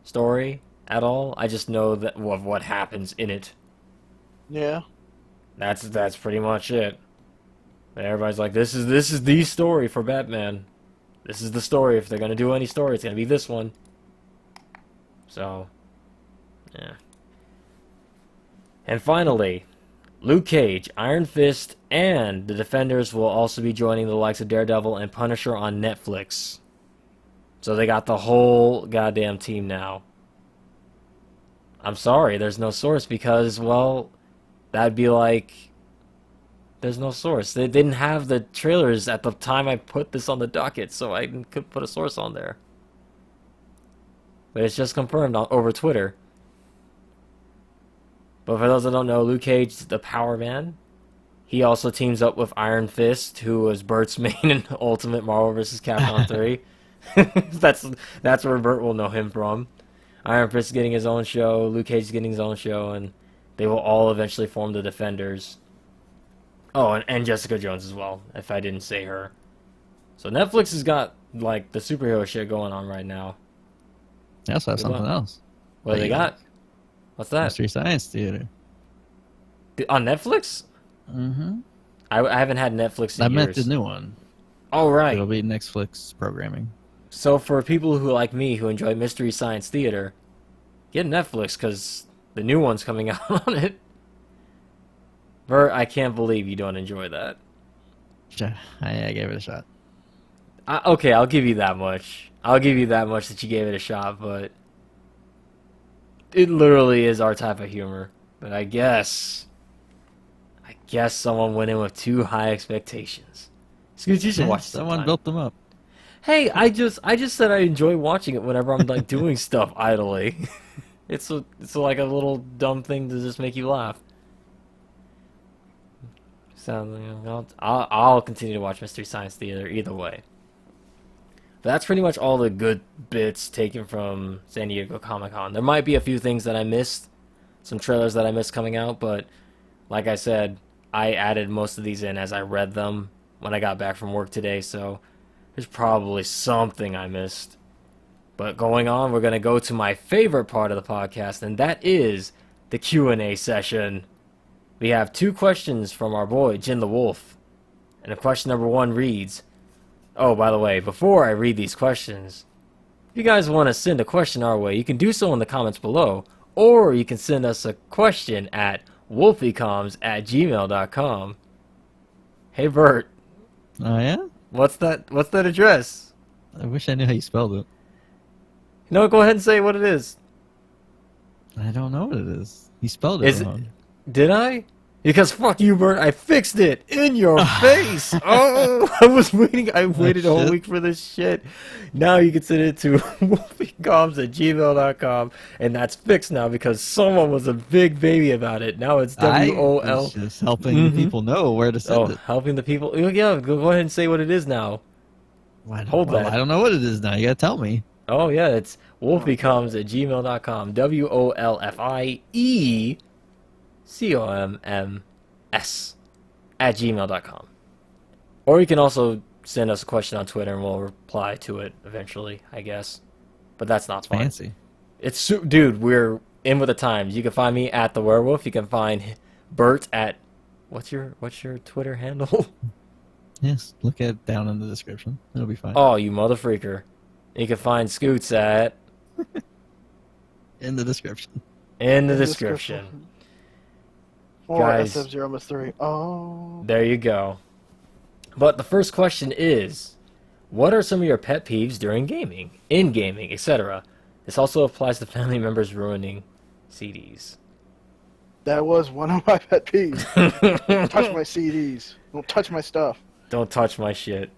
story at all. I just know that of what happens in it. Yeah. That's pretty much it. Everybody's like, this is the story for Batman. This is the story. If they're gonna do any story, it's gonna be this one. So, yeah. And finally, Luke Cage, Iron Fist, and the Defenders will also be joining the likes of Daredevil and Punisher on Netflix. So they got the whole goddamn team now. I'm sorry, there's no source because, well, that'd be like, there's no source. They didn't have the trailers at the time I put this on the docket, so I couldn't put a source on there. But it's just confirmed over Twitter. But for those that don't know, Luke Cage is the Power Man. He also teams up with Iron Fist, who was Bert's main in Ultimate Marvel vs. Capcom 3. That's where Bert will know him from. Iron Fist is getting his own show, Luke Cage is getting his own show, and they will all eventually form the Defenders. Oh, and Jessica Jones as well, if I didn't say her. So Netflix has got, like, the superhero shit going on right now. They also have something else. What do they got? What's that? Mystery Science Theater. On Netflix? Mm-hmm. I haven't had Netflix in years. I meant the new one. Oh, right. It'll be Netflix programming. So for people who like me, who enjoy Mystery Science Theater, get Netflix, because the new one's coming out on it. Bert, I can't believe you don't enjoy that. I gave it a shot. Okay, I'll give you that much. I'll give you that much that you gave it a shot, but it literally is our type of humor. But I guess someone went in with too high expectations. Excuse you should watch someone built them up. Hey, I just said I enjoy watching it whenever I'm like doing stuff idly. It's like a little dumb thing to just make you laugh. So I'll continue to watch Mystery Science Theater either way. But that's pretty much all the good bits taken from San Diego Comic-Con. There might be a few things that I missed, some trailers that I missed coming out, but like I said, I added most of these in as I read them when I got back from work today, so there's probably something I missed. But going on, we're going to go to my favorite part of the podcast, and that is the Q&A session. We have 2 questions from our boy, Jin the Wolf. And question number 1 reads, oh, by the way, before I read these questions, if you guys want to send a question our way, you can do so in the comments below, or you can send us a question at wolfiecoms@gmail.com. Hey, Bert. Oh, yeah? What's that address? I wish I knew how you spelled it. No, go ahead and say what it is. I don't know what it is. You spelled it wrong. Did I? Because fuck you, Bert. I fixed it in your face. Oh, I waited a whole week for this shit. Now you can send it to wolfiecoms@gmail.com, and that's fixed now because someone was a big baby about it. Now it's WOL. I was just helping the people know where to send it. Helping the people. Yeah, go ahead and say what it is now. Hold that. I don't know what it is now. You gotta tell me. Oh yeah, it's wolfiecoms@gmail.com. WOLFIECOMMS@gmail.com. Or you can also send us a question on Twitter and we'll reply to it eventually, I guess. But that's not fun. Fancy. Dude, we're in with the times. You can find me at the werewolf. You can find Bert at what's your Twitter handle? Yes, look at down in the description. It'll be fine. Oh, you motherfreaker. You can find Scoots at in the description. In the description. Or Guys, SF0-3. Oh. There you go. But the first question is, what are some of your pet peeves during gaming, in gaming, etc.? This also applies to family members ruining CDs. That was one of my pet peeves. Don't touch my CDs. Don't touch my stuff. Don't touch my shit.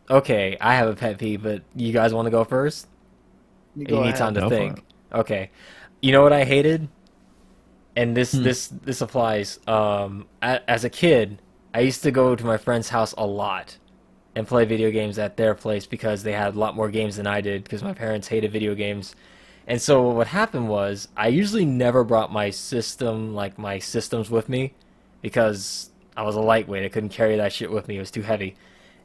Okay, I have a pet peeve, but you guys want to go first? You need time to think. Okay. You know what I hated? And this applies. As a kid, I used to go to my friend's house a lot and play video games at their place because they had a lot more games than I did because my parents hated video games. And so what happened was I usually never brought my systems with me because I was a lightweight. I couldn't carry that shit with me. It was too heavy.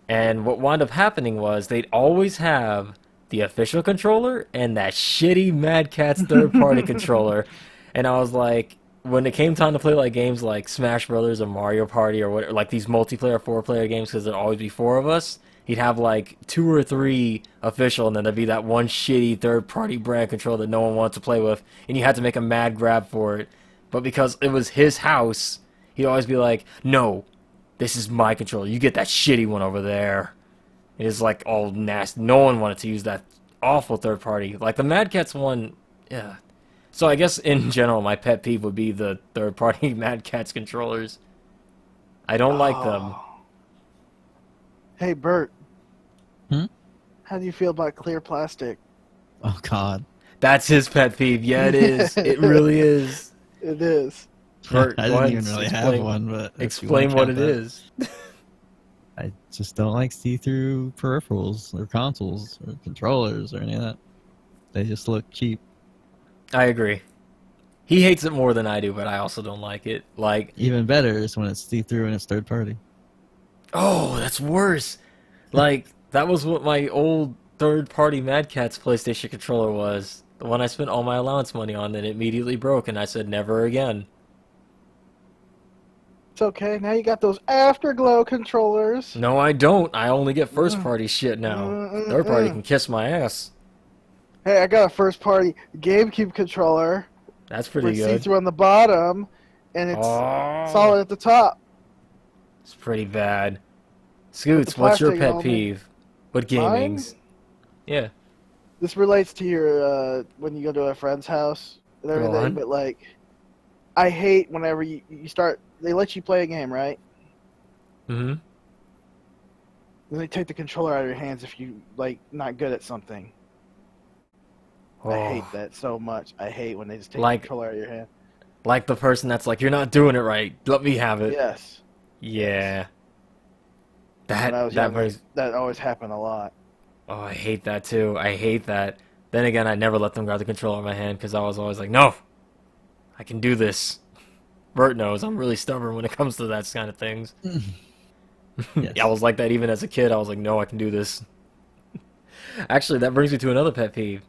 And what wound up happening was they'd always have the official controller and that shitty Mad Catz third-party controller. And I was like, when it came time to play like games like Smash Brothers or Mario Party or whatever, like these multiplayer 4-player games, because there'd always be 4 of us, he'd have like 2 or 3 official, and then there'd be that one shitty third-party brand controller that no one wanted to play with, and you had to make a mad grab for it. But because it was his house, he'd always be like, no, this is my controller. You get that shitty one over there. It is like all nasty. No one wanted to use that awful third-party. Like the Mad Catz one, yeah. So I guess in general, my pet peeve would be the third-party Mad Catz controllers. I don't like them. Hey, Bert. Hmm? How do you feel about clear plastic? Oh, God. That's his pet peeve. Yeah, it is. It really is. It is. Bert, I didn't even really have one, but explain what it is. I just don't like see-through peripherals or consoles or controllers or any of that. They just look cheap. I agree. He hates it more than I do, but I also don't like it. Like, even better is when it's see-through and it's third party. Oh, that's worse. Like, that was what my old third-party Mad Catz PlayStation controller was. The one I spent all my allowance money on, and it immediately broke, and I said never again. It's okay. Now you got those Afterglow controllers. No, I don't. I only get first-party shit now. Third-party can kiss my ass. Hey, I got a first-party GameCube controller. That's pretty good. See-through on the bottom, and it's solid at the top. It's pretty bad. Scoots, what's your pet peeve? What gamings? Mine? Yeah. This relates to your when you go to a friend's house and everything, but like, I hate whenever you start. They let you play a game, right? Mm-hmm. Then they take the controller out of your hands if you like not good at something. Oh. I hate that so much. I hate when they just take the controller out of your hand. Like the person that's like, you're not doing it right. Let me have it. Yes. Yeah. That always happened a lot. Oh, I hate that too. I hate that. Then again, I never let them grab the controller in my hand because I was always like, no, I can do this. Bert knows I'm really stubborn when it comes to that kind of things. Yes. I was like that even as a kid. I was like, no, I can do this. Actually, that brings me to another pet peeve.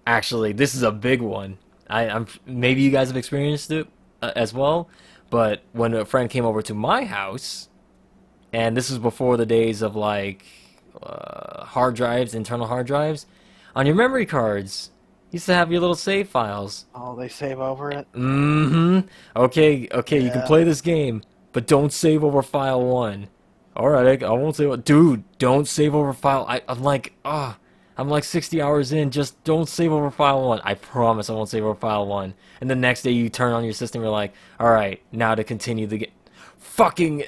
Actually, this is a big one. I'm maybe you guys have experienced it as well, but when a friend came over to my house, and this is before the days of like hard drives, internal hard drives, on your memory cards, you used to have your little save files. Oh, they save over it. Mm-hmm. Okay, you can Yeah. play this game, but don't save over file 1. All right, I won't save. Dude, don't save over file. I'm like, I'm like 60 hours in. Just don't save over file 1. I promise I won't save over file 1. And the next day you turn on your system, you're like, all right, now to continue the game. Fucking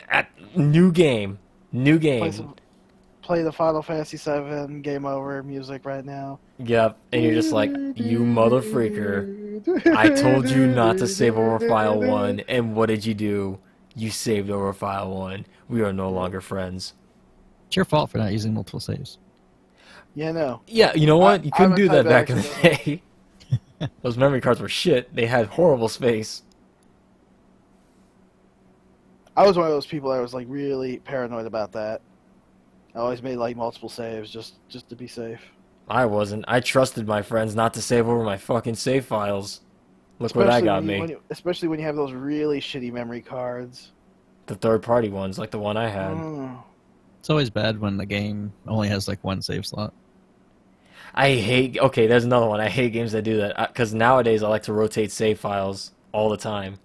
new game, Play the Final Fantasy VII Game Over music right now. Yep, and you're just like, you mother freaker. I told you not to save over file 1, and what did you do? You saved over file 1. We are no longer friends. It's your fault for not using multiple saves. Yeah, no. Yeah, you know what? You couldn't I'm do the that type back in the actually- day. Those memory cards were shit. They had horrible space. I was one of those people that was like really paranoid about that. I always made like multiple saves just to be safe. I wasn't. I trusted my friends not to save over my fucking save files. Look what I got me. Especially when you have those really shitty memory cards. The third-party ones, like the one I had. It's always bad when the game only has like one save slot. I hate... Okay, there's another one. I hate games that do that. Because nowadays I like to rotate save files all the time.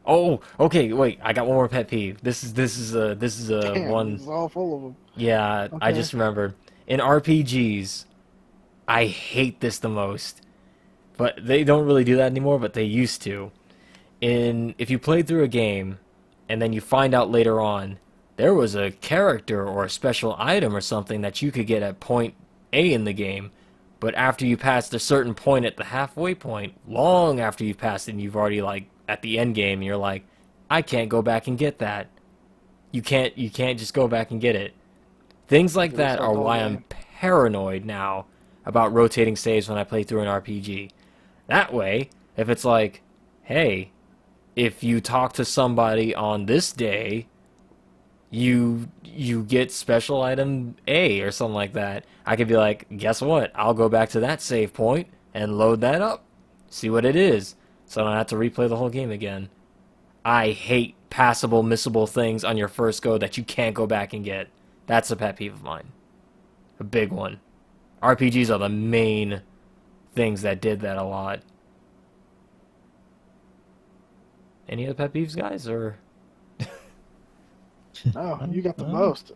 Oh, okay, wait. I got one more pet peeve. This is a Damn, one... it's all full of them. Yeah, I Okay. just remembered. In RPGs, I hate this the most. But they don't really do that anymore, but they used to. If you played through a game, and then you find out later on, there was a character or a special item or something that you could get at point A in the game, but after you passed a certain point at the halfway point, long after you've passed it and you've already like at the end game, you're like, I can't go back and get that. You can't just go back and get it. Things like that are why I'm paranoid now about rotating saves when I play through an RPG. That way, if it's like, hey, if you talk to somebody on this day, you get special item A or something like that. I could be like, guess what? I'll go back to that save point and load that up. See what it is. So I don't have to replay the whole game again. I hate passable, missable things on your first go that you can't go back and get. That's a pet peeve of mine. A big one. RPGs are the main things that did that a lot. Any other pet peeves, guys? Or Oh, you got the most.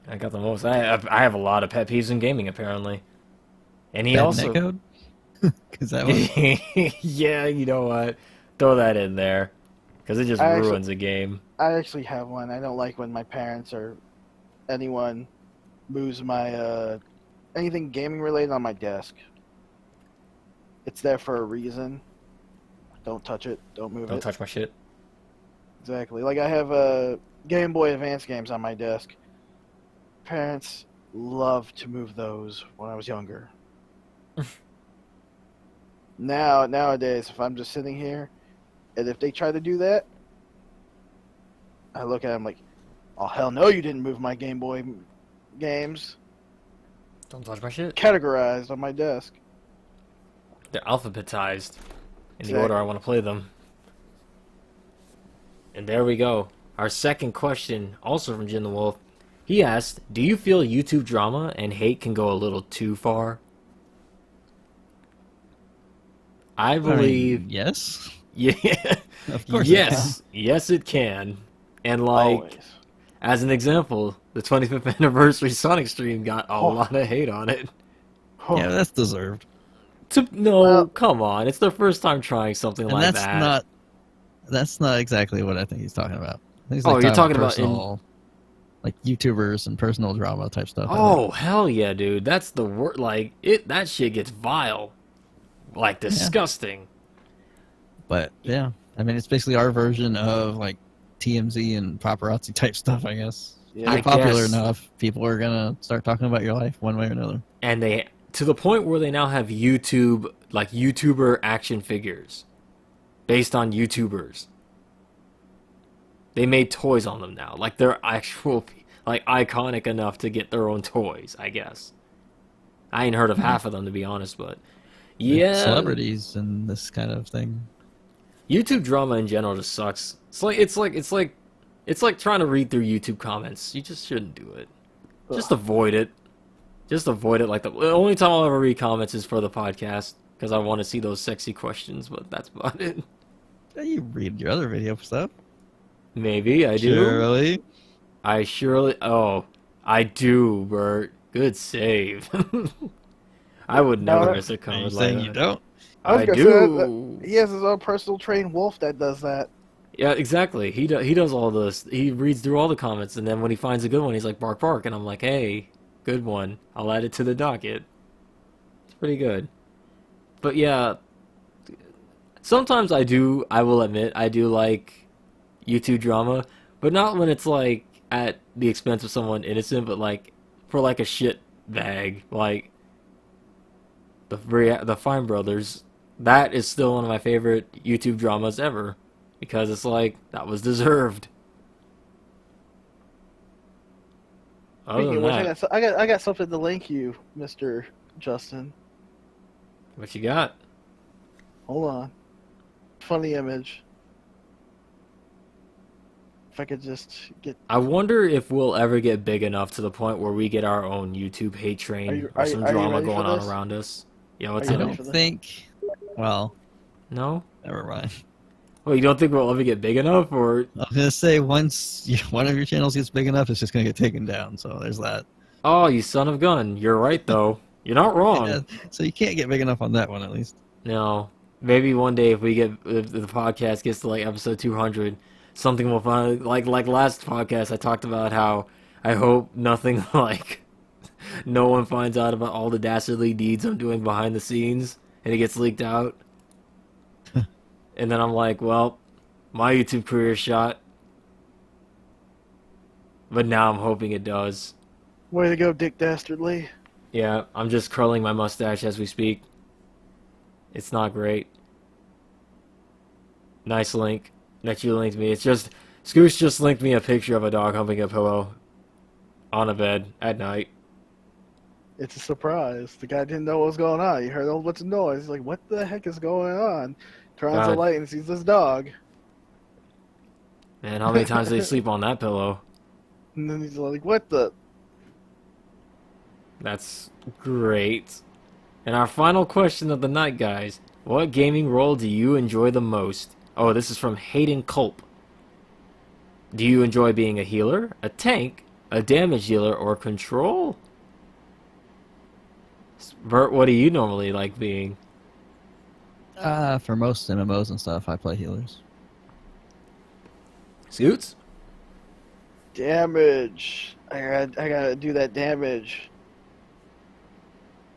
I got the most. I have a lot of pet peeves in gaming, apparently. And he Bad also... netcode? Because that was... Yeah, you know what? Throw that in there. Because it just ruins a game. I actually have one. I don't like when my parents or anyone moves my anything gaming related on my desk. It's there for a reason. Don't touch it. Don't move it. Don't touch my shit. Exactly. Like I have Game Boy Advance games on my desk. Parents loved to move those when I was younger. Nowadays, if I'm just sitting here, and if they try to do that, I look at them like, oh, hell no, you didn't move my Game Boy games. Don't touch my shit. Categorized on my desk. They're alphabetized in the Exactly. order I want to play them. And there we go. Our second question, also from Jin the Wolf. He asked, do you feel YouTube drama and hate can go a little too far? I believe... yes. Yeah. Of course. Yes. Yes, it can. And like, Always. as an example, the 25th anniversary Sonic stream got a lot of hate on it. Oh, Yeah, that's deserved. No, Well- come on. It's their first time trying something And like that's that. that's not exactly what I think he's talking about. He's Oh, you're talking about personal, like YouTubers and personal drama type stuff. Oh, hell yeah, dude. That's the word. Like, that shit gets vile. Like, disgusting. But yeah, I mean, it's basically our version of like TMZ and paparazzi type stuff, I guess. yeah. I You're popular guess. enough, people are gonna start talking about your life one way or another. And they, to the point where they now have YouTube, like, YouTuber action figures. based on YouTubers. They made toys on them now. Like, they're actual, like, iconic enough to get their own toys, I guess. I ain't heard of half of them, to be honest, but... Yeah. Celebrities and this kind of thing. YouTube drama in general just sucks. It's like trying to read through YouTube comments. You just shouldn't do it. Just avoid it. Just avoid it. Like the only time I'll ever read comments is for the podcast because I want to see those sexy questions, but that's about it. Yeah, you read your other video stuff. Maybe I do. Surely. I surely. Oh, I do, Bert. Good save. I would never miss a comment like saying that. you don't? I do. Say, he has his own personal trained wolf that does that. Yeah, exactly. He does all this. He reads through all the comments, and then when he finds a good one, he's like, bark, bark. And I'm like, hey, good one. I'll add it to the docket. It's pretty good. But yeah, sometimes I will admit, I do like YouTube drama, but not when it's like at the expense of someone innocent, but like for like a shit bag. Like the Fine Brothers. That is still one of my favorite YouTube dramas ever. Because it's like, that was deserved. Speaking of which, I got something to link you, Mr. Justin. What you got? Hold on. Funny image. If I could just get... I wonder if we'll ever get big enough to the point where we get our own YouTube hate train or some drama going on around us. Yeah, what's I up? don't think... Well... No? Never mind. Well, you don't think we'll ever get big enough, or... I was going to say, once one of your channels gets big enough, it's just going to get taken down, so there's that. Oh, you son of a gun. You're right, though. You're not wrong. Yeah, so you can't get big enough on that one, at least. No. Maybe one day if the podcast gets to, like, episode 200, something will finally... Like last podcast, I talked about how I hope nothing, like... No one finds out about all the dastardly deeds I'm doing behind the scenes, and it gets leaked out. And then I'm like, well, my YouTube career is shot. But now I'm hoping it does. Way to go, Dick Dastardly. Yeah, I'm just curling my mustache as we speak. It's not great. Nice link that you linked me. It's just, Scooch just linked me a picture of a dog humping a pillow on a bed at night. It's a surprise. The guy didn't know what was going on. He heard a whole bunch of noise. He's like, what the heck is going on? Turns the light and sees this dog. Man, how many times do they sleep on that pillow? And then he's like, what the... That's great. And our final question of the night, guys. What gaming role do you enjoy the most? Oh, this is from Hayden Culp. Do you enjoy being a healer, a tank, a damage dealer, or control? Bert, what do you normally like being? For most MMOs and stuff, I play healers. Scoots? Damage. I gotta do that damage.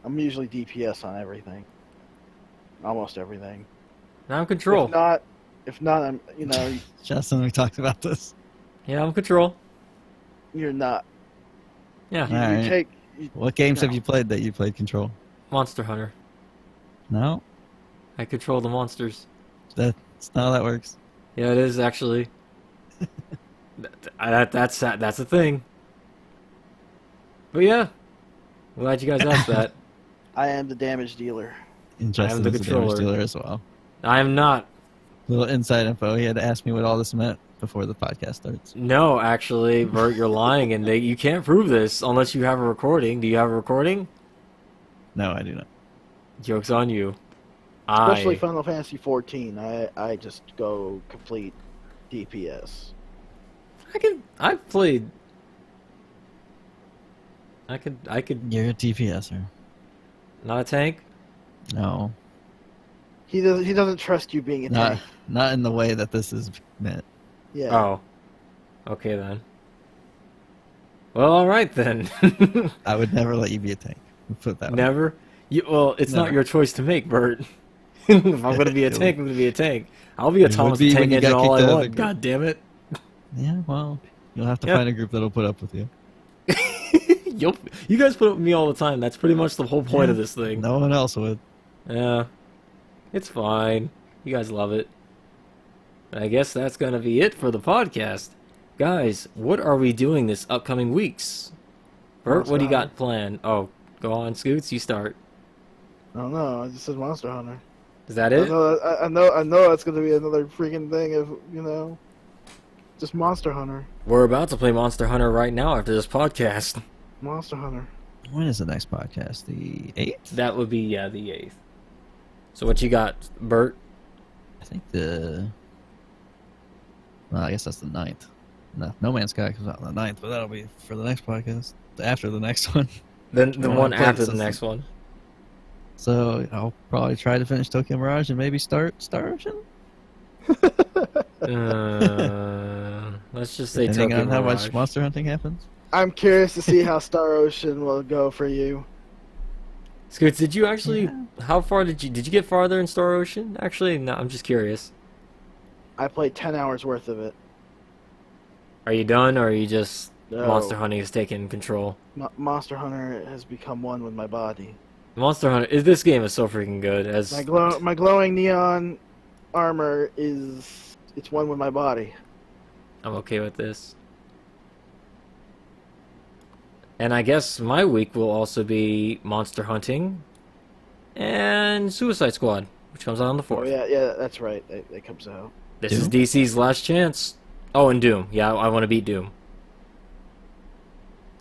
I'm usually DPS on everything. Almost everything. Now I'm control. If not, I'm, Justin, we talked about this. Yeah, I'm control. you're not. Yeah. You Alright. take... What games have no. you played that you played control? Monster Hunter. No? I control the monsters. That's not how that works. Yeah, it is actually. That's a thing. But yeah, glad you guys asked that. I am the damage dealer. And Justin the is a damage controller. dealer as well. I am not. Little inside info. He had to ask me what all this meant before the podcast starts. No, actually, Bert, you're lying, and you can't prove this unless you have a recording. Do you have a recording? No, I do not. Joke's on you. Especially Final Fantasy 14. I just go complete DPS. I've played. I could. You're a DPSer. Not a tank. No. He doesn't trust you being a tank. Not in the way that this is meant. Yeah. Oh. Okay then. Well, all right then. I would never let you be a tank. Put it that way. Never. Well, it's not Never. your choice to make, Bert. If I'm gonna be a tank, I'm gonna be a tank. I'll be a It Thomas would be the when Tank you Engine got all I kicked out of want. the group. God damn it. Yeah, well, you'll have to Yeah. find a group that'll put up with you. You guys put up with me all the time. That's pretty much the whole point Yeah. of this thing. No one else would. Yeah. It's fine. You guys love it. I guess that's going to be it for the podcast. Guys, what are we doing this upcoming weeks? Bert, what do you got planned? Oh, go on, Scoots, you start. I don't know. I just said Monster Hunter. Is that it? I know that's going to be another freaking thing of, just Monster Hunter. We're about to play Monster Hunter right now after this podcast. Monster Hunter. When is the next podcast? The 8th? That would be, the 8th. So what you got, Bert? I think I guess that's the 9th. No Man's Sky comes out on the 9th, but that'll be for the next podcast. After the next one. Then the one after the next one. So I'll probably try to finish Tokyo Mirage and maybe start Star Ocean. Let's just say Depending Tokyo on how Mirage. much monster hunting happens. I'm curious to see how Star Ocean will go for you. Scoots, did you actually? How far did you get farther in Star Ocean? Actually, no. I'm just curious. I played 10 hours worth of it. Are you done, or are you just No. Monster Hunting is taking control? Monster Hunter has become one with my body. Monster Hunter. This game is so freaking good. As My glowing neon armor it's one with my body. I'm okay with this. And I guess my week will also be Monster Hunting and Suicide Squad, which comes out on the 4th. Oh yeah, that's right. That comes out. This is DC's last chance. Oh, and Doom. Yeah, I want to beat Doom.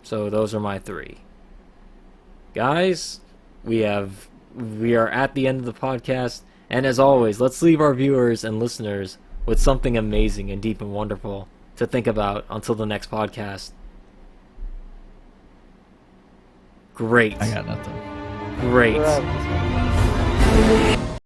So those are my 3. Guys, we are at the end of the podcast, and as always, let's leave our viewers and listeners with something amazing and deep and wonderful to think about until the next podcast. Great. I got nothing. Great. Right.